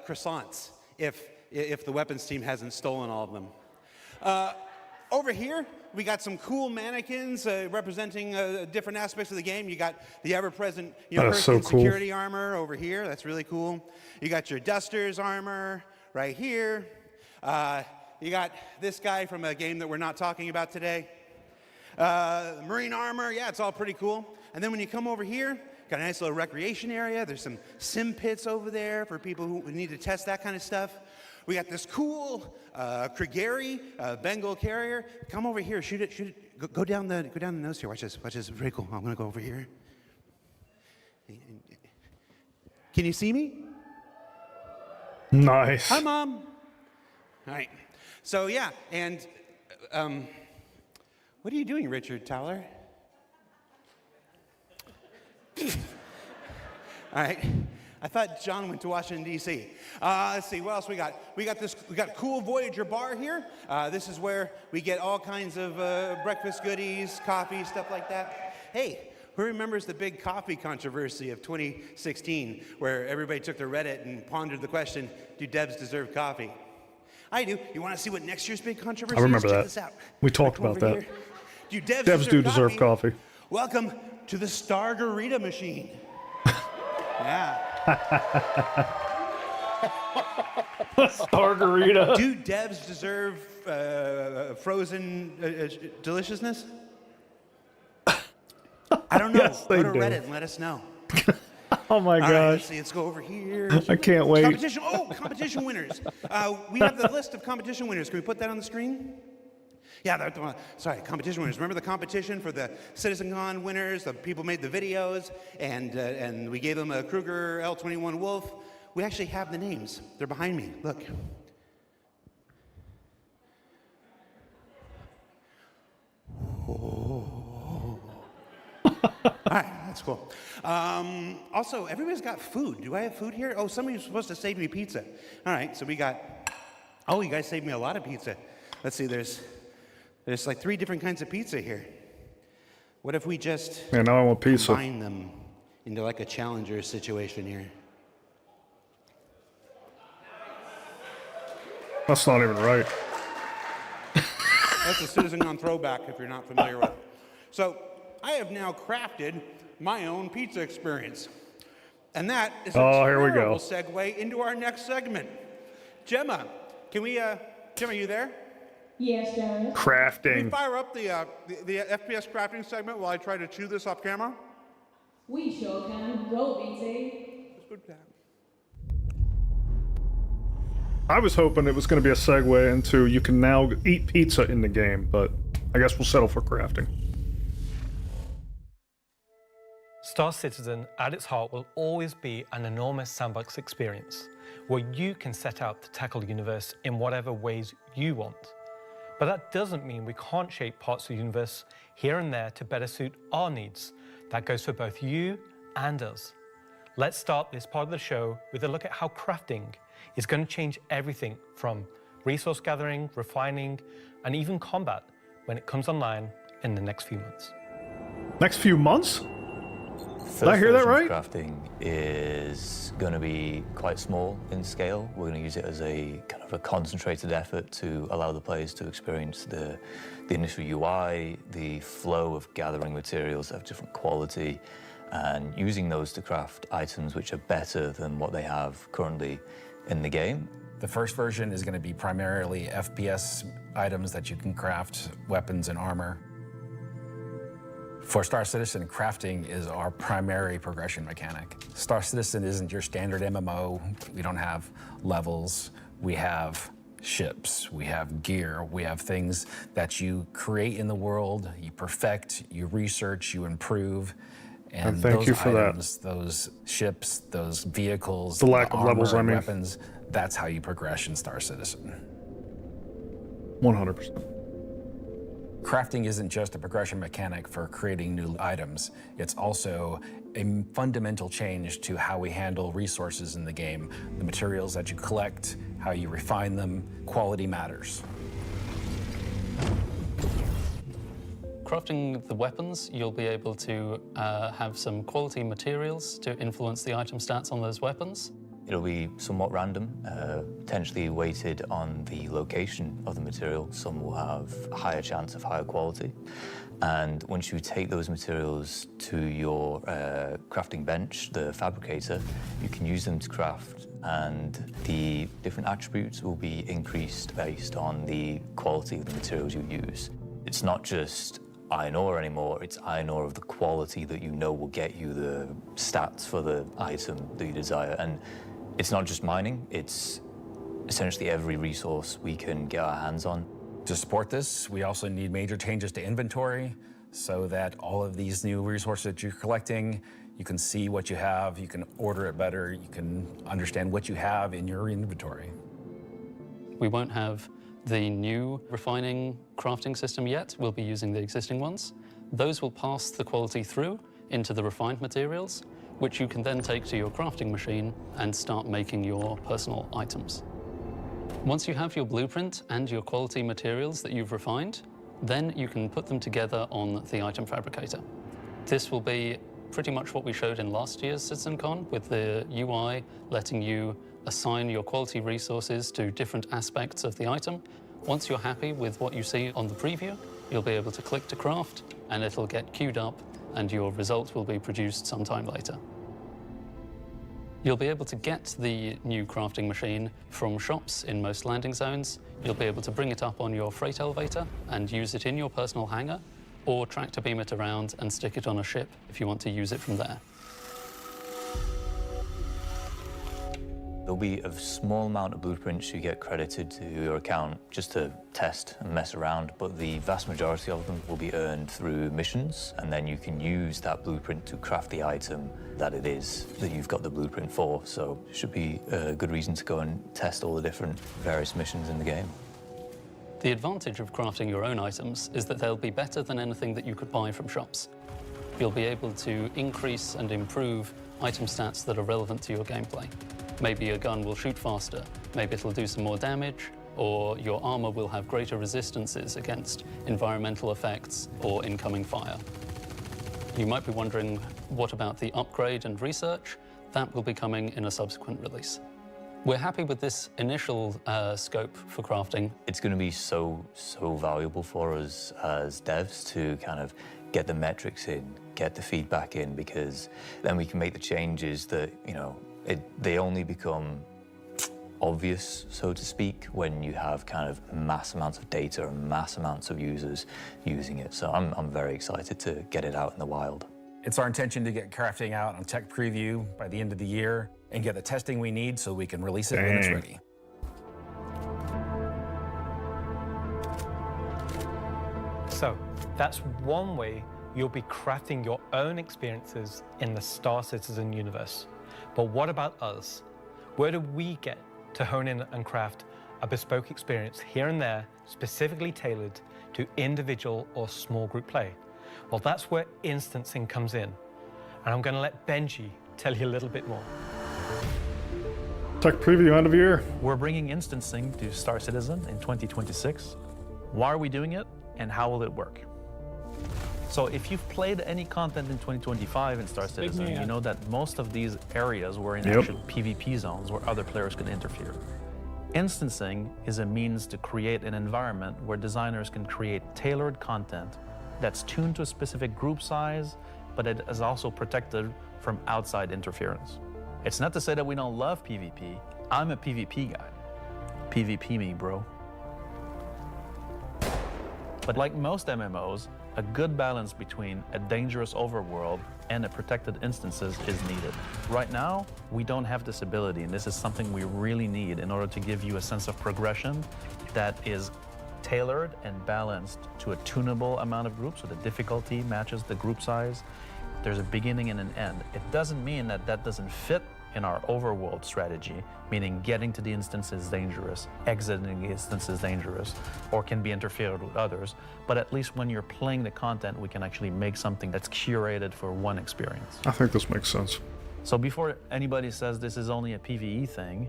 croissants, if the weapons team hasn't stolen all of them. Over here, we got some cool mannequins representing different aspects of the game. You got the ever-present Hurricane security armor over here. That's really cool. You got your Dusters armor right here. You got this guy from a game that we're not talking about today. Marine armor, yeah, it's all pretty cool. And then when you come over here, got a nice little recreation area. There's some sim pits over there for people who need to test that kind of stuff. We got this cool Krigeri Bengal carrier. Come over here, shoot it. Go down the nose here. Watch this. It's pretty cool. I'm gonna go over here. Can you see me? Nice. Hi, Mom. All right. So yeah, and what are you doing, Richard Towler? All right. I thought John went to Washington, D.C. Let's see, what else we got? We got cool Voyager bar here. This is where we get all kinds of breakfast goodies, coffee, stuff like that. Hey, who remembers the big coffee controversy of 2016, where everybody took to Reddit and pondered the question, do devs deserve coffee? I do. You want to see what next year's big controversy is? I remember Check that. this out. We talked about that. Here. Do Devs do deserve coffee. Welcome to the Stargarita machine. Yeah. Stargarita. Do devs deserve frozen deliciousness? I don't know. Yes, they Go to do. Reddit and let us know. Oh my All right, gosh. let's see. Let's go over here. I can't wait. Competition winners. We have the list of competition winners. Can we put that on the screen? Yeah, competition winners. Remember the competition for the CitizenCon winners? The people made the videos, and we gave them a Kruger L21 Wolf. We actually have the names. They're behind me. Look. All right, that's cool. Also, everybody's got food. Do I have food here? Oh, somebody's supposed to save me pizza. All right, so we got Oh, you guys saved me a lot of pizza. Let's see, there's like 3 different kinds of pizza here. What if we just Yeah, now I want pizza. combine them into like a challenger situation here? That's not even right. That's a CitizenCon throwback if you're not familiar with it. So I have now crafted my own pizza experience. And that is a here we terrible go. segue into our next segment. Gemma, Gemma, are you there? Yes, Jared. Can we Crafting. fire up the FPS crafting segment while I try to chew this off camera? We sure can. Roll, BT. I was hoping it was going to be a segue into you can now eat pizza in the game, but I guess we'll settle for crafting. Star Citizen, at its heart, will always be an enormous sandbox experience where you can set out to tackle the universe in whatever ways you want. But that doesn't mean we can't shape parts of the universe here and there to better suit our needs. That goes for both you and us. Let's start this part of the show with a look at how crafting is going to change everything from resource gathering, refining, and even combat when it comes online in the next few months. Next few months? Did I hear that right? Crafting is going to be quite small in scale. We're going to use it as a kind of a concentrated effort to allow the players to experience the initial UI, the flow of gathering materials of different quality, and using those to craft items which are better than what they have currently in the game. The first version is going to be primarily FPS items that you can craft, weapons and armor. For Star Citizen, crafting is our primary progression mechanic. Star Citizen isn't your standard MMO. We don't have levels. We have ships, we have gear, we have things that you create in the world, you perfect, you research, you improve. And thank those you for that. items, those ships, those vehicles, The lack of armor levels, and I mean. weapons, that's how you progress in Star Citizen. 100%. Crafting isn't just a progression mechanic for creating new items. It's also a fundamental change to how we handle resources in the game. The materials that you collect, how you refine them, quality matters. Crafting the weapons, you'll be able to have some quality materials to influence the item stats on those weapons. It'll be somewhat random, potentially weighted on the location of the material. Some will have a higher chance of higher quality. And once you take those materials to your crafting bench, the fabricator, you can use them to craft, and the different attributes will be increased based on the quality of the materials you use. It's not just iron ore anymore, it's iron ore of the quality that you know will get you the stats for the item that you desire. And it's not just mining, it's essentially every resource we can get our hands on. To support this, we also need major changes to inventory so that all of these new resources that you're collecting, you can see what you have, you can order it better, you can understand what you have in your inventory. We won't have the new refining crafting system yet. We'll be using the existing ones. Those will pass the quality through into the refined materials, which you can then take to your crafting machine and start making your personal items. Once you have your blueprint and your quality materials that you've refined, then you can put them together on the item fabricator. This will be pretty much what we showed in last year's CitizenCon, with the UI letting you assign your quality resources to different aspects of the item. Once you're happy with what you see on the preview, you'll be able to click to craft, and it'll get queued up, and your result will be produced sometime later. You'll be able to get the new crafting machine from shops in most landing zones. You'll be able to bring it up on your freight elevator and use it in your personal hangar, or tractor beam it around and stick it on a ship if you want to use it from there. There'll be a small amount of blueprints you get credited to your account just to test and mess around, but the vast majority of them will be earned through missions, and then you can use that blueprint to craft the item that it is that you've got the blueprint for. So it should be a good reason to go and test all the different various missions in the game. The advantage of crafting your own items is that they'll be better than anything that you could buy from shops. You'll be able to increase and improve item stats that are relevant to your gameplay. Maybe a gun will shoot faster, maybe it'll do some more damage, or your armor will have greater resistances against environmental effects or incoming fire. You might be wondering, what about the upgrade and research? That will be coming in a subsequent release. We're happy with this initial scope for crafting. It's going to be so valuable for us as devs to kind of get the metrics in, get the feedback in, because then we can make the changes that, you know, they only become obvious, so to speak, when you have kind of mass amounts of data and mass amounts of users using it. So I'm very excited to get it out in the wild. It's our intention to get crafting out on tech preview by the end of the year and get the testing we need so we can release it when it's ready. So that's one way you'll be crafting your own experiences in the Star Citizen universe. But what about us? Where do we get to hone in and craft a bespoke experience here and there, specifically tailored to individual or small group play? Well, that's where instancing comes in. And I'm going to let Benji tell you a little bit more. Tech preview end of year. We're bringing instancing to Star Citizen in 2026. Why are we doing it, and how will it work? So if you've played any content in 2025 in Star Citizen, you know that most of these areas were in actual PvP zones where other players could interfere. Instancing is a means to create an environment where designers can create tailored content that's tuned to a specific group size, but it is also protected from outside interference. It's not to say that we don't love PvP. I'm a PvP guy. PvP me, bro. But like most MMOs, a good balance between a dangerous overworld and a protected instances is needed. Right now, we don't have this ability, and this is something we really need in order to give you a sense of progression that is tailored and balanced to a tunable amount of groups, so the difficulty matches the group size. There's a beginning and an end. It doesn't mean that that doesn't fit in our overworld strategy, meaning getting to the instance is dangerous, exiting the instance is dangerous, or can be interfered with others. But at least when you're playing the content, we can actually make something that's curated for one experience. I think this makes sense. So before anybody says this is only a PvE thing,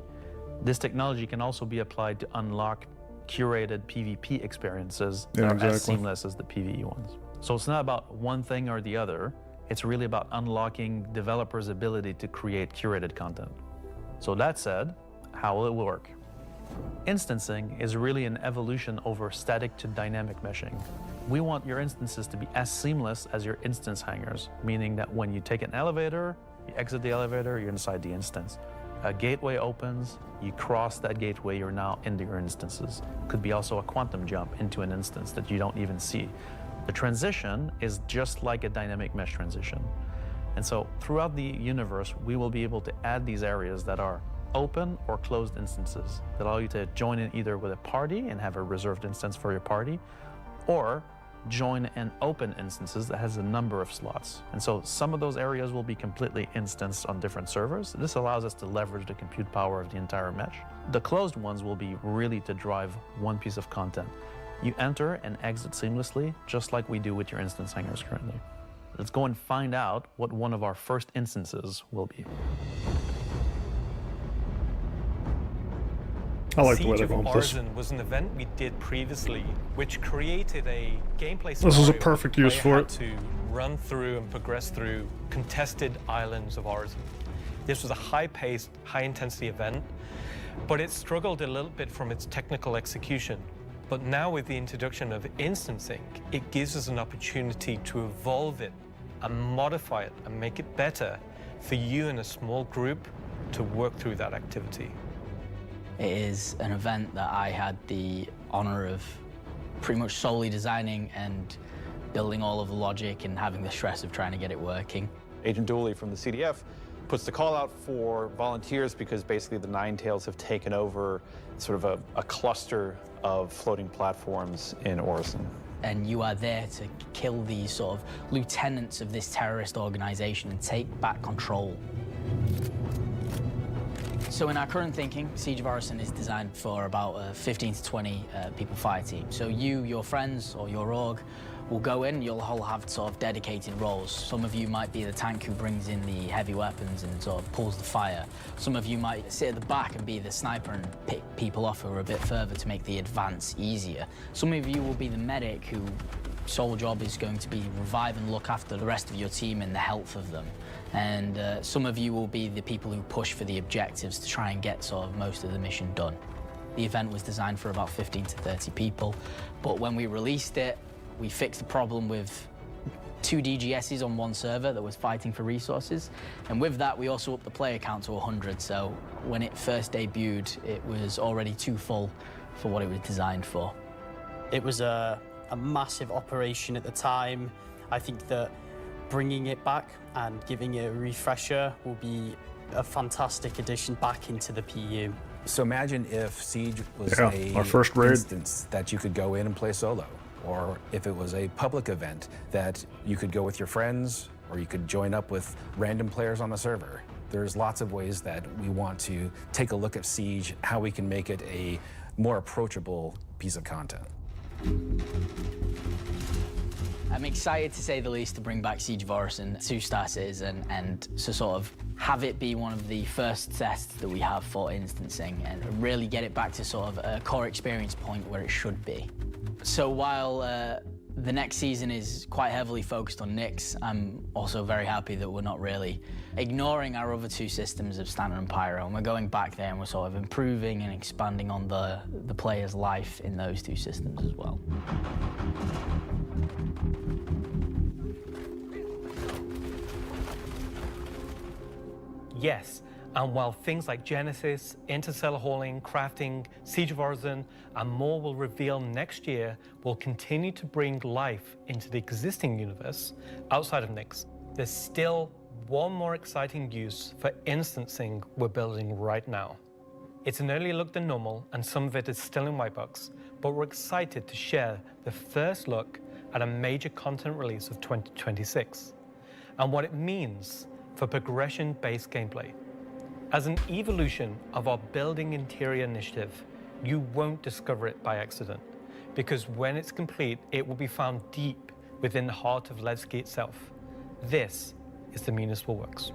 this technology can also be applied to unlock curated PvP experiences that are as seamless as the PvE ones. So it's not about one thing or the other. It's really about unlocking developers' ability to create curated content. So that said, how will it work? Instancing is really an evolution over static to dynamic meshing. We want your instances to be as seamless as your instance hangars, meaning that when you take an elevator, you exit the elevator, you're inside the instance. A gateway opens, you cross that gateway, you're now into your instances. Could be also a quantum jump into an instance that you don't even see. The transition is just like a dynamic mesh transition. And so throughout the universe, we will be able to add these areas that are open or closed instances that allow you to join in either with a party and have a reserved instance for your party, or join an open instances that has a number of slots. And so some of those areas will be completely instanced on different servers. This allows us to leverage the compute power of the entire mesh. The closed ones will be really to drive one piece of content. You enter and exit seamlessly, just like we do with your instance hangars currently. Let's go and find out what one of our first instances will be. I like the way Siege they're of going with this. Arisen was an event we did previously, which created a gameplay scenario. This is a perfect use for it. To run through and progress through contested islands of Arisen. This was a high-paced, high-intensity event, but it struggled a little bit from its technical execution. But now with the introduction of instancing, it gives us an opportunity to evolve it and modify it and make it better for you in a small group to work through that activity. It is an event that I had the honor of pretty much solely designing and building all of the logic and having the stress of trying to get it working. Agent Dooley from the CDF puts the call out for volunteers because basically the Nine Tails have taken over sort of a cluster of floating platforms in Orison. And you are there to kill these sort of lieutenants of this terrorist organization and take back control. So in our current thinking, Siege of Orison is designed for about a 15 to 20 people fire team. So you, your friends, or your org will go in, you'll all have sort of dedicated roles. Some of you might be the tank who brings in the heavy weapons and sort of pulls the fire. Some of you might sit at the back and be the sniper and pick people off who are a bit further to make the advance easier. Some of you will be the medic who sole job is going to be revive and look after the rest of your team and the health of them. And some of you will be the people who push for the objectives to try and get sort of most of the mission done. The event was designed for about 15 to 30 people, but when we released it, we fixed the problem with 2 DGSs on one server that was fighting for resources. And with that, we also upped the player count to 100. So when it first debuted, it was already too full for what it was designed for. It was a massive operation at the time. I think that bringing it back and giving it a refresher will be a fantastic addition back into the PU. So imagine if Siege was our first raid instance that you could go in and play solo, or if it was a public event that you could go with your friends, or you could join up with random players on the server. There's lots of ways that we want to take a look at Siege, how we can make it a more approachable piece of content. I'm excited, to say the least, to bring back Siege of Orison to Star Citizen and to sort of have it be one of the first tests that we have for instancing and really get it back to sort of a core experience point where it should be. So while the next season is quite heavily focused on Nyx, I'm also very happy that we're not really ignoring our other 2 systems of Standard and Pyro, and we're going back there and we're sort of improving and expanding on the player's life in those 2 systems as well. Yes, and while things like Genesis, interstellar hauling, crafting, Siege of Orison, and more will reveal next year, we'll continue to bring life into the existing universe outside of Nyx. There's still one more exciting use for instancing we're building right now. It's an earlier look than normal, and some of it is still in white box, but we're excited to share the first look at a major content release of 2026, and what it means for progression-based gameplay. As an evolution of our Building Interior initiative, you won't discover it by accident, because when it's complete, it will be found deep within the heart of Levski itself. This is the Municipal Works.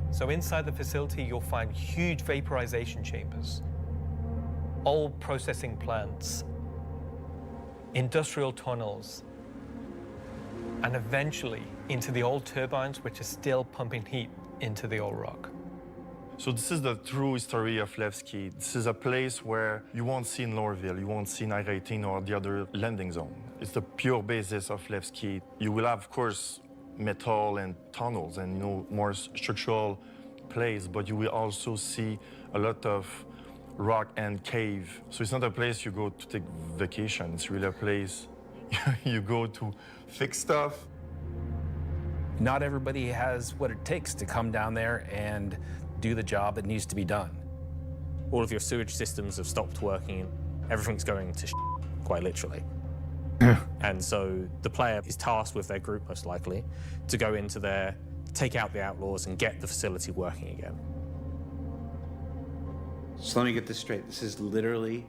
So inside the facility, you'll find huge vaporization chambers, old processing plants, industrial tunnels, and eventually into the old turbines, which are still pumping heat into the old rock. So this is the true history of Levski. This is a place where you won't see in Lorville, you won't see in I-18 or the other landing zone. It's the pure basis of Levski. You will have, of course, metal and tunnels and more structural place, but you will also see a lot of rock and cave. So it's not a place you go to take vacation. It's really a place you go to fix stuff. Not everybody has what it takes to come down there and do the job that needs to be done. All of your sewage systems have stopped working. Everything's going to quite literally. And so the player is tasked with their group, most likely, to go into there, take out the outlaws, and get the facility working again. So let me get this straight. This is literally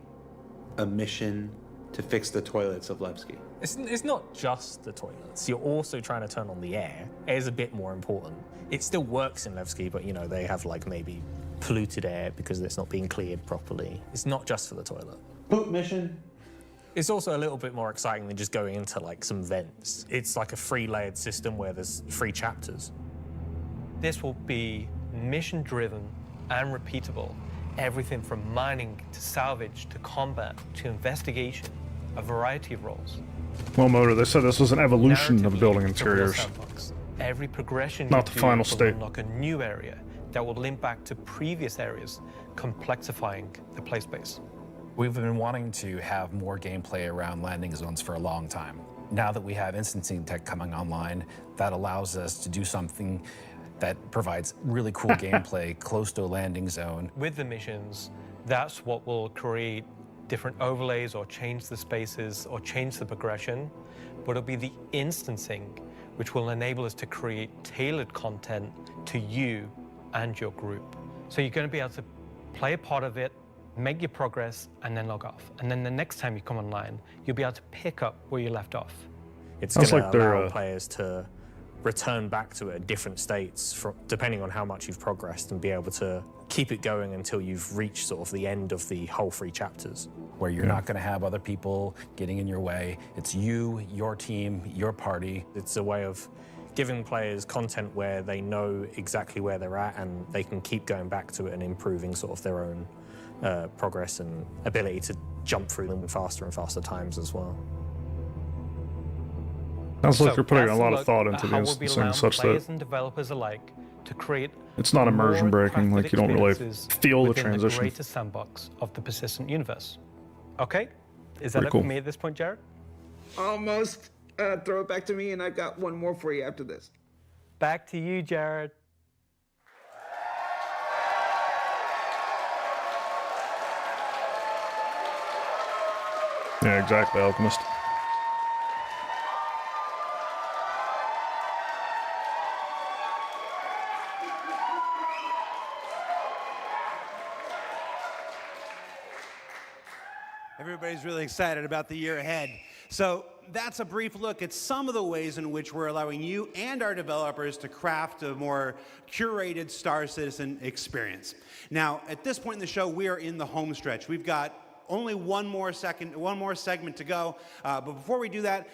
a mission to fix the toilets of Levski. It's not just the toilets. You're also trying to turn on the air. Air is a bit more important. It still works in Levski, but they have maybe polluted air because it's not being cleared properly. It's not just for the toilet. Poop mission. It's also a little bit more exciting than just going into some vents. It's like a 3-layered system where there's 3 chapters. This will be mission-driven and repeatable. Everything from mining to salvage to combat to investigation, a variety of roles. Well, Motor, they said this was an evolution of building interiors. Every progression Not the final state. will unlock a new area that will link back to previous areas, complexifying the play space. We've been wanting to have more gameplay around landing zones for a long time. Now that we have instancing tech coming online, that allows us to do something that provides really cool gameplay close to a landing zone. With the missions, that's what will create different overlays or change the spaces or change the progression, but it'll be the instancing which will enable us to create tailored content to you and your group. So you're going to be able to play a part of it make your progress, and then log off. And then the next time you come online, you'll be able to pick up where you left off. It's going to allow players to return back to it at different states, depending on how much you've progressed, and be able to keep it going until you've reached sort of the end of the whole 3 chapters. Where you're not going to have other people getting in your way. It's you, your team, your party. It's a way of giving players content where they know exactly where they're at and they can keep going back to it and improving sort of their own progress and ability to jump through them faster and faster times as well. Sounds like you're putting a lot of thought into the instancing such players that and developers alike to create it's not immersion breaking, like you don't really feel the within transition. The greater sandbox of the persistent universe. Okay, is that Pretty it cool. for me at this point, Jared? Almost. Throw it back to me, and I've got one more for you after this. Back to you, Jared. Yeah, exactly, Alchemist. Everybody's really excited about the year ahead. So that's a brief look at some of the ways in which we're allowing you and our developers to craft a more curated Star Citizen experience. Now, at this point in the show, we are in the home stretch. We've got only one more segment to go. But before we do that,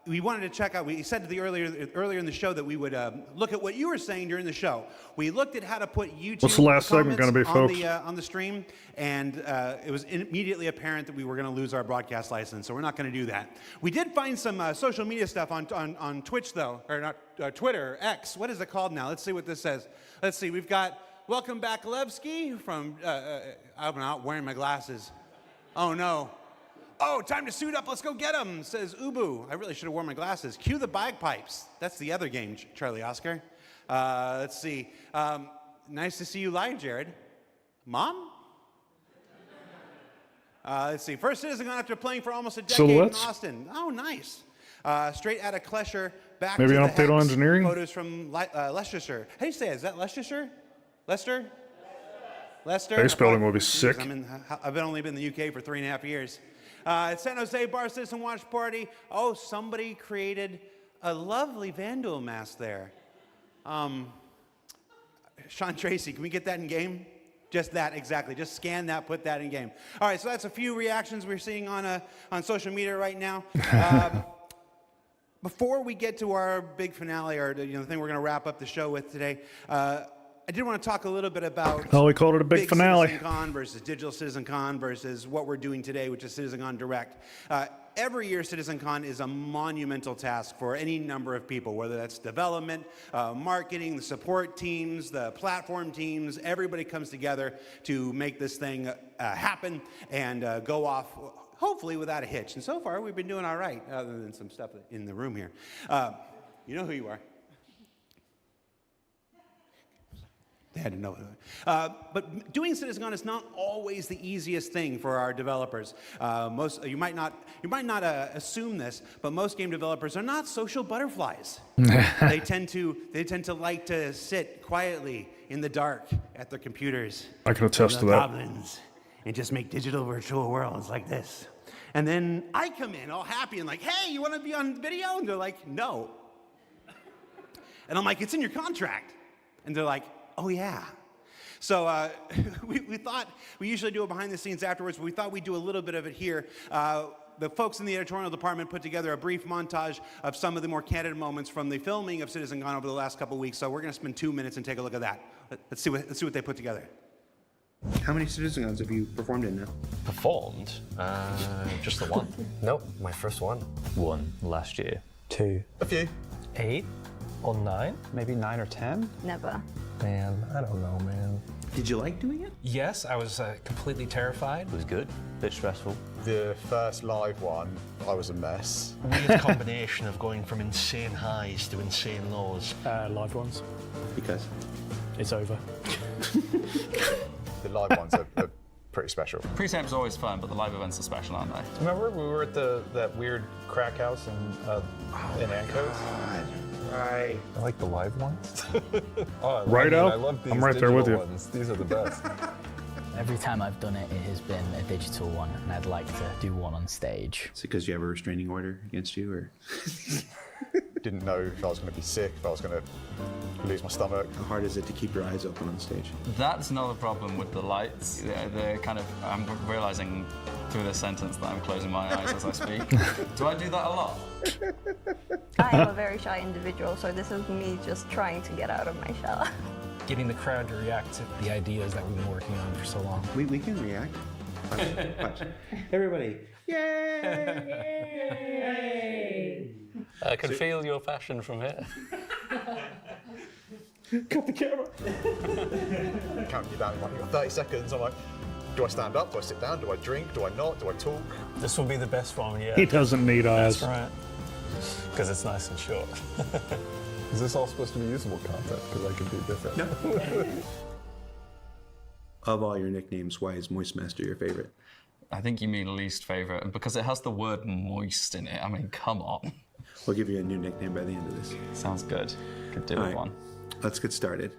we wanted to check out, we said earlier in the show that we would look at what you were saying during the show. We looked at how to put YouTube What's the last segment comments gonna be, folks? on the stream, and it was immediately apparent that we were going to lose our broadcast license, so we're not going to do that. We did find some social media stuff on Twitch, though, or not Twitter, X. What is it called now? Let's see what this says. Let's see. We've got Welcome Back Levski from, I'm not wearing my glasses. Oh, no. Oh, time to suit up. Let's go get him, says Ubu. I really should have worn my glasses. Cue the bagpipes. That's the other game, Charlie Oscar. Let's see. Nice to see you live, Jared. Mom? Let's see. First CitizenCon after playing for almost a decade Silhouettes? in Austin. Oh, nice. Straight out of Klesher, back Maybe to an the update on Hex. engineering? Photos from Leicestershire. How do you say it? Is that Leicestershire? Leicester? Leicester? Base building will be sick. I've only been in the UK for 3.5 years. San Jose Bar Citizen Watch Party. Oh, somebody created a lovely Vandal mask there. Sean Tracy, can we get that in game? Just that, exactly. Just scan that, put that in game. All right, so that's a few reactions we're seeing on social media right now. Before we get to our big finale, or the thing we're going to wrap up the show with today, I did want to talk a little bit about Oh, we called it a big finale. CitizenCon versus Digital CitizenCon versus what we're doing today, which is CitizenCon Direct. Every year, CitizenCon is a monumental task for any number of people, whether that's development, marketing, the support teams, the platform teams. Everybody comes together to make this thing happen and go off, hopefully without a hitch. And so far, we've been doing all right, other than some stuff in the room here. You know who you are. They had to know. But doing CitizenCon is not always the easiest thing for our developers. You might not assume this, but most game developers are not social butterflies. They tend to like to sit quietly in the dark at their computers. I can attest to that. Goblins, and just make digital virtual worlds like this. And then I come in all happy and like, hey, you want to be on video? And they're like, no. And I'm like, it's in your contract. And they're like, oh, yeah. So we thought, we usually do it behind the scenes afterwards, but we thought we'd do a little bit of it here. The folks in the editorial department put together a brief montage of some of the more candid moments from the filming of CitizenCon over the last couple of weeks. So we're going to spend 2 minutes and take a look at that. Let's see what they put together. How many CitizenCons have you performed in now? Performed? Just the one. Nope, my first one. One last year. 2. A few. 8 or 9, maybe 9 or 10. Never. Man, I don't know, man. Did you like doing it? Yes, I was completely terrified. It was good, a bit stressful. The first live one, I was a mess. Weird combination of going from insane highs to insane lows. Live ones. Because? It's over. The live ones are pretty special. Pre-samp's always fun, but the live events are special, aren't they? Remember we were at that weird crack house in Ancoats? Right. I like the live ones. Right, Al? I love these I'm right there with you. ones. These are the best. Every time I've done it, it has been a digital one, and I'd like to do one on stage. Is it because you have a restraining order against you, or? Didn't know if I was going to be sick, if I was going to lose my stomach. How hard is it to keep your eyes open on stage? That's not a problem with the lights. They're kind of, I'm realizing through this sentence that I'm closing my eyes as I speak. Do I do that a lot? I am a very shy individual, so this is me just trying to get out of my shell. Getting the crowd to react to the ideas that we've been working on for so long. We can react. Watch. Everybody, yay! I can feel your passion from here. Cut the camera. Counting you down in like, you've got 30 seconds. I'm like, do I stand up? Do I sit down? Do I drink? Do I not? Do I talk? This will be the best one yet. He doesn't need eyes. That's right. Because it's nice and short. Is this all supposed to be usable content? Because I can be different. No. Of all your nicknames, why is Moistmaster your favorite? I think you mean least favorite, and because it has the word moist in it. I mean, come on. We'll give you a new nickname by the end of this. Sounds good. Could do with one. Let's get started.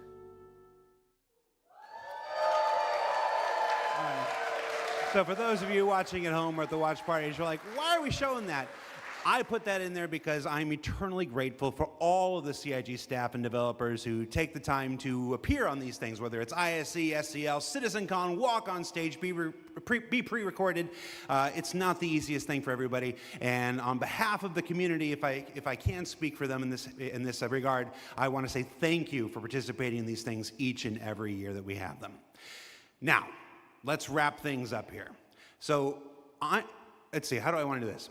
So for those of you watching at home or at the watch parties, you're like, why are we showing that? I put that in there because I'm eternally grateful for all of the CIG staff and developers who take the time to appear on these things, whether it's ISE, SCL, CitizenCon, walk on stage, be pre-recorded. It's not the easiest thing for everybody. And on behalf of the community, if I can speak for them in this regard, I want to say thank you for participating in these things each and every year that we have them. Now, let's wrap things up here. So, let's see, how do I want to do this?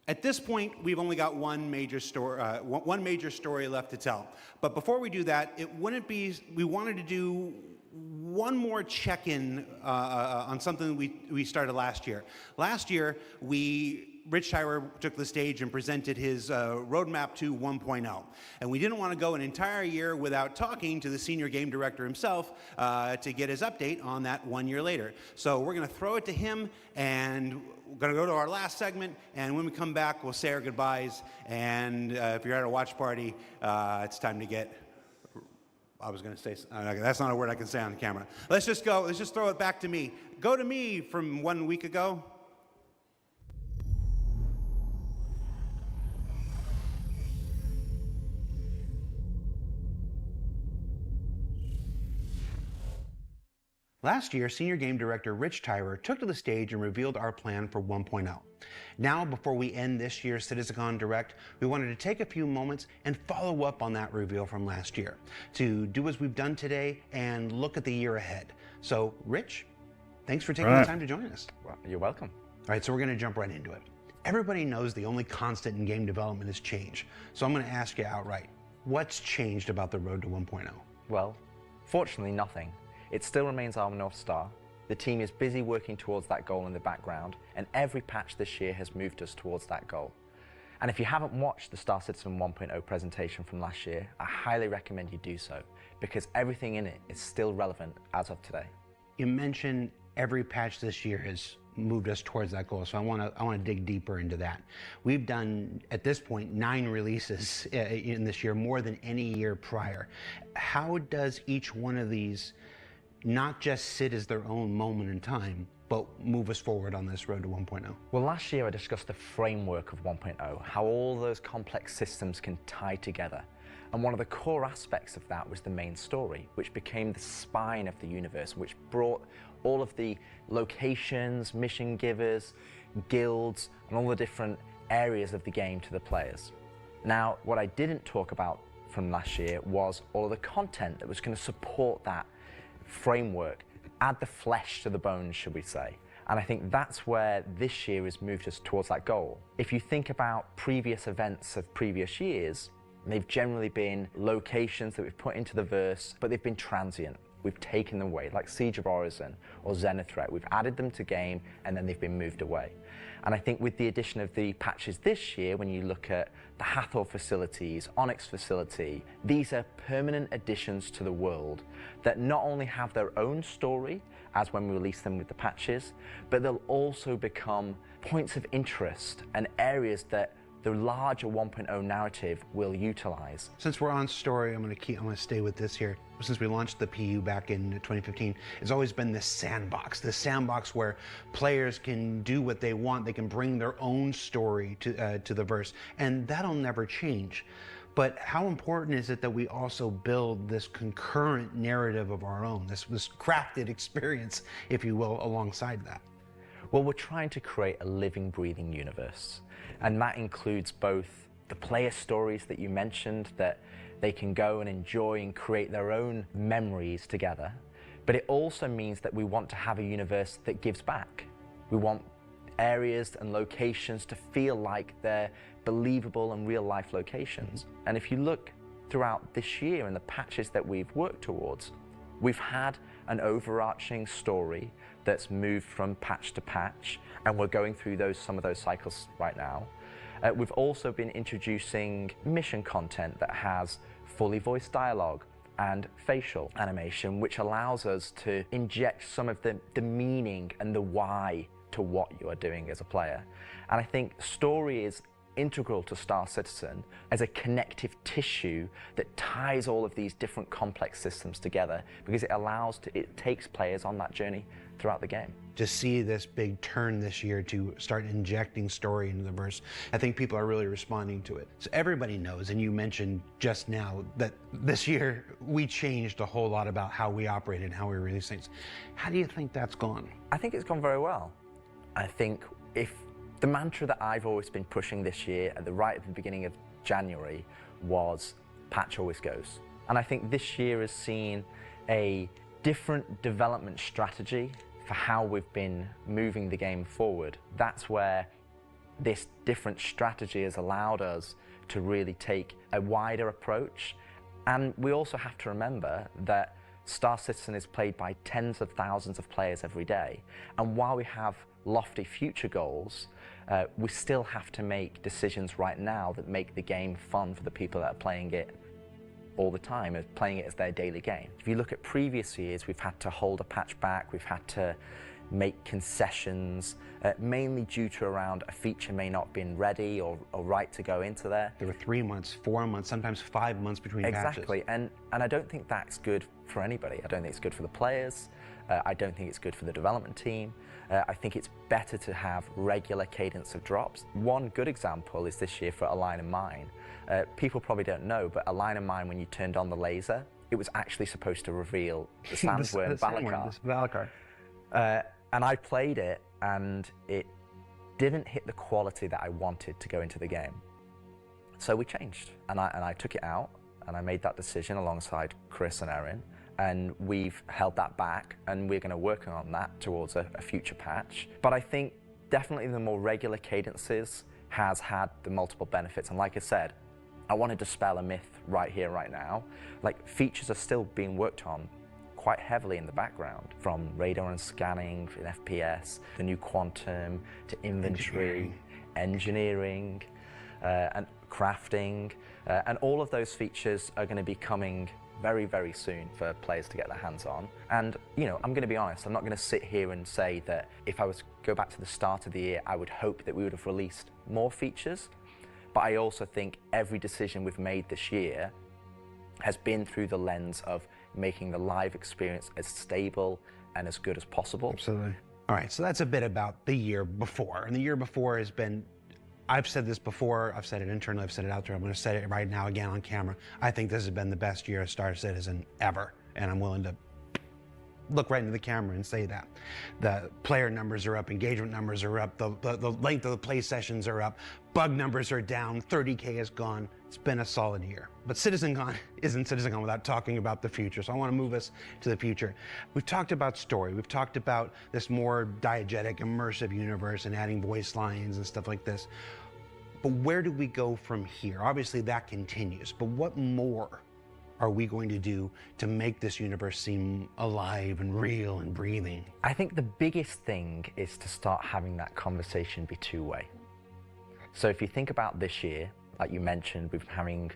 At this point, we've only got one major story left to tell. But before we do that, we wanted to do one more check-in on something we started last year. Last year, Rich Tyler took the stage and presented his roadmap to 1.0. And we didn't want to go an entire year without talking to the senior game director himself to get his update on that 1 year later. So we're going to throw it to him, and we're going to go to our last segment, and when we come back, we'll say our goodbyes. And if you're at a watch party, it's time to get... I was going to say... that's not a word I can say on the camera. Let's just go. Let's just throw it back to me. Go to me from 1 week ago. Last year, Senior Game Director Rich Tyler took to the stage and revealed our plan for 1.0. Now, before we end this year's CitizenCon Direct, we wanted to take a few moments and follow up on that reveal from last year, to do as we've done today and look at the year ahead. So, Rich, thanks for taking the time to join us. Well, you're welcome. All right, so we're going to jump right into it. Everybody knows the only constant in game development is change. So I'm going to ask you outright, what's changed about the road to 1.0? Well, fortunately, nothing. It still remains our North Star. The team is busy working towards that goal in the background, and every patch this year has moved us towards that goal. And if you haven't watched the Star Citizen 1.0 presentation from last year, I highly recommend you do so, because everything in it is still relevant as of today. You mentioned every patch this year has moved us towards that goal, so I want to dig deeper into that. We've done, at this point, 9 releases in this year, more than any year prior. How does each one of these not just sit as their own moment in time, but move us forward on this road to 1.0? Well, last year I discussed the framework of 1.0, how all those complex systems can tie together. And one of the core aspects of that was the main story, which became the spine of the universe, which brought all of the locations, mission givers, guilds, and all the different areas of the game to the players. Now, what I didn't talk about from last year was all of the content that was going to support that framework, add the flesh to the bones, should we say. And I think that's where this year has moved us towards that goal. If you think about previous events of previous years, they've generally been locations that we've put into the verse, but they've been transient. We've taken them away, like Siege of Orison or Zenithreat. We've added them to game, and then they've been moved away. And I think with the addition of the patches this year, when you look at the Hathor facilities, Onyx facility, these are permanent additions to the world that not only have their own story, as when we release them with the patches, but they'll also become points of interest and areas that the larger 1.0 narrative will utilize. Since we're on story, I'm gonna stay with this here. Since we launched the PU back in 2015, it's always been this sandbox where players can do what they want. They can bring their own story to the verse, and that'll never change. But how important is it that we also build this concurrent narrative of our own, this crafted experience, if you will, alongside that? Well, we're trying to create a living, breathing universe. And that includes both the player stories that you mentioned, that they can go and enjoy and create their own memories together. But it also means that we want to have a universe that gives back. We want areas and locations to feel like they're believable and real life locations. And if you look throughout this year and the patches that we've worked towards, we've had an overarching story that's moved from patch to patch, and we're going through some of those cycles right now. We've also been introducing mission content that has fully voiced dialogue and facial animation, which allows us to inject some of the meaning and the why to what you are doing as a player. And I think story is integral to Star Citizen as a connective tissue that ties all of these different complex systems together, because it takes players on that journey throughout the game. To see this big turn this year to start injecting story into the verse, I think people are really responding to it. So everybody knows, and you mentioned just now, that this year we changed a whole lot about how we operated and how we release things. How do you think that's gone? I think it's gone very well. I think if the mantra that I've always been pushing this year right at the beginning of January was patch always goes. And I think this year has seen a different development strategy for how we've been moving the game forward. That's where this different strategy has allowed us to really take a wider approach. And we also have to remember that Star Citizen is played by tens of thousands of players every day. And while we have lofty future goals, we still have to make decisions right now that make the game fun for the people that are playing it all the time, playing it as their daily game. If you look at previous years, we've had to hold a patch back, we've had to make concessions, mainly due to around a feature may not have been ready or right to go into there. There were 3 months, 4 months, sometimes 5 months between patches. Exactly, and I don't think that's good for anybody. I don't think it's good for the players. I don't think it's good for the development team. I think it's better to have regular cadence of drops. One good example is this year for A Line of Mine. People probably don't know, but A Line of Mine, when you turned on the laser, it was actually supposed to reveal the sandworm Valakar. And I played it, and it didn't hit the quality that I wanted to go into the game. So we changed, and I took it out, and I made that decision alongside Chris and Erin, and we've held that back, and we're going to work on that towards a future patch. But I think definitely the more regular cadences has had the multiple benefits, and like I said, I want to dispel a myth right here, right now. Like, features are still being worked on quite heavily in the background, from radar and scanning in FPS, the new quantum, to inventory, engineering and crafting, and all of those features are going to be coming very, very soon for players to get their hands on. And, you know, I'm going to be honest, I'm not going to sit here and say that if I was to go back to the start of the year, I would hope that we would have released more features. But I also think every decision we've made this year has been through the lens of making the live experience as stable and as good as possible. Absolutely. All right, so that's a bit about the year before. And the year before has been, I've said this before, I've said it internally, I've said it out there, I'm going to say it right now again on camera. I think this has been the best year of Star Citizen ever, and I'm willing to look right into the camera and say that. The player numbers are up, engagement numbers are up, the length of the play sessions are up, bug numbers are down, 30K is gone. It's been a solid year. But CitizenCon isn't CitizenCon without talking about the future, so I want to move us to the future. We've talked about story, we've talked about this more diegetic, immersive universe and adding voice lines and stuff like this. But where do we go from here? Obviously that continues, but what more are we going to do to make this universe seem alive and real and breathing? I think the biggest thing is to start having that conversation be two-way. So if you think about this year, like you mentioned, we've been having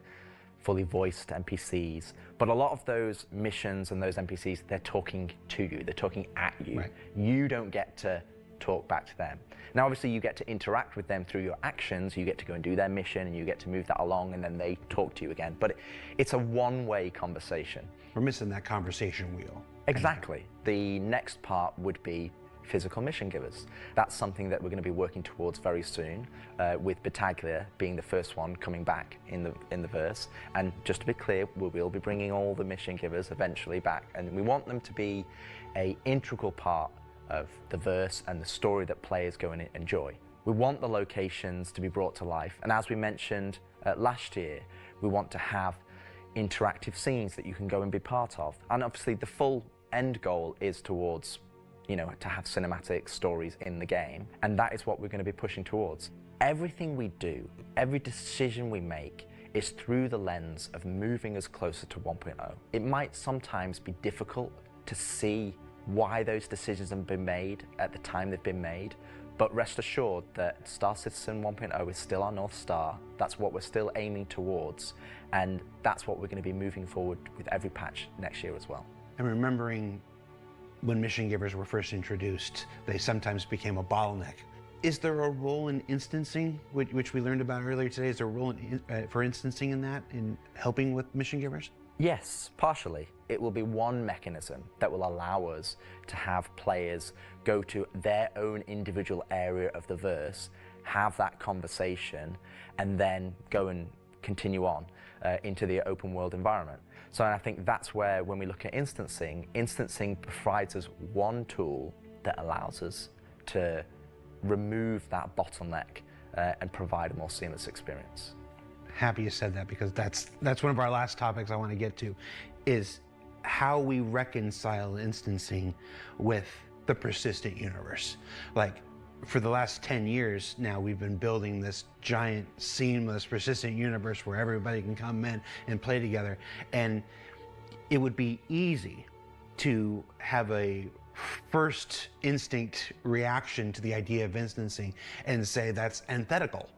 fully voiced NPCs, but a lot of those missions and those NPCs, they're talking to you, they're talking at you. Right. You don't get to talk back to them. Now, obviously, you get to interact with them through your actions. You get to go and do their mission, and you get to move that along, and then they talk to you again. But it's a one-way conversation. We're missing that conversation wheel. Exactly. The next part would be physical mission givers. That's something that we're going to be working towards very soon, with Battaglia being the first one coming back in the verse. And just to be clear, we will be bringing all the mission givers eventually back, and we want them to be an integral part of the verse and the story that players go and enjoy. We want the locations to be brought to life, and as we mentioned last year, we want to have interactive scenes that you can go and be part of. And obviously the full end goal is towards, to have cinematic stories in the game, and that is what we're going to be pushing towards. Everything we do, every decision we make is through the lens of moving us closer to 1.0. It might sometimes be difficult to see why those decisions have been made at the time they've been made, but rest assured that Star Citizen 1.0 is still our North Star. That's what we're still aiming towards, and that's what we're going to be moving forward with every patch next year as well. And remembering when mission givers were first introduced, they sometimes became a bottleneck. Is there a role in instancing, which we learned about earlier today? Is there a role for instancing in that, in helping with mission givers? Yes, partially. It will be one mechanism that will allow us to have players go to their own individual area of the verse, have that conversation, and then go and continue on into the open world environment. So I think that's where, when we look at instancing provides us one tool that allows us to remove that bottleneck and provide a more seamless experience. Happy you said that, because that's one of our last topics I want to get to, is how we reconcile instancing with the persistent universe. Like, for the last 10 years now, we've been building this giant, seamless, persistent universe where everybody can come in and play together. And it would be easy to have a first instinct reaction to the idea of instancing and say that's antithetical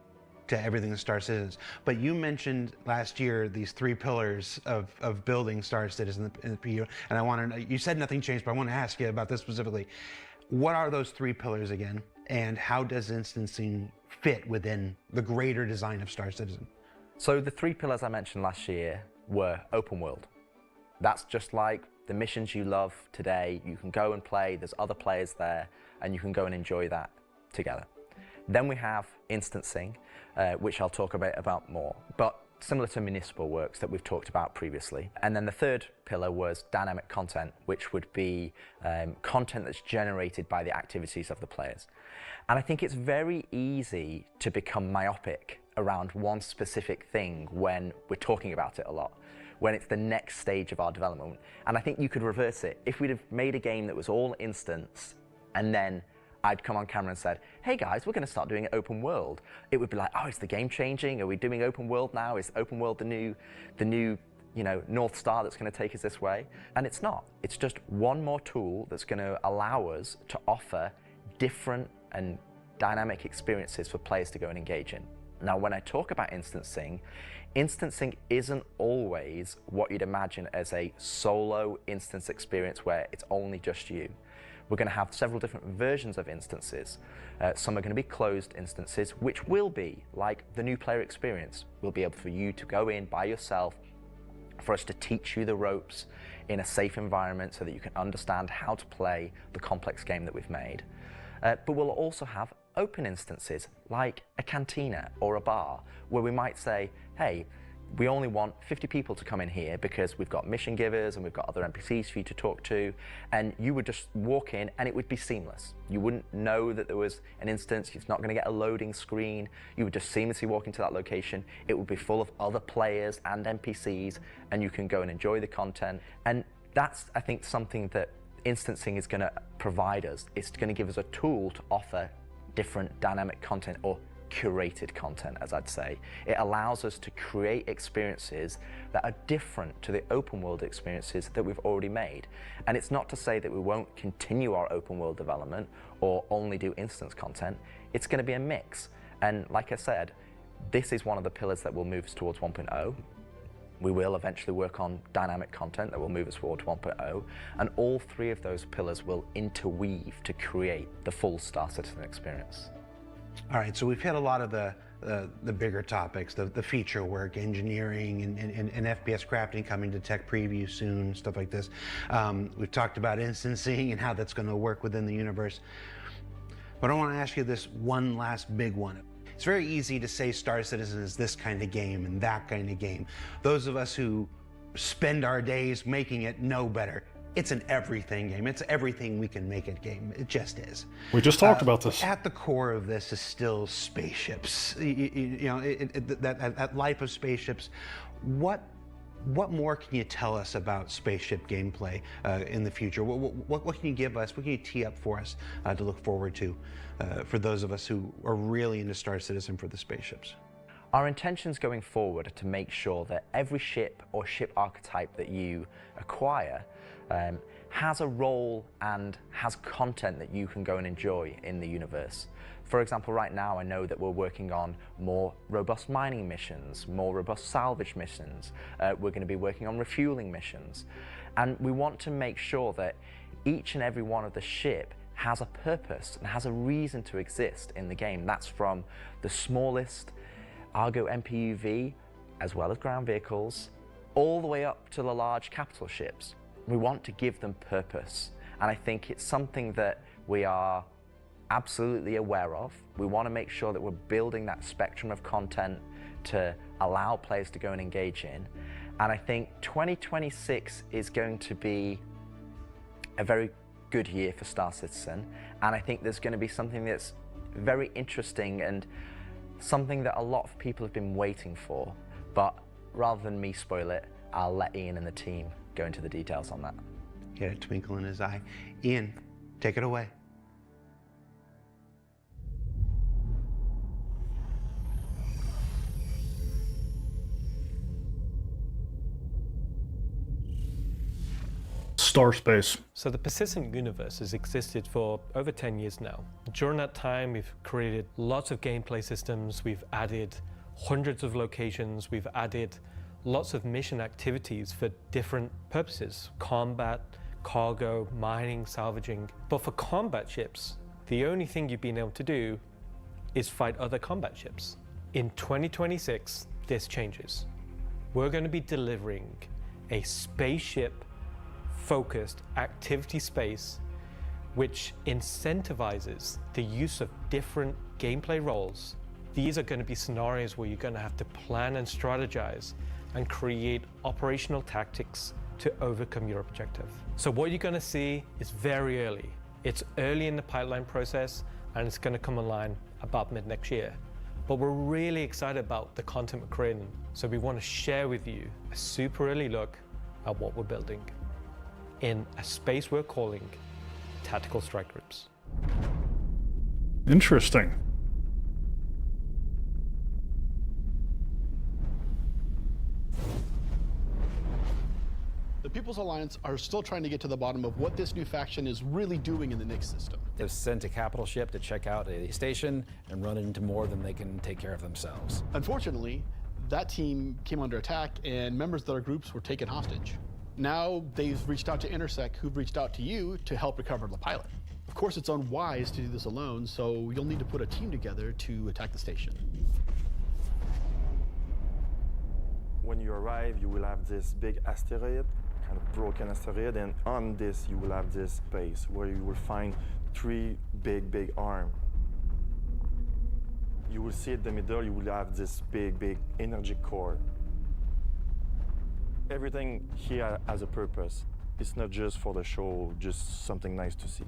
to everything that Star Citizen is. But you mentioned last year these 3 pillars of building Star Citizen in the PU, and I want to, you said nothing changed, but I want to ask you about this specifically. What are those 3 pillars again, and how does instancing fit within the greater design of Star Citizen? So the 3 pillars I mentioned last year were open world. That's just like the missions you love today. You can go and play, there's other players there, and you can go and enjoy that together. Then we have instancing, which I'll talk about more, but similar to municipal works that we've talked about previously. And then the 3rd pillar was dynamic content, which would be content that's generated by the activities of the players. And I think it's very easy to become myopic around one specific thing when we're talking about it a lot, when it's the next stage of our development. And I think you could reverse it. If we'd have made a game that was all instance, and then I'd come on camera and said, hey guys, we're going to start doing it open world, it would be like, oh, is the game changing? Are we doing open world now? Is open world the new North Star that's going to take us this way? And it's not. It's just one more tool that's going to allow us to offer different and dynamic experiences for players to go and engage in. Now, when I talk about instancing isn't always what you'd imagine as a solo instance experience where it's only just you. We're going to have several different versions of instances. Some are going to be closed instances, which will be like the new player experience. We'll be able for you to go in by yourself, for us to teach you the ropes in a safe environment so that you can understand how to play the complex game that we've made. But we'll also have open instances like a cantina or a bar, where we might say, hey, we only want 50 people to come in here because we've got mission givers and we've got other NPCs for you to talk to, and you would just walk in and it would be seamless. You wouldn't know that there was an instance, you're not going to get a loading screen, you would just seamlessly walk into that location, it would be full of other players and NPCs, and you can go and enjoy the content. And that's, I think, something that instancing is going to provide us. It's going to give us a tool to offer different dynamic content, or curated content, as I'd say. It allows us to create experiences that are different to the open world experiences that we've already made. And it's not to say that we won't continue our open world development or only do instance content. It's going to be a mix. And like I said, this is one of the pillars that will move us towards 1.0. We will eventually work on dynamic content that will move us forward to 1.0, and all three of those pillars will interweave to create the full Star Citizen experience. All right, so we've hit a lot of the bigger topics, the feature work, engineering, and FPS crafting coming to tech preview soon, stuff like this. We've talked about instancing and how that's going to work within the universe. But I want to ask you this one last big one. It's very easy to say Star Citizen is this kind of game and that kind of game. Those of us who spend our days making it know better. It's an everything game. It's everything we can make it game. It just is. We just talked about this. At the core of this is still spaceships. You know, that life of spaceships. What more can you tell us about spaceship gameplay in the future? What can you give us? What can you tee up for us to look forward to for those of us who are really into Star Citizen for the spaceships? Our intentions going forward are to make sure that every ship or ship archetype that you acquire has a role and has content that you can go and enjoy in the universe. For example, right now I know that we're working on more robust mining missions, more robust salvage missions. We're going to be working on refueling missions. And we want to make sure that each and every one of the ship has a purpose and has a reason to exist in the game. That's from the smallest Argo MPUV, as well as ground vehicles, all the way up to the large capital ships. We want to give them purpose, and I think it's something that we are absolutely aware of. We want to make sure that we're building that spectrum of content to allow players to go and engage in, and I think 2026 is going to be a very good year for Star Citizen, and I think there's going to be something that's very interesting and something that a lot of people have been waiting for, but rather than me spoil it, I'll let Ian and the team go into the details on that. He had a twinkle in his eye. Ian, take it away. Star space. So the persistent universe has existed for over 10 years now. During that time, we've created lots of gameplay systems, we've added hundreds of locations, we've added lots of mission activities for different purposes: combat, cargo, mining, salvaging. But for combat ships, the only thing you've been able to do is fight other combat ships. In 2026, this changes. We're going to be delivering a spaceship-focused activity space which incentivizes the use of different gameplay roles. These are going to be scenarios where you're going to have to plan and strategize and create operational tactics to overcome your objective. So what you're going to see is very early. It's early in the pipeline process, and it's going to come online about mid next year. But we're really excited about the content we're creating, so we want to share with you a super early look at what we're building in a space we're calling Tactical Strike Groups. Interesting. The People's Alliance are still trying to get to the bottom of what this new faction is really doing in the Nyx system. They've sent a capital ship to check out a station and run into more than they can take care of themselves. Unfortunately, that team came under attack and members of their groups were taken hostage. Now they've reached out to Intersec, who've reached out to you to help recover the pilot. Of course, it's unwise to do this alone, so you'll need to put a team together to attack the station. When you arrive, you will have this big asteroid, kind of broken asteroid, and on this you will have this space where you will find three big arms. You will see in the middle, you will have this big energy core. Everything here has a purpose. It's not just for the show, just something nice to see.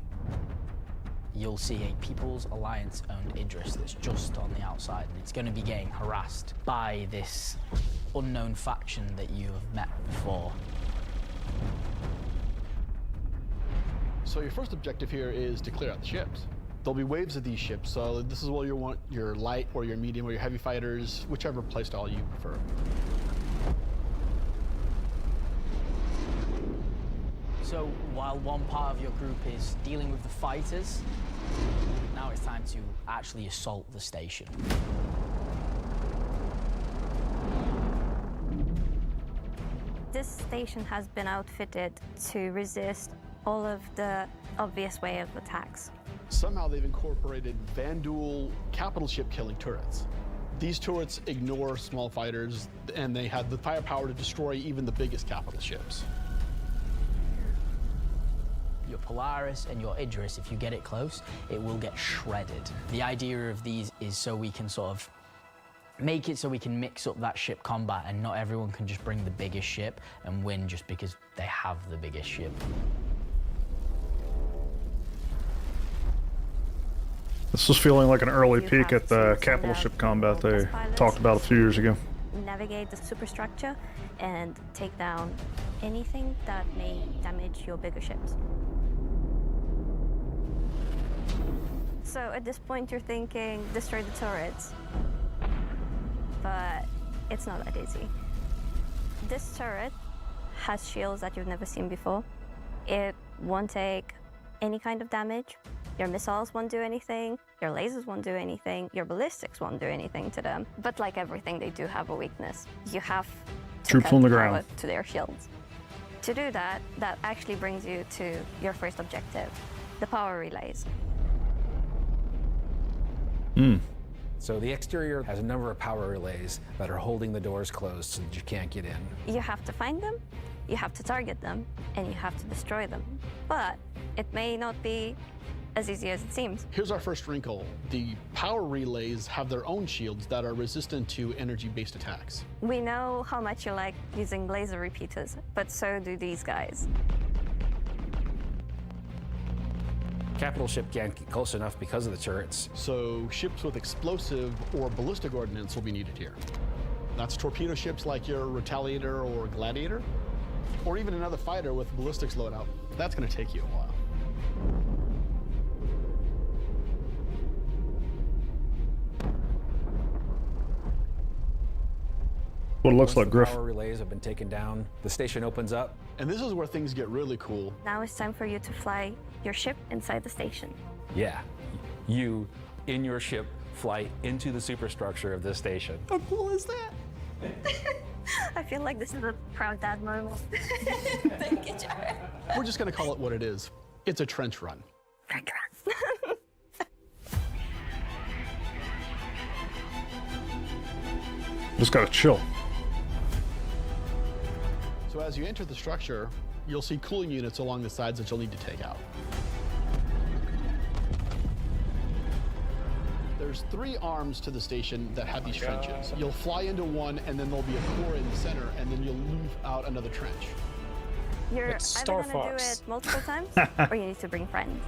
You'll see a People's Alliance-owned Idris that's just on the outside, and it's going to be getting harassed by this unknown faction that you have met before. So your first objective here is to clear out the ships. There'll be waves of these ships, so this is where you want your light or your medium or your heavy fighters, whichever playstyle you prefer. So while one part of your group is dealing with the fighters, now it's time to actually assault the station. This station has been outfitted to resist all of the obvious way of attacks. Somehow they've incorporated Vanduul capital ship killing turrets. These turrets ignore small fighters, and they have the firepower to destroy even the biggest capital ships. Your Polaris and your Idris, if you get it close, it will get shredded. The idea of these is so we can sort of make it so we can mix up that ship combat, and not everyone can just bring the biggest ship and win just because they have the biggest ship. This was feeling like an early peek at the capital ship combat they talked about a few years ago. Navigate the superstructure and take down anything that may damage your bigger ships. So at this point you're thinking, destroy the turrets. But it's not that easy. This turret has shields that you've never seen before. It won't take any kind of damage. Your missiles won't do anything, your lasers won't do anything, your ballistics won't do anything to them. But like everything, they do have a weakness. You have to Troops cut on the power ground. to their shields. To do that, that actually brings you to your first objective, the power relays. So the exterior has a number of power relays that are holding the doors closed so that you can't get in. You have to find them, you have to target them, and you have to destroy them. But it may not be as easy as it seems. Here's our first wrinkle. The power relays have their own shields that are resistant to energy-based attacks. We know how much you like using laser repeaters, but so do these guys. Capital ship can't get close enough because of the turrets. So ships with explosive or ballistic ordnance will be needed here. That's torpedo ships like your Retaliator or Gladiator, or even another fighter with ballistics loadout. That's going to take you a while. What it looks like, The Griff. power relays have been taken down. The station opens up. And this is where things get really cool. Now it's time for you to fly your ship inside the station. Yeah, you, in your ship, fly into the superstructure of this station. How cool is that? I feel like this is a proud dad moment. Thank you, Jared. We're just going to call it what it is. It's a trench run. Trench run. Just gotta chill. So as you enter the structure, you'll see cooling units along the sides that you'll need to take out. There's 3 arms to the station that have these trenches. You'll fly into one, and then there'll be a core in the center, and then you'll move out another trench. You're It's either Star gonna Fox. do it multiple times, or you need to bring friends.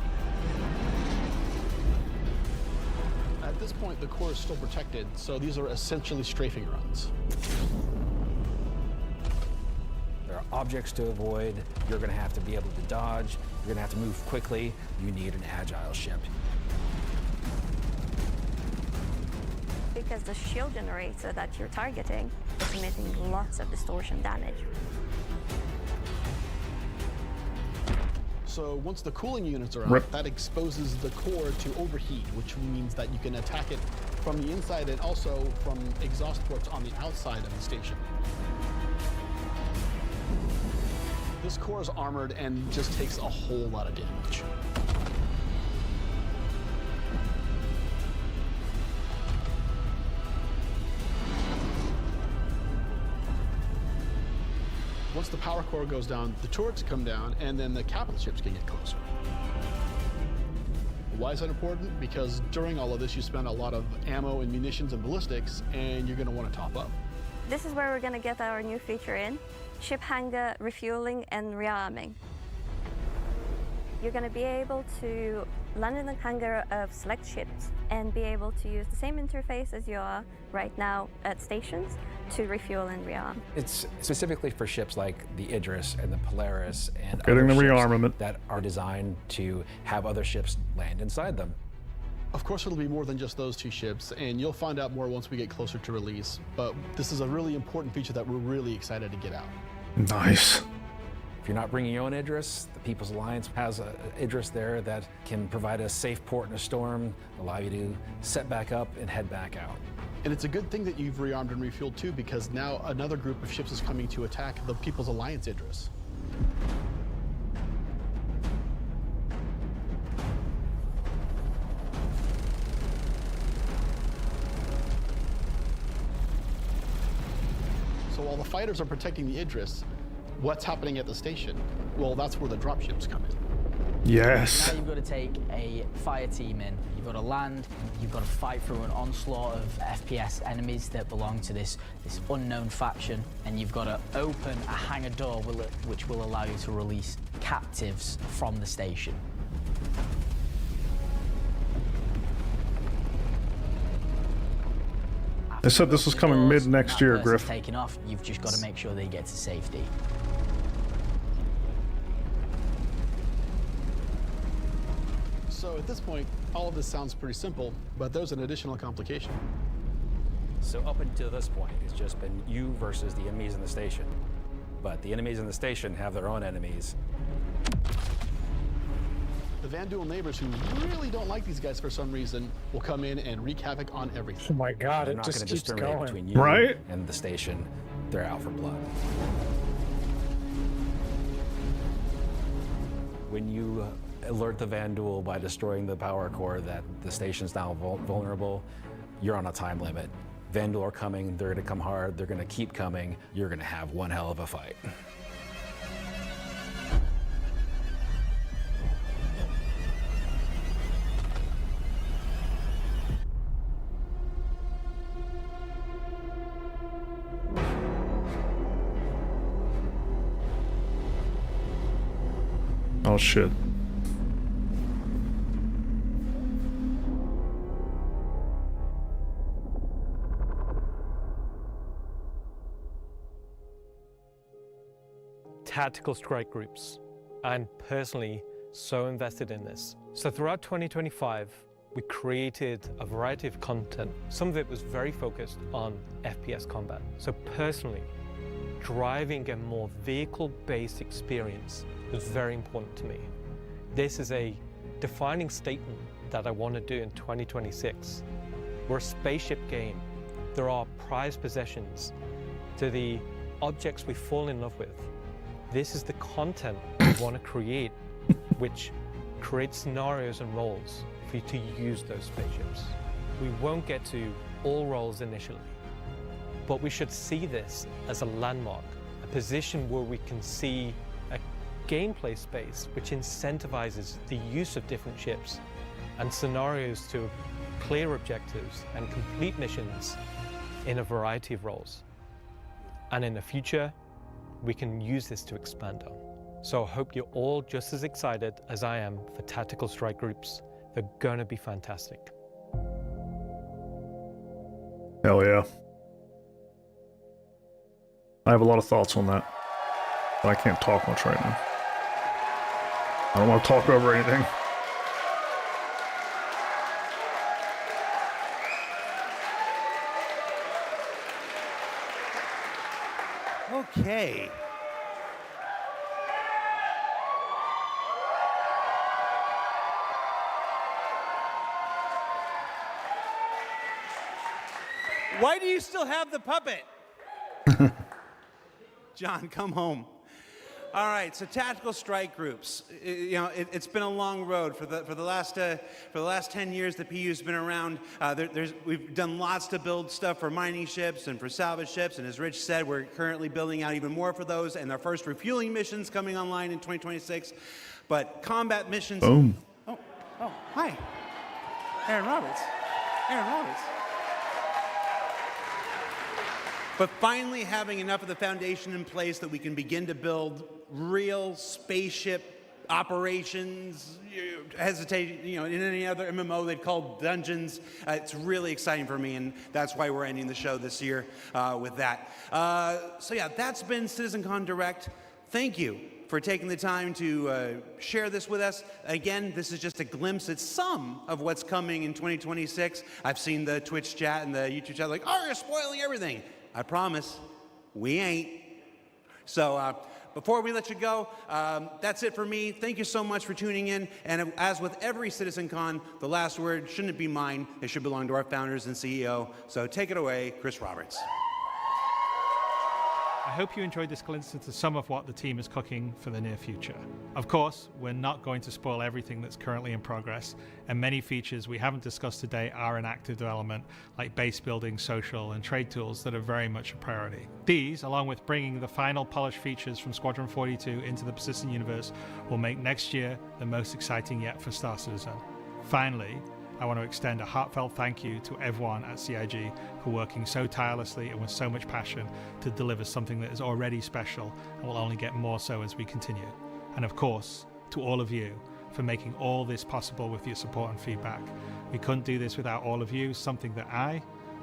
At this point, the core is still protected, so these are essentially strafing runs. There are objects to avoid. You're going to have to be able to dodge. You're going to have to move quickly. You need an agile ship. Because the shield generator that you're targeting is emitting lots of distortion damage. So once the cooling units are out, Rip. that exposes the core to overheat, which means that you can attack it from the inside and also from exhaust ports on the outside of the station. This core is armored and just takes a whole lot of damage. Once the power core goes down, the turrets come down, and then the capital ships can get closer. Why is that important? Because during all of this, you spend a lot of ammo and munitions and ballistics, and you're going to want to top up. This is where we're gonna get our new feature in, ship hangar refueling and rearming. You're gonna be able to land in the hangar of select ships and be able to use the same interface as you are right now at stations to refuel and rearm. It's specifically for ships like the Idris and the Polaris and Getting other the ships rearmament. that are designed to have other ships land inside them. Of course, it'll be more than just those 2 ships, and you'll find out more once we get closer to release. But this is a really important feature that we're really excited to get out. Nice. If you're not bringing your own Idris, the People's Alliance has an Idris there that can provide a safe port in a storm, allow you to set back up and head back out. And it's a good thing that you've rearmed and refueled too, because now another group of ships is coming to attack the People's Alliance Idris. So while the fighters are protecting the Idris, what's happening at the station? Well, that's where the dropships come in. Yes. Now you've got to take a fire team in, you've got to land, you've got to fight through an onslaught of FPS enemies that belong to this unknown faction, and you've got to open a hangar door which will allow you to release captives from the station. They said this was coming mid next year, Griff. Taking off, you've just got to make sure they get to safety. So at this point, all of this sounds pretty simple, but there's an additional complication. So up until this point, it's just been you versus the enemies in the station. But the enemies in the station have their own enemies. The Vanduul neighbors, who really don't like these guys for some reason, will come in and wreak havoc on everything. Oh my God, They're it not just going to keeps discriminate going. between you Right? and the station. They're out for blood. When you alert the Vanduul by destroying the power core that the station's now vulnerable, you're on a time limit. Vanduul are coming, they're going to come hard, they're going to keep coming, you're going to have one hell of a fight. Oh shit. Tactical strike groups. I'm personally so invested in this. So throughout 2025, we created a variety of content. Some of it was very focused on FPS combat. So personally, driving a more vehicle-based experience was very important to me. This is a defining statement that I want to do in 2026. We're a spaceship game. There are prized possessions to the objects we fall in love with. This is the content we want to create, which creates scenarios and roles for you to use those spaceships. We won't get to all roles initially, but we should see this as a landmark, a position where we can see a gameplay space which incentivizes the use of different ships and scenarios to clear objectives and complete missions in a variety of roles. And in the future, we can use this to expand on. So I hope you're all just as excited as I am for tactical strike groups. They're gonna be fantastic. Hell yeah. I have a lot of thoughts on that, but I can't talk much right now. I don't want to talk over anything. Okay. Why do you still have the puppet? John, come home. All right, so tactical strike groups. It's been a long road for the last 10 years. The PU's been around. We've done lots to build stuff for mining ships and for salvage ships. And as Rich said, we're currently building out even more for those. And our first refueling missions coming online in 2026. But combat missions. Boom. Oh, hi, Aaron Roberts. Aaron Roberts. But finally having enough of the foundation in place that we can begin to build real spaceship operations, in any other MMO they'd call dungeons. It's really exciting for me, and that's why we're ending the show this year with that. So yeah, that's been CitizenCon Direct. Thank you for taking the time to share this with us. Again, this is just a glimpse at some of what's coming in 2026. I've seen the Twitch chat and the YouTube chat like, oh, you're spoiling everything. I promise, we ain't. So, Before we let you go, that's it for me. Thank you so much for tuning in. And as with every CitizenCon, the last word shouldn't be mine. It should belong to our founders and CEO. So take it away, Chris Roberts. I hope you enjoyed this glimpse into some of what the team is cooking for the near future. Of course, we're not going to spoil everything that's currently in progress, and many features we haven't discussed today are in active development, like base building, social, and trade tools that are very much a priority. These, along with bringing the final polished features from Squadron 42 into the persistent universe, will make next year the most exciting yet for Star Citizen. Finally, I want to extend a heartfelt thank you to everyone at CIG for working so tirelessly and with so much passion to deliver something that is already special and will only get more so as we continue. And of course, to all of you for making all this possible with your support and feedback. We couldn't do this without all of you, something that I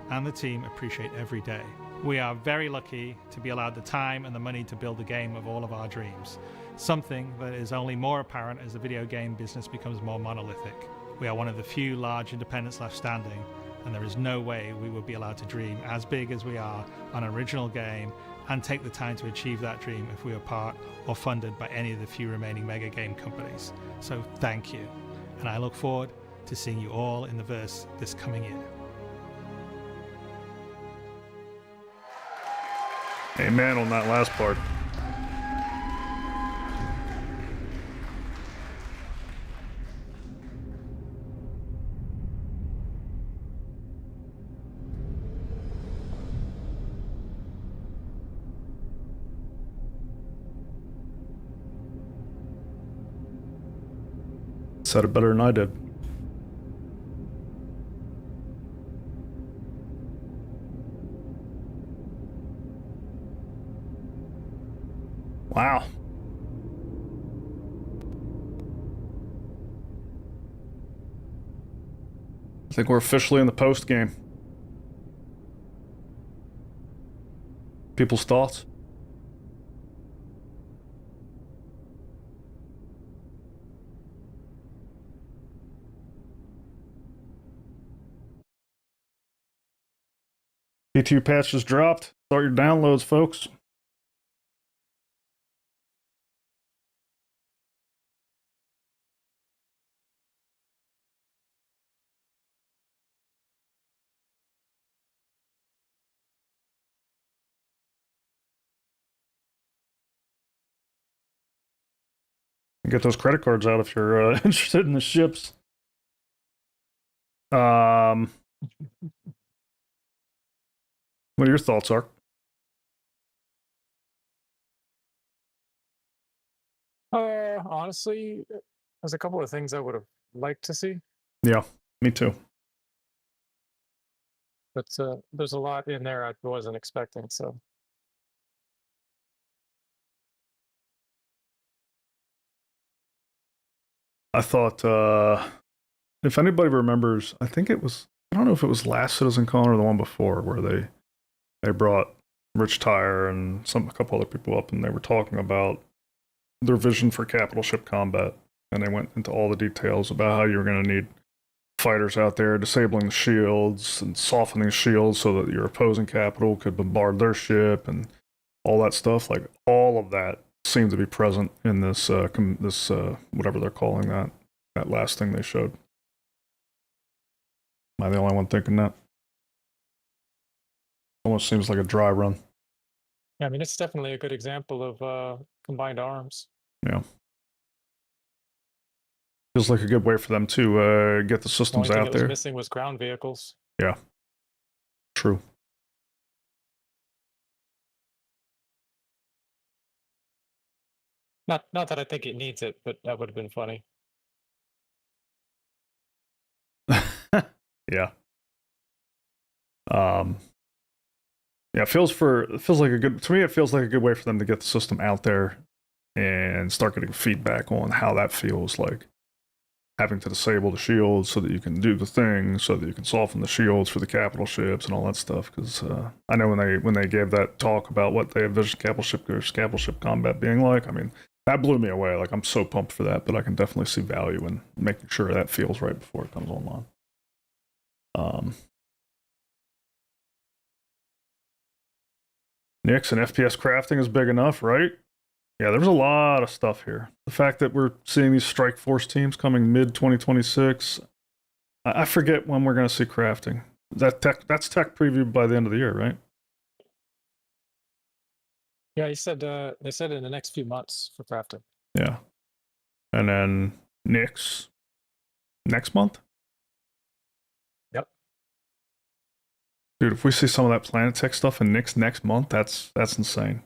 and the team appreciate every day. We are very lucky to be allowed the time and the money to build the game of all of our dreams, something that is only more apparent as the video game business becomes more monolithic. We are one of the few large independents left standing, and there is no way we would be allowed to dream as big as we are on an original game and take the time to achieve that dream if we were part or funded by any of the few remaining mega game companies. So thank you, and I look forward to seeing you all in the verse this coming year. Amen on that last part. Said it better than I did. Wow. I think we're officially in the post game. People's thoughts? P2 patch just dropped. Start your downloads, folks. Get those credit cards out if you're interested in the ships. What are your thoughts, Ark? Honestly, there's a couple of things I would have liked to see, Yeah, me too. but there's a lot in there I wasn't expecting. So I thought, if anybody remembers, I think it was, I don't know if it was last CitizenCon or the one before, where they brought Rich Tyre and a couple other people up, and they were talking about their vision for capital ship combat, and they went into all the details about how you were going to need fighters out there disabling the shields and softening the shields so that your opposing capital could bombard their ship and all that stuff. Like, all of that seemed to be present in this whatever they're calling that last thing they showed. Am I the only one thinking that? Almost seems like a dry run. yeah, I mean, it's definitely a good example of combined arms. Yeah. Feels like a good way for them to get the systems The only thing out that there. was missing was ground vehicles. Yeah. True. Not that I think it needs it, but that would have been funny. Yeah. Yeah, it feels like a good, to me, it feels like a good way for them to get the system out there and start getting feedback on how that feels, like having to disable the shields so that you can do the thing, so that you can soften the shields for the capital ships and all that stuff. Because I know when they gave that talk about what they envisioned capital ship combat being like, I mean, that blew me away. Like, I'm so pumped for that, but I can definitely see value in making sure that feels right before it comes online. Nix, and FPS crafting is big enough, right? Yeah, there's a lot of stuff here. The fact that we're seeing these Strike Force teams coming mid 2026, I forget when we're going to see crafting. That's tech preview by the end of the year, right? Yeah, he said they said in the next few months for crafting. Yeah, and then Nyx next month. Yep. Dude, if we see some of that Planet Tech stuff in Nyx next month, that's insane.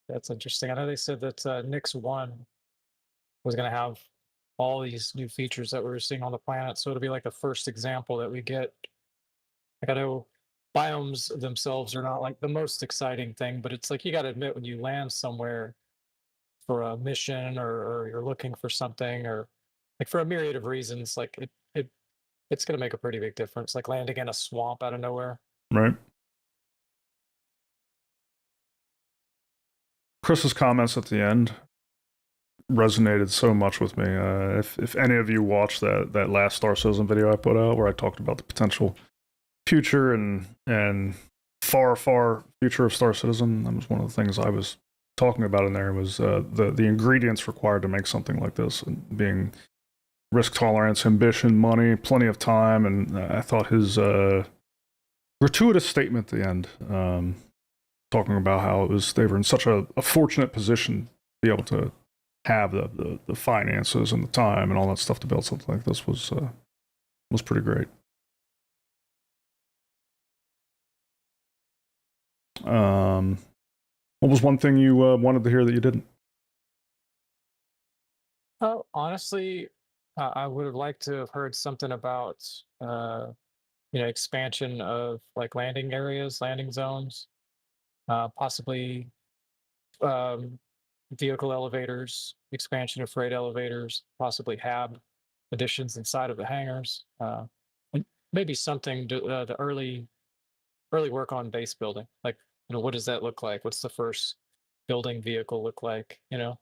That's interesting. I know they said that Nyx 1 was going to have all these new features that we were seeing on the planet. So it'll be like the first example that we get. Like, I know biomes themselves are not like the most exciting thing, but it's like you got to admit when you land somewhere for a mission or you're looking for something or like for a myriad of reasons, like it's going to make a pretty big difference. Like landing in a swamp out of nowhere. Right. Chris's comments at the end resonated so much with me. If any of you watched that last Star Citizen video I put out where I talked about the potential future and far future of Star Citizen, that was one of the things I was talking about in there was the ingredients required to make something like this, and being risk tolerance, ambition, money, plenty of time, and I thought his gratuitous statement at the end, talking about how they were in such a fortunate position to be able to have the finances and the time and all that stuff to build something like this was pretty great. What was one thing you wanted to hear that you didn't? Oh, honestly, I would have liked to have heard something about expansion of like landing areas, landing zones, possibly vehicle elevators, expansion of freight elevators, possibly hab additions inside of the hangars, and maybe something to the early work on base building. Like, what does that look like? What's the first building vehicle look like? Yeah.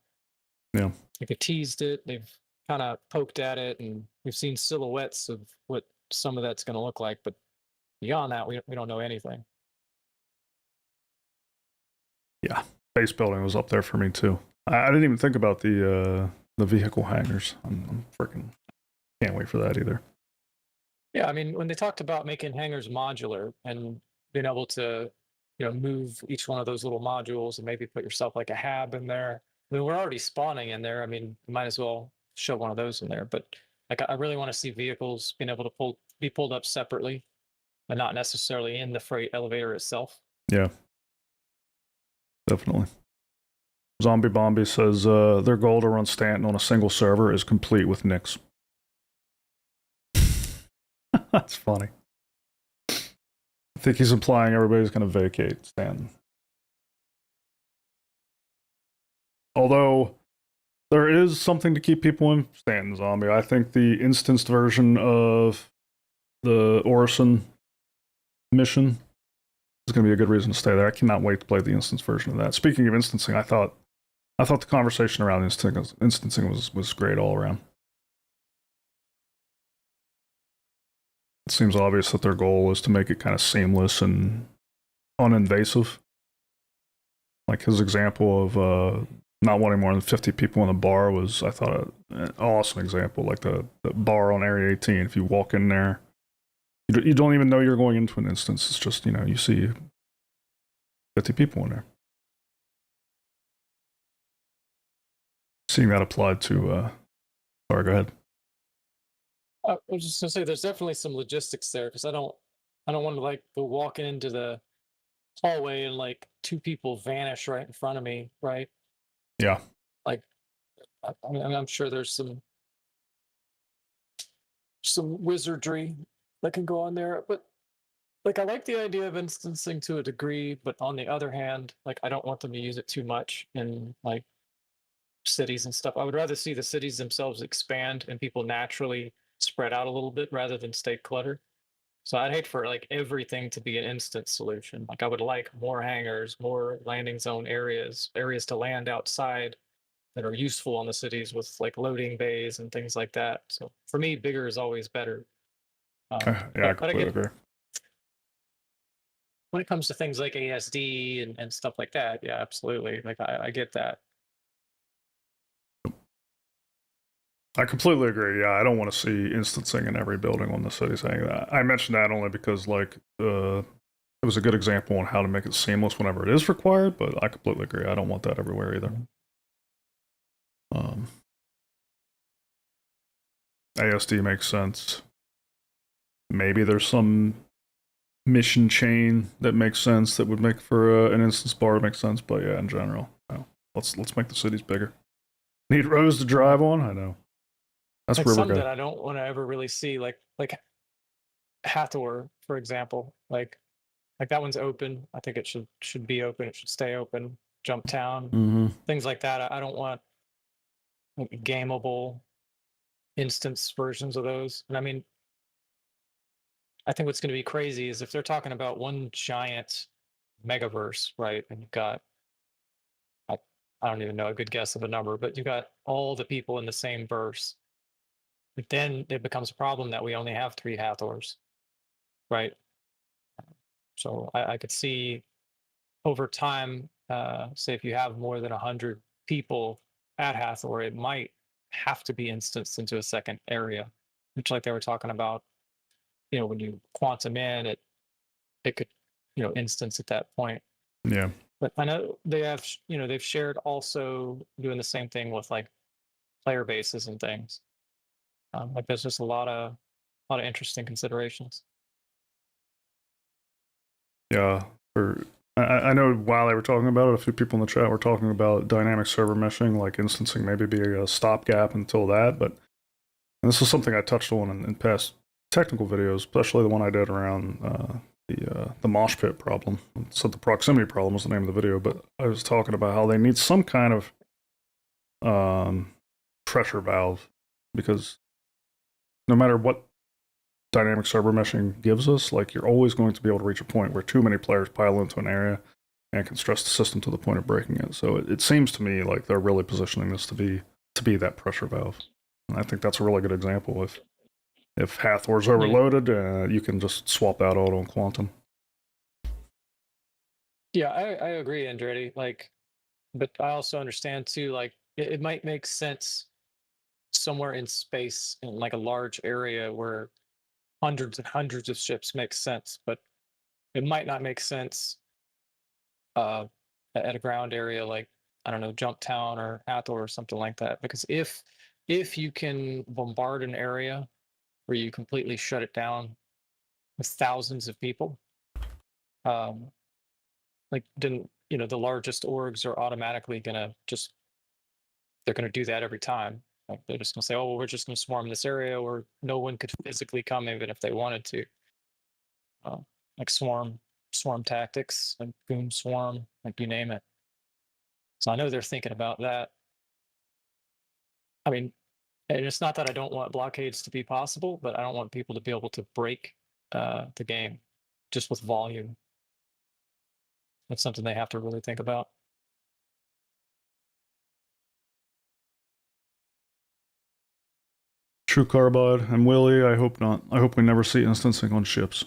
Like they teased it, they've kind of poked at it, and we've seen silhouettes of what some of that's going to look like. But beyond that, we don't know anything. Yeah, base building was up there for me too. I didn't even think about the vehicle hangars. I'm freaking can't wait for that either. Yeah, I mean, when they talked about making hangars modular and being able to, move each one of those little modules and maybe put yourself like a hab in there. I mean, we're already spawning in there. I mean, you might as well show one of those in there. But like, I really want to see vehicles being able to be pulled up separately, and not necessarily in the freight elevator itself. Yeah, definitely. Zombie Bombi says their goal to run Stanton on a single server is complete with Nyx. That's funny. I think he's implying everybody's going to vacate Stanton. Although there is something to keep people in Stanton Zombie. I think the instanced version of the Orison mission is going to be a good reason to stay there. I cannot wait to play the instance version of that. Speaking of instancing, I thought the conversation around instancing was great all around. It seems obvious that their goal is to make it kind of seamless and uninvasive. Like his example of not wanting more than 50 people in the bar was, I thought, an awesome example. Like the bar on Area 18. If you walk in there, you don't even know you're going into an instance. It's just, you see 50 people in there. Seeing that applied to, sorry, go ahead. I was just gonna say, there's definitely some logistics there because I don't want to like go walking into the hallway and like two people vanish right in front of me, right? Yeah. Like, I'm sure there's some wizardry that can go on there, but like I like the idea of instancing to a degree, but on the other hand, like I don't want them to use it too much in like cities and stuff. I would rather see the cities themselves expand and people naturally spread out a little bit rather than stay cluttered. So I'd hate for like everything to be an instant solution. Like I would like more hangars, more landing zone areas to land outside that are useful on the cities with like loading bays and things like that. So for me, bigger is always better. Yeah, I completely agree. when it comes to things like ASD and stuff like that, yeah, absolutely. Like I get that. I completely agree. Yeah, I don't want to see instancing in every building on the city saying that. I mentioned that only because like it was a good example on how to make it seamless whenever it is required, but I completely agree. I don't want that everywhere either. ASD makes sense. Maybe there's some mission chain that makes sense that would make for an instance bar make sense, but yeah, in general, no. Let's make the cities bigger. Need roads to drive on? I know. That's Like where we're some going. that I don't want to ever really see, like Hathor, for example. Like that one's open. I think it should be open. It should stay open. Jump Town, things like that. I don't want like, gameable instance versions of those. And I mean, I think what's going to be crazy is if they're talking about one giant megaverse, right? And you've got, I don't even know a good guess of a number, but you've got all the people in the same verse. But then it becomes a problem that we only have 3 Hathors, right? So I could see over time, say if you have more than 100 people at Hathor, it might have to be instanced into a second area, which like they were talking about, you know, when you quantum in, it could, you know, instance at that point. Yeah. But I know they have, you know, they've shared also doing the same thing with like player bases and things. Like there's just a lot of interesting considerations. Yeah. I know while they were talking about it, a few people in the chat were talking about dynamic server meshing, like instancing maybe be a stopgap until that. But this is something I touched on in past technical videos, especially the one I did around the mosh pit problem. So the proximity problem was the name of the video, but I was talking about how they need some kind of pressure valve, because no matter what dynamic server meshing gives us, like you're always going to be able to reach a point where too many players pile into an area and can stress the system to the point of breaking it. So it seems to me like they're really positioning this to be that pressure valve. And I think that's a really good example. If Hathor's overloaded, you can just swap that out on Quantum. Yeah, I agree, Andretti. Like, but I also understand too, like it might make sense somewhere in space in like a large area where hundreds and hundreds of ships make sense, but it might not make sense at a ground area like, I don't know, Jump Town or Hathor or something like that. Because if you can bombard an area where you completely shut it down with thousands of people, like then, you know, the largest orgs are automatically gonna just, they're gonna do that every time. Like they're just gonna say, oh, well, we're just gonna swarm this area where no one could physically come even if they wanted to. Like swarm tactics, like boom swarm, like you name it. So I know they're thinking about that. I mean, and it's not that I don't want blockades to be possible, but I don't want people to be able to break the game just with volume. That's something they have to really think about. True Carbide and Willie, I hope not. I hope we never see instancing on ships.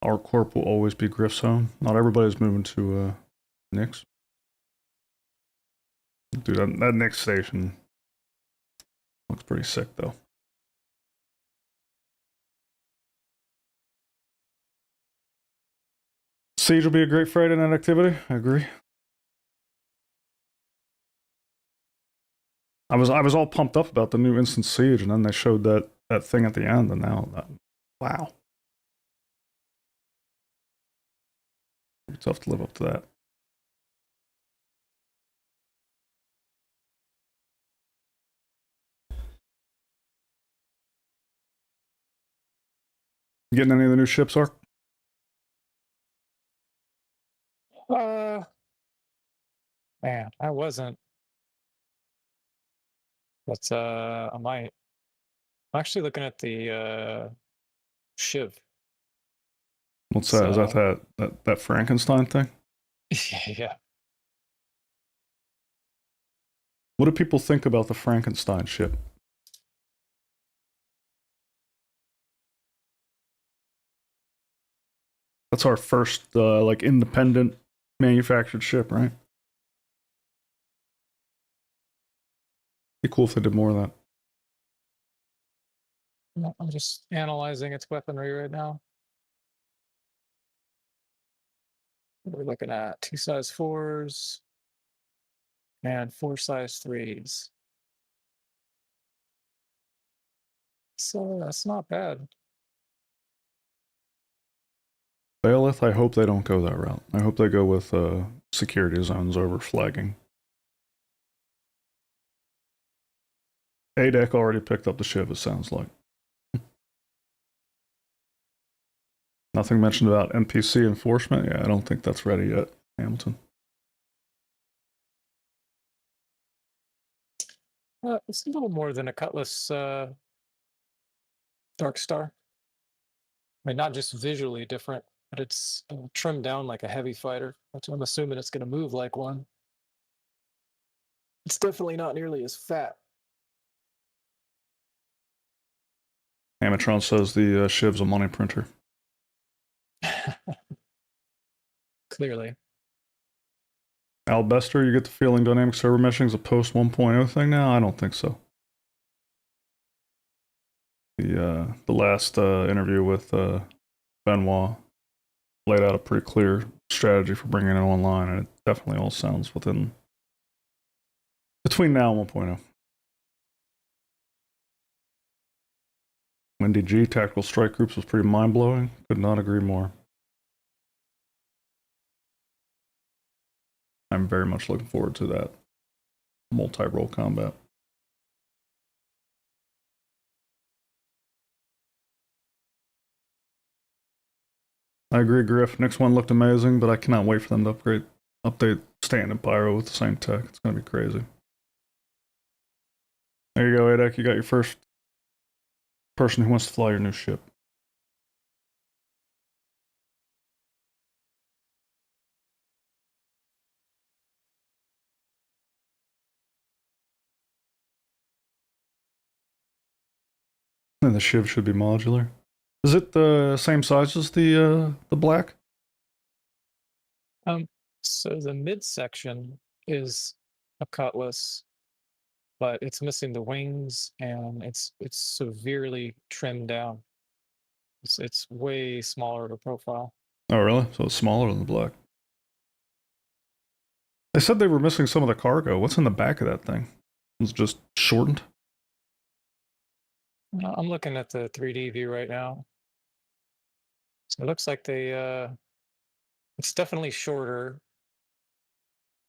Our corp will always be Griff's home. Not everybody's moving to Nyx. Dude, that Nyx station looks pretty sick, though. Siege will be a great Friday night activity. I agree. I was all pumped up about the new Instant Siege, and then they showed that thing at the end, and now wow. It's tough to live up to that. Getting any of the new ships, Ark? Man, I wasn't. But I might. I'm actually looking at the Shiv. What's that? Is that Frankenstein thing? Yeah. What do people think about the Frankenstein ship? That's our first like independent manufactured ship, right? Be cool if they did more of that. I'm just analyzing its weaponry right now. We're looking at 2 size 4s and 4 size 3s. So that's not bad. Baelith, I hope they don't go that route. I hope they go with security zones over flagging. ADEC already picked up the ship, it sounds like. Nothing mentioned about NPC enforcement. Yeah, I don't think that's ready yet, Hamilton. It's a little more than a Cutlass Dark Star. I mean, not just visually different, but it's trimmed down like a heavy fighter. Which I'm assuming it's going to move like one. It's definitely not nearly as fat. Amatron says the ship's a money printer. Clearly. Albester, you get the feeling dynamic server meshing is a post 1.0 thing now? I don't think so. The last interview with Benoit laid out a pretty clear strategy for bringing it online, and it definitely all sounds between now and 1.0. Wendy G, Tactical Strike Groups was pretty mind-blowing. Could not agree more. I'm very much looking forward to that multi-role combat. I agree, Griff. Next one looked amazing, but I cannot wait for them to update Stand and Pyro with the same tech. It's going to be crazy. There you go, Adek. You got your first person who wants to fly your new ship. And the Shiv should be modular. Is it the same size as the black? So the midsection is a Cutlass, but it's missing the wings and it's severely trimmed down. It's way smaller of a profile. Oh, really? So it's smaller than the black. They said they were missing some of the cargo. What's in the back of that thing? It's just shortened? I'm looking at the 3D view right now. So it looks like it's definitely shorter.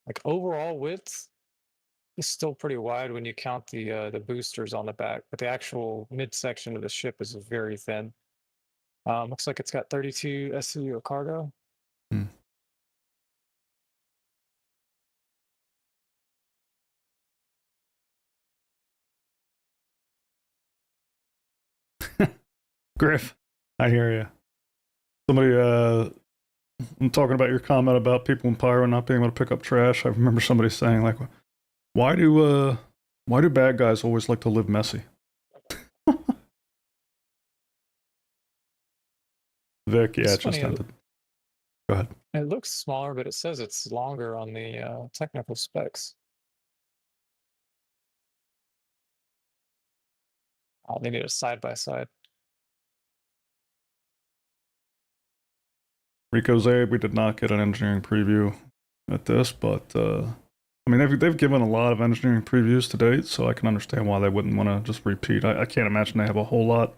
Like overall width is still pretty wide when you count the boosters on the back, but the actual midsection of the ship is very thin. Looks like it's got 32 SCU of cargo. Griff, I hear you. Somebody, I'm talking about your comment about people in Pyro not being able to pick up trash. I remember somebody saying, like, why do bad guys always like to live messy? Vic, yeah, it just ended. Go ahead. It looks smaller, but it says it's longer on the technical specs. Oh, they need a side-by-side. Rico's Abe, we did not get an engineering preview at this, but I mean, they've given a lot of engineering previews to date, so I can understand why they wouldn't want to just repeat. I can't imagine they have a whole lot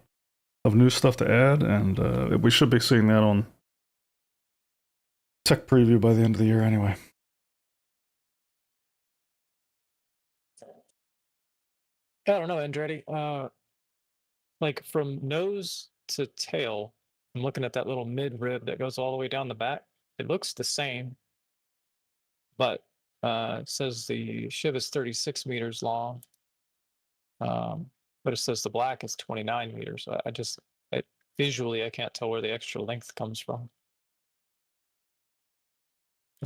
of new stuff to add, and we should be seeing that on tech preview by the end of the year anyway. I don't know, Andretti. Like from nose to tail, I'm looking at that little mid rib that goes all the way down the back. It looks the same, but it says the Shiv is 36 meters long, but it says the black is 29 meters. Visually, I can't tell where the extra length comes from.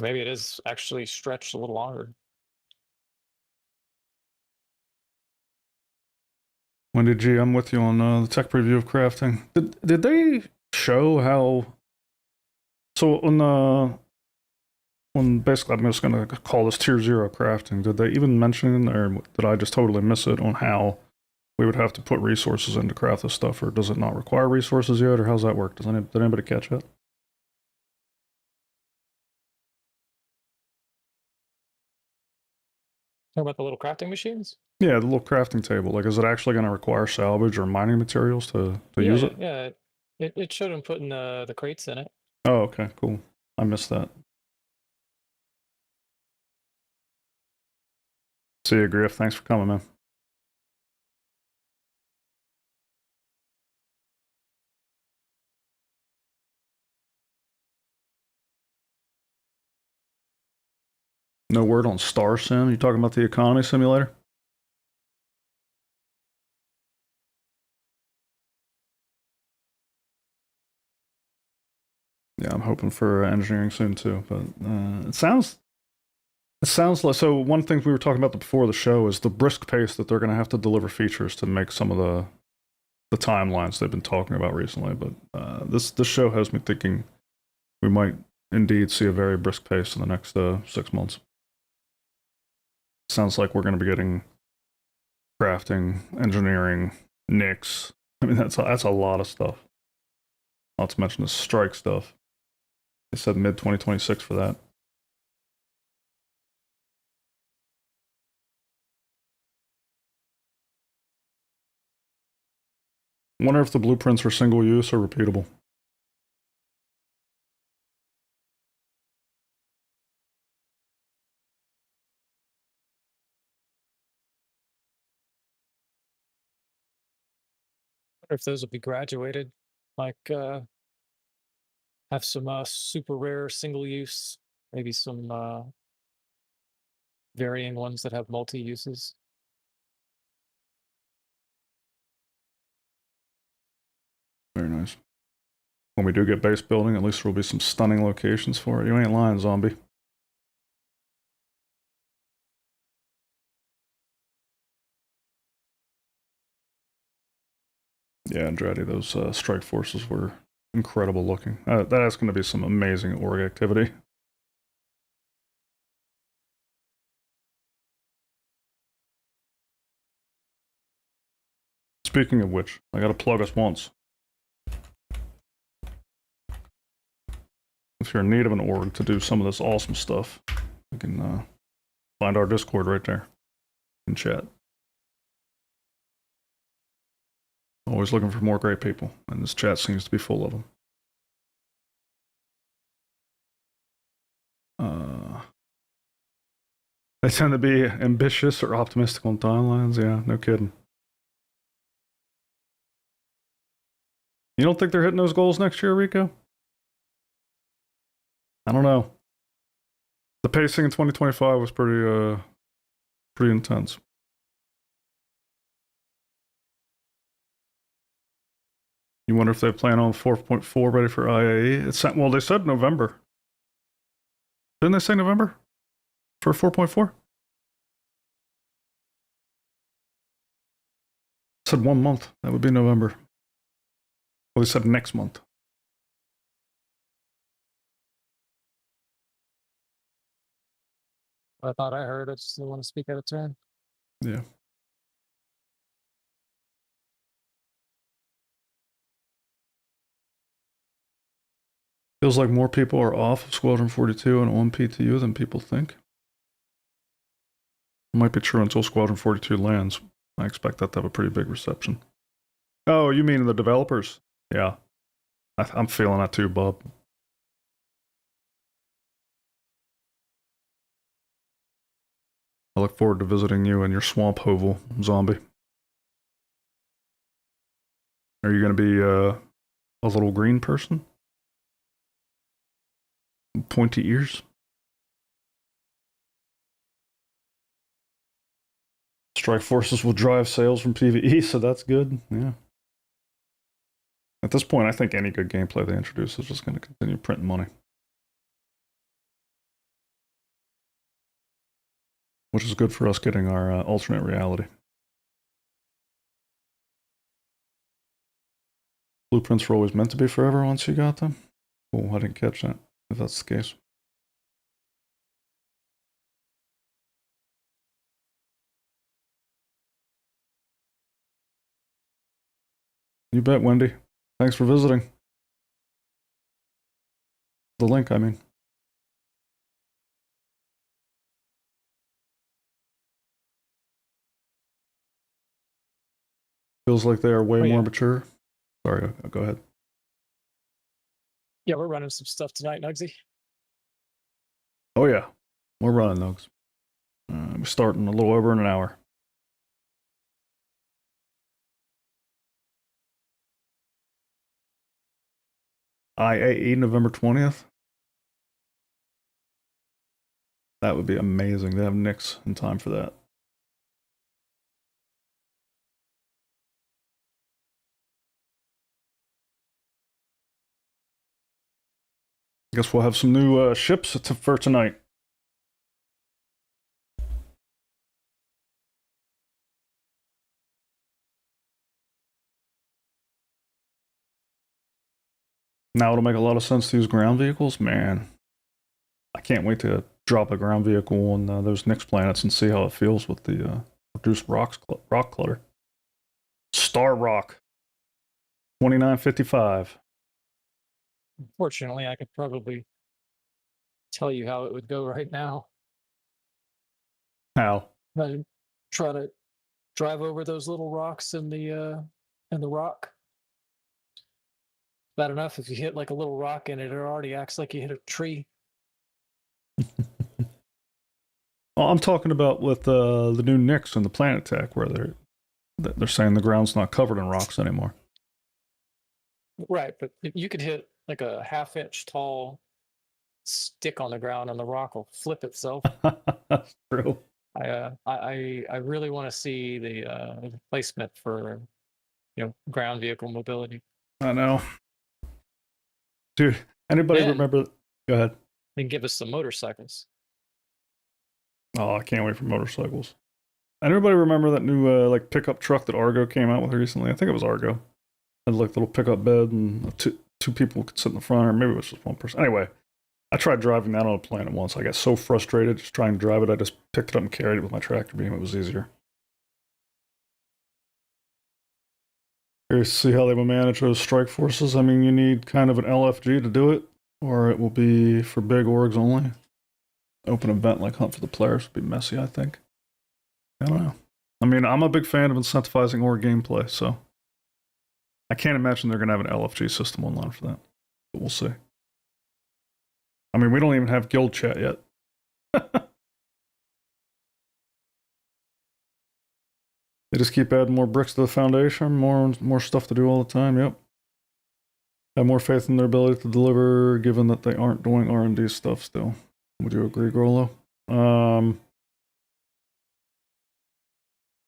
Maybe it is actually stretched a little longer. Wendy G, I'm with you on the tech preview of crafting. Did they show how? So on basically, I'm just gonna call this tier 0 crafting. Did they even mention, or did I just totally miss it on how we would have to put resources in to craft this stuff, or does it not require resources yet, or how's that work? Did anybody catch it? Talking about the little crafting machines? Yeah, the little crafting table. Like, is it actually going to require salvage or mining materials to use it? Yeah, it showed him putting the crates in it. Oh, okay, cool. I missed that. See you, Griff. Thanks for coming, man. No word on Star Sim? You talking about the economy simulator? Yeah, I'm hoping for engineering soon too. But it sounds like, so one thing we were talking about before the show is the brisk pace that they're going to have to deliver features to make some of the timelines they've been talking about recently. But this show has me thinking we might indeed see a very brisk pace in the next 6 months. Sounds like we're going to be getting crafting, engineering, NICs. I mean, that's a lot of stuff. Not to mention the strike stuff. They said mid 2026 for that. Wonder if the blueprints are single use or repeatable. Wonder if those will be graduated, like have some super rare single use, maybe some varying ones that have multi uses. Very nice. When we do get base building, at least there will be some stunning locations for it. You ain't lying, zombie. Yeah, Andretti, those strike forces were incredible looking. That is going to be some amazing org activity. Speaking of which, I got to plug us once. If you're in need of an org to do some of this awesome stuff, you can find our Discord right there in chat. Always looking for more great people, and this chat seems to be full of them. They tend to be ambitious or optimistic on timelines. Yeah, no kidding. You don't think they're hitting those goals next year, Rico? I don't know. The pacing in 2025 was pretty intense. You wonder if they plan on 4.4 ready for IAE? Well, they said November. Didn't they say November for 4.4? Said 1 month. That would be November. Well, they said next month. I thought I heard. I just didn't want to speak out of turn. Yeah. Feels like more people are off of Squadron 42 and on PTU than people think. It might be true until Squadron 42 lands. I expect that to have a pretty big reception. Oh, you mean the developers? Yeah. I'm feeling that too, Bob. I look forward to visiting you in your swamp hovel, zombie. Are you going to be a little green person? Pointy ears? Strike forces will drive sales from PvE, so that's good. Yeah. At this point, I think any good gameplay they introduce is just going to continue printing money. Which is good for us getting our alternate reality. Blueprints were always meant to be forever once you got them? Cool, I didn't catch that, if that's the case. You bet, Wendy. Thanks for visiting. The link, I mean. Feels like they are way more mature. Sorry, go ahead. Yeah, we're running some stuff tonight, Nugsy. Oh yeah, we're running those. We're starting a little over in an hour. IAE November 20th. That would be amazing to have Nix in time for that. Guess we'll have some new ships for tonight. Now it'll make a lot of sense to use ground vehicles. Man, I can't wait to drop a ground vehicle on those Nix planets and see how it feels with the reduced rock clutter. Star Rock 2955. Unfortunately, I could probably tell you how it would go right now. How? I'd try to drive over those little rocks in the rock. Bad enough if you hit like a little rock in it, it already acts like you hit a tree. Well, I'm talking about with the new Nix and the Planet Tech, where they're saying the ground's not covered in rocks anymore. Right, but you could hit like a half-inch tall stick on the ground, and the rock will flip itself. That's true. I really want to see the placement for ground vehicle mobility. I know, dude. Anybody remember? Go ahead. And give us some motorcycles. Oh, I can't wait for motorcycles. Anybody remember that new like pickup truck that Argo came out with recently? I think it was Argo. Had like little pickup bed and two people could sit in the front, or maybe it was just one person. Anyway, I tried driving that on a planet once. I got so frustrated just trying to drive it. I just picked it up and carried it with my tractor beam. It was easier. Curious to see how they will manage those strike forces. I mean, you need kind of an LFG to do it, or it will be for big orgs only. Open event like Hunt for the Players would be messy, I think. I don't know. I mean, I'm a big fan of incentivizing org gameplay, so I can't imagine they're going to have an LFG system online for that. But we'll see. I mean, we don't even have guild chat yet. They just keep adding more bricks to the foundation, more stuff to do all the time. Yep. Have more faith in their ability to deliver, given that they aren't doing R&D stuff still. Would you agree, Grolo?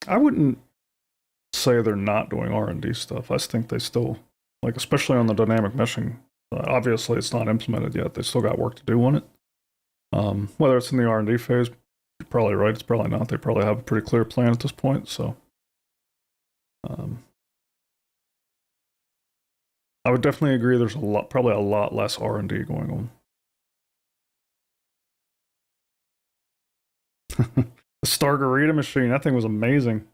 I wouldn't say they're not doing R&D stuff. I think they still, like, especially on the dynamic meshing. Obviously, it's not implemented yet. They still got work to do on it. Whether it's in the R&D phase, you're probably right. It's probably not. They probably have a pretty clear plan at this point. So, I would definitely agree. There's probably a lot less R&D going on. The Stargarita machine, that thing was amazing.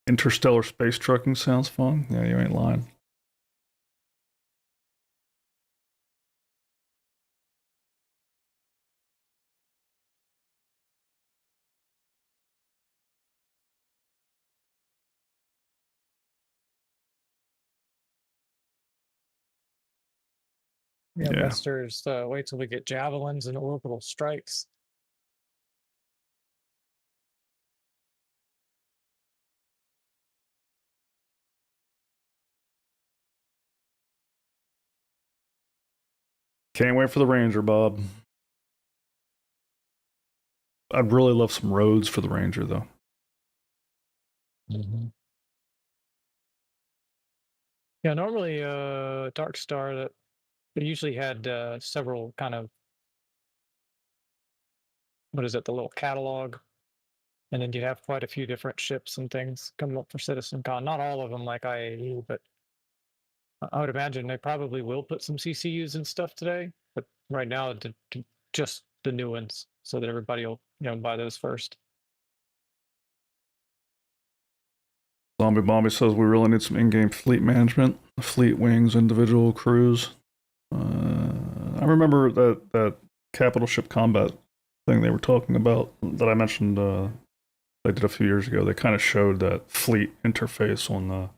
Interstellar space trucking sounds fun. Yeah, you ain't lying. Yeah, Buster's wait till we get javelins and orbital strikes. Can't wait for the Ranger, Bob. I'd really love some roads for the Ranger, though. Mm-hmm. Yeah, normally Dark Star that they usually had several kind of, what is it, the little catalog And then you'd have quite a few different ships and things coming up for CitizenCon. Not all of them like IAE, but I would imagine they probably will put some CCUs and stuff today. But right now, just the new ones, so that everybody will buy those first. Zombie Bomby says we really need some in-game fleet management, fleet wings, individual crews. I remember that capital ship combat thing they were talking about that I mentioned they did a few years ago. They kind of showed that fleet interface on the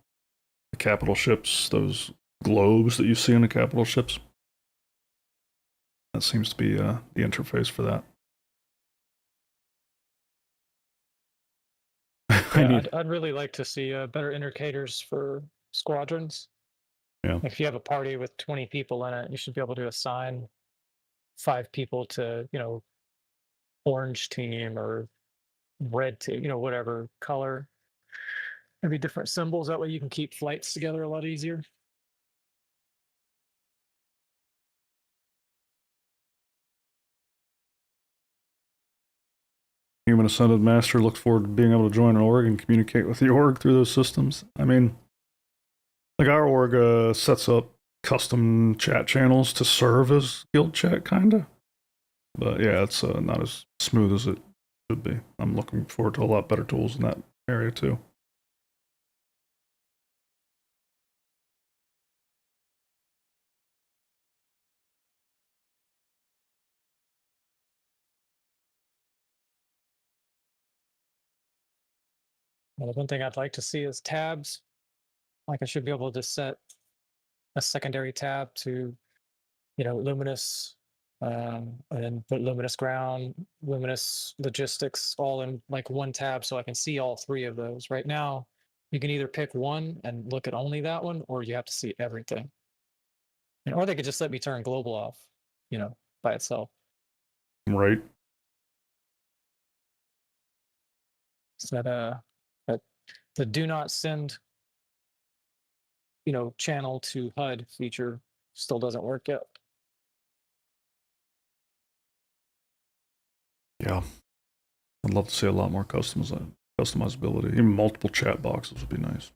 capital ships, those globes that you see in the capital ships. That seems to be the interface for that. Yeah, I'd really like to see better indicators for squadrons. Yeah. Like if you have a party with 20 people in it, you should be able to assign 5 people to, orange team or red team, whatever color. Maybe different symbols. That way you can keep flights together a lot easier. Human Ascended Master looks forward to being able to join an org and communicate with the org through those systems. I mean, like our org sets up custom chat channels to serve as guild chat, kinda. But yeah, it's not as smooth as it should be. I'm looking forward to a lot better tools in that area too. Well, the one thing I'd like to see is tabs. Like I should be able to set a secondary tab to, Luminous, and then put Luminous Ground, Luminous Logistics, all in like one tab, so I can see all 3 of those. Right now, you can either pick one and look at only that one, or you have to see everything. Or they could just let me turn global off, by itself. Right. So that the do not send, channel to HUD feature still doesn't work yet. Yeah. I'd love to see a lot more customizability. Even multiple chat boxes would be nice.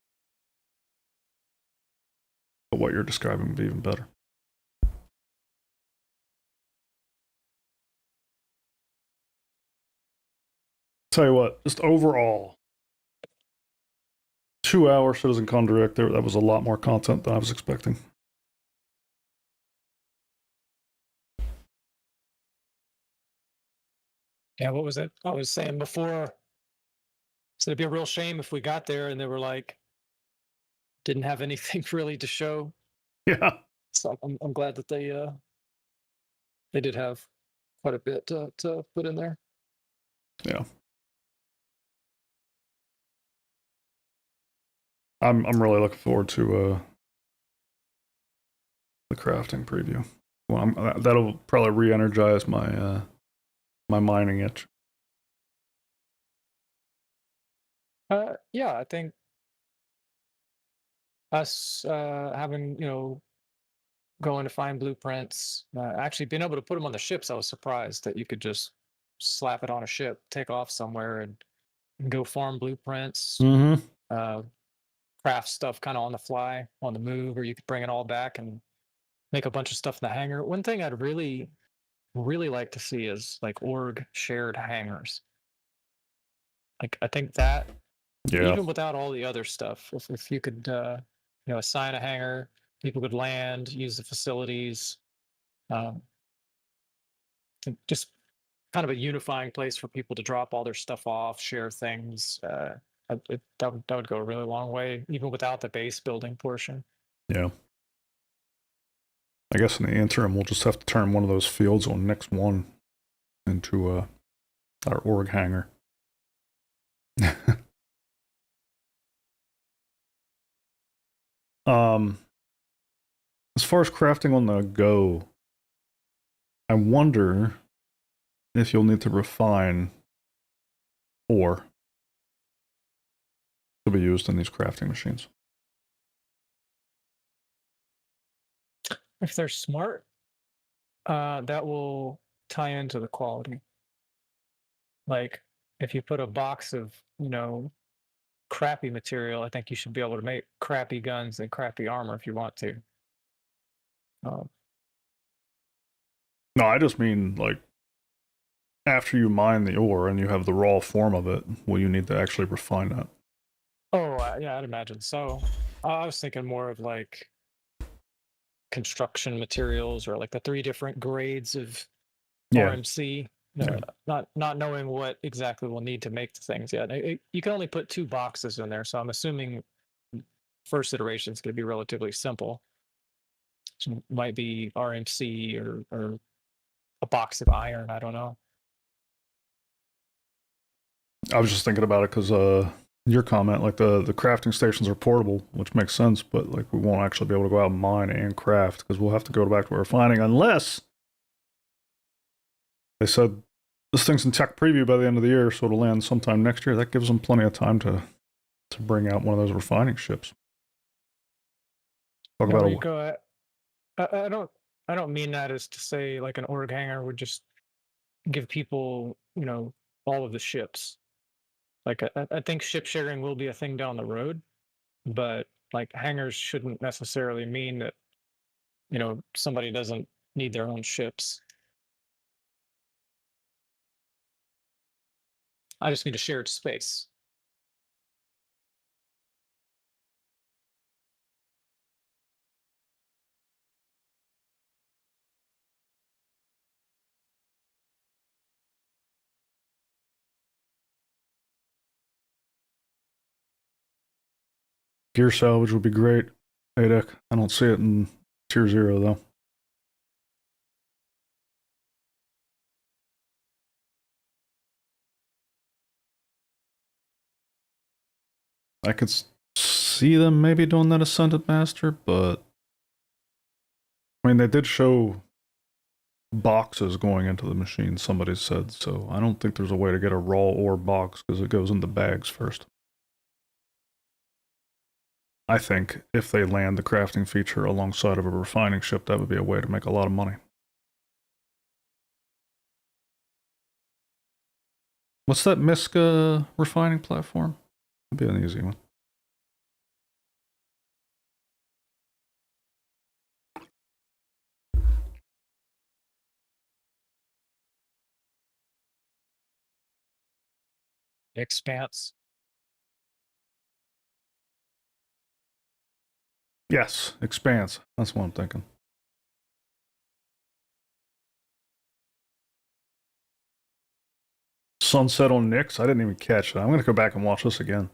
But what you're describing would be even better. Tell you what, just overall, 2-hour CitizenCon Direct there, that was a lot more content than I was expecting. Yeah, what was it? I was saying before, so it'd be a real shame if we got there and they were like, didn't have anything really to show. Yeah. So I'm glad that they did have quite a bit to put in there. Yeah. I'm really looking forward to the crafting preview. Well, that'll probably re-energize my my mining itch. Yeah, I think us having going to find blueprints, actually being able to put them on the ships. I was surprised that you could just slap it on a ship, take off somewhere, and go farm blueprints. Craft stuff kind of on the fly, on the move, or you could bring it all back and make a bunch of stuff in the hangar. One thing I'd really like to see is like org shared hangars. Like I think that even without all the other stuff, if you could assign a hangar, people could land, use the facilities, just kind of a unifying place for people to drop all their stuff off, share things. That would go a really long way, even without the base building portion. Yeah. I guess in the interim, we'll just have to turn one of those fields on next one into our org hangar. As far as crafting on the go, I wonder if you'll need to refine ore to be used in these crafting machines. If they're smart, that will tie into the quality. Like if you put a box of, crappy material, I think you should be able to make crappy guns and crappy armor if you want to. No, I just mean like after you mine the ore and you have the raw form of it, will you need to actually refine that? Oh, yeah, I'd imagine so. I was thinking more of like construction materials or like the 3 different grades of Yeah. RMC. Yeah. Not knowing what exactly we'll need to make the things yet. You can only put 2 boxes in there, so I'm assuming first iteration is going to be relatively simple. So it might be RMC or a box of iron. I don't know. I was just thinking about it because your comment, like the crafting stations are portable, which makes sense, but like we won't actually be able to go out and mine and craft because we'll have to go back to refining unless they said this thing's in tech preview by the end of the year, so it'll land sometime next year. That gives them plenty of time to bring out one of those refining ships. Talk about Rico, I don't mean that as to say like an org hangar would just give people, all of the ships. Like I think ship sharing will be a thing down the road, but like hangars shouldn't necessarily mean that, somebody doesn't need their own ships. I just need a shared space. gear salvage would be great. ADEC. I don't see it in Tier 0 though. I could see them maybe doing that Ascended Master, but I mean, they did show boxes going into the machine, somebody said, so I don't think there's a way to get a raw ore box because it goes into bags first. I think if they land the crafting feature alongside of a refining ship, that would be a way to make a lot of money. What's that Miska refining platform? That'd be an easy one. Expanse. Yes, Expanse. That's what I'm thinking. Sunset on Nyx? I didn't even catch that. I'm going to go back and watch this again.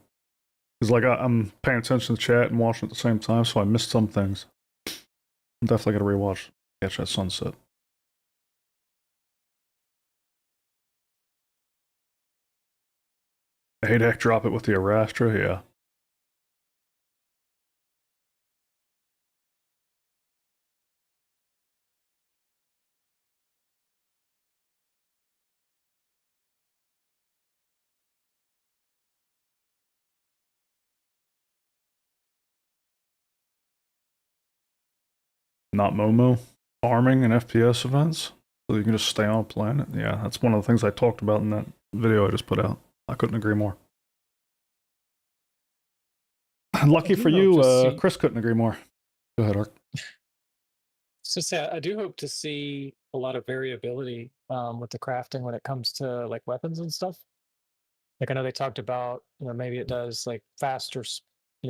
Because like I'm paying attention to the chat and watching at the same time, so I missed some things. I'm definitely going to rewatch, catch that sunset. ADAC drop it with the Arastra, yeah. Not Momo. Farming and FPS events, so you can just stay on planet. Yeah, that's one of the things I talked about in that video I just put out. I couldn't agree more. Lucky for you, Chris couldn't agree more. Go ahead, Ark. So say I do hope to see a lot of variability with the crafting when it comes to like weapons and stuff. Like I know they talked about, maybe it does like faster,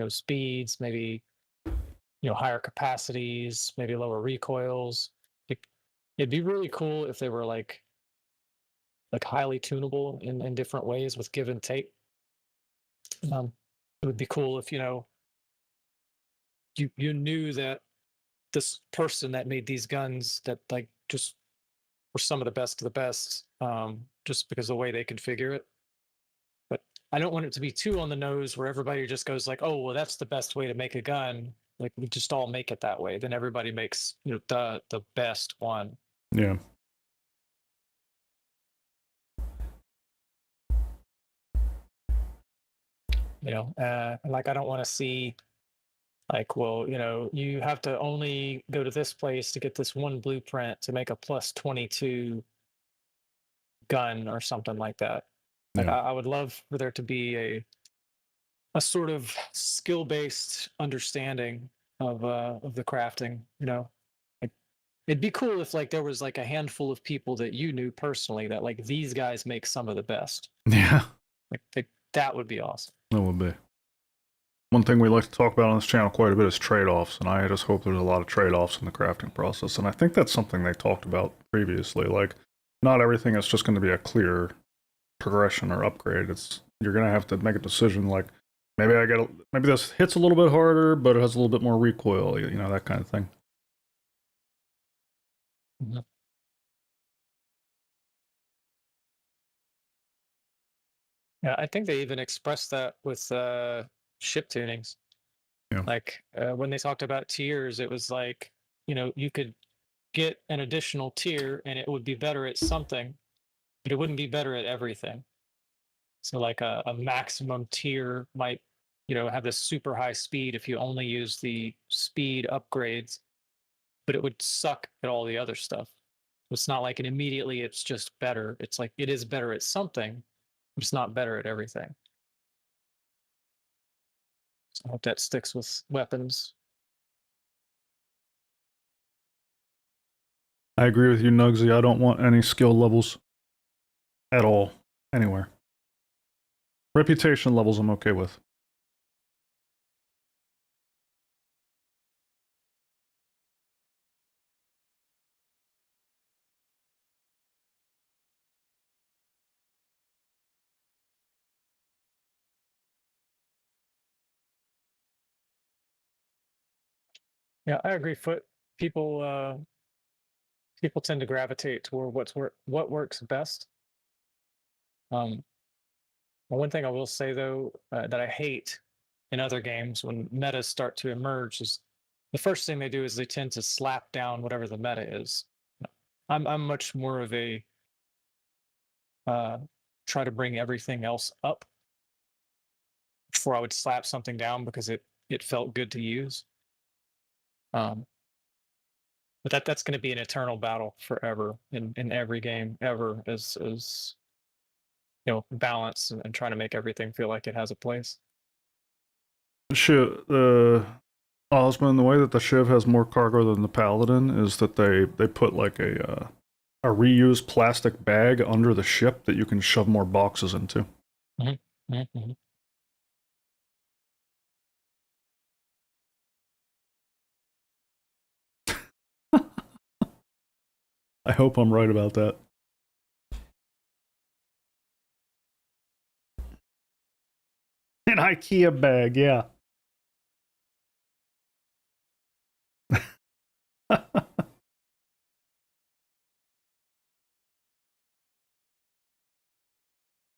speeds, maybe, higher capacities, maybe lower recoils. It'd be really cool if they were like highly tunable in different ways with give and take. It would be cool if, you knew that this person that made these guns that like just were some of the best, just because of the way they configure it. But I don't want it to be too on the nose where everybody just goes like, oh, well, that's the best way to make a gun. Like we just all make it that way. Then everybody makes, the best one. Yeah. Like I don't want to see like, well, you have to only go to this place to get this one blueprint to make a plus 22 gun or something like that. Like, Yeah. I would love for there to be a sort of skill-based understanding of the crafting. You know, like, it'd be cool if like there was like a handful of people that you knew personally that like these guys make some of the best. Yeah, Like that would be awesome. that would be. One thing we like to talk about on this channel quite a bit is trade-offs, and I just hope there's a lot of trade-offs in the crafting process. And I think that's something they talked about previously. Like, not everything is just going to be a clear progression or upgrade. You're going to have to make a decision. Like, maybe this hits a little bit harder, but it has a little bit more recoil. You know, that kind of thing. Mhm. Yeah, I think they even expressed that with ship tunings. Yeah. Like when they talked about tiers, it was like, you know, you could get an additional tier and it would be better at something, but it wouldn't be better at everything. So like a maximum tier might, you know, have this super high speed if you only use the speed upgrades, but it would suck at all the other stuff. It's not like immediately it's just better. It's like it is better at something, but it's not better at everything. So I hope that sticks with weapons. I agree with you, Nugsy. I don't want any skill levels at all, anywhere. Reputation levels I'm okay with. Yeah, I agree. People tend to gravitate toward what works best. Um, one thing I will say though that I hate in other games when metas start to emerge is the first thing they do is they tend to slap down whatever the meta is. I'm much more of a uh, try to bring everything else up before I would slap something down because it felt good to use. But that's going to be an eternal battle forever in every game ever is you know balance and trying to make everything feel like it has a place. Osman, the way that the Shiv has more cargo than the Paladin is that they put like a reused plastic bag under the ship that you can shove more boxes into. Mm-hmm. Mm-hmm. I hope I'm right about that. An IKEA bag, yeah.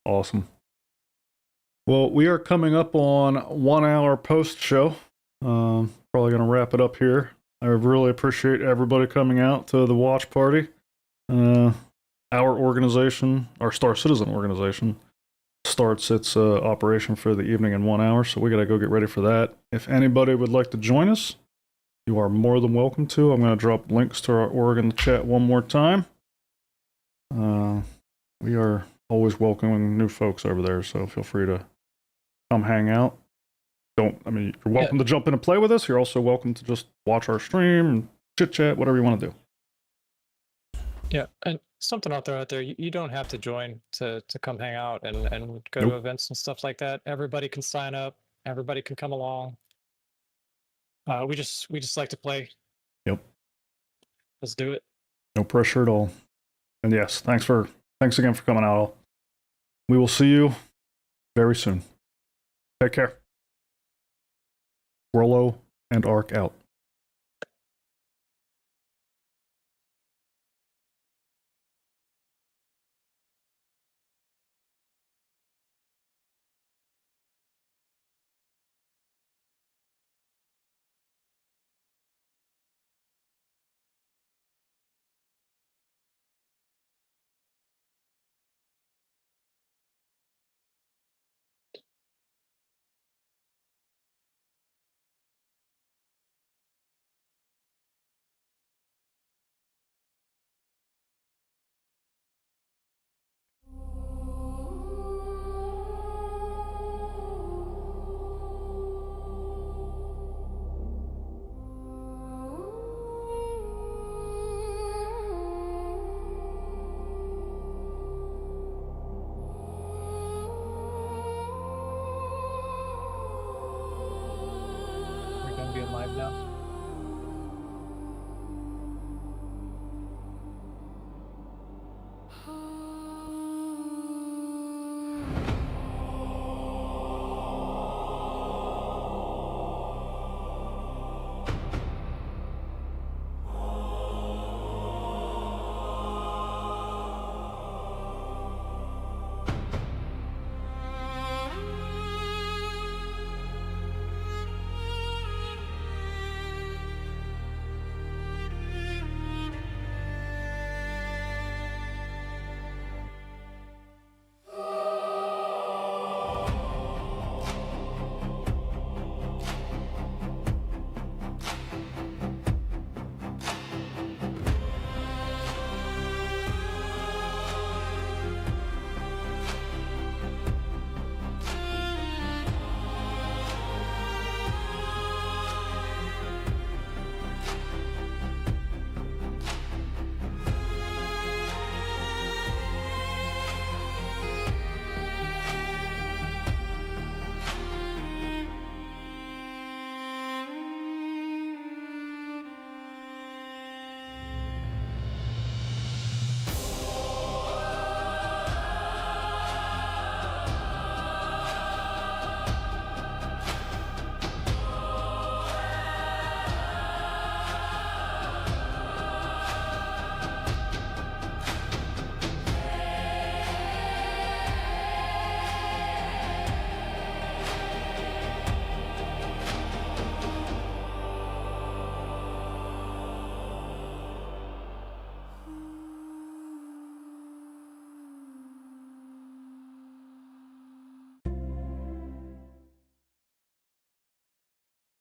Awesome. Well, we are coming up on 1 hour post show. Probably going to wrap it up here. I really appreciate everybody coming out to the watch party. Our organization, our Star Citizen organization, starts its operation for the evening in 1 hour, so we got to go get ready for that. If anybody would like to join us, you are more than welcome to. I'm going to drop links to our org in the chat one more time. We are always welcoming new folks over there, so feel free to come hang out. You're welcome to jump in and play with us. You're also welcome to just watch our stream and chit chat, whatever you want to do. Yeah, and something out there, you don't have to join to come hang out and go Nope. to events and stuff like that. Everybody can sign up. Everybody can come along. We just like to play. Yep. Let's do it. No pressure at all. And yes, thanks again for coming out. We will see you very soon. Take care. Rollo and Ark out.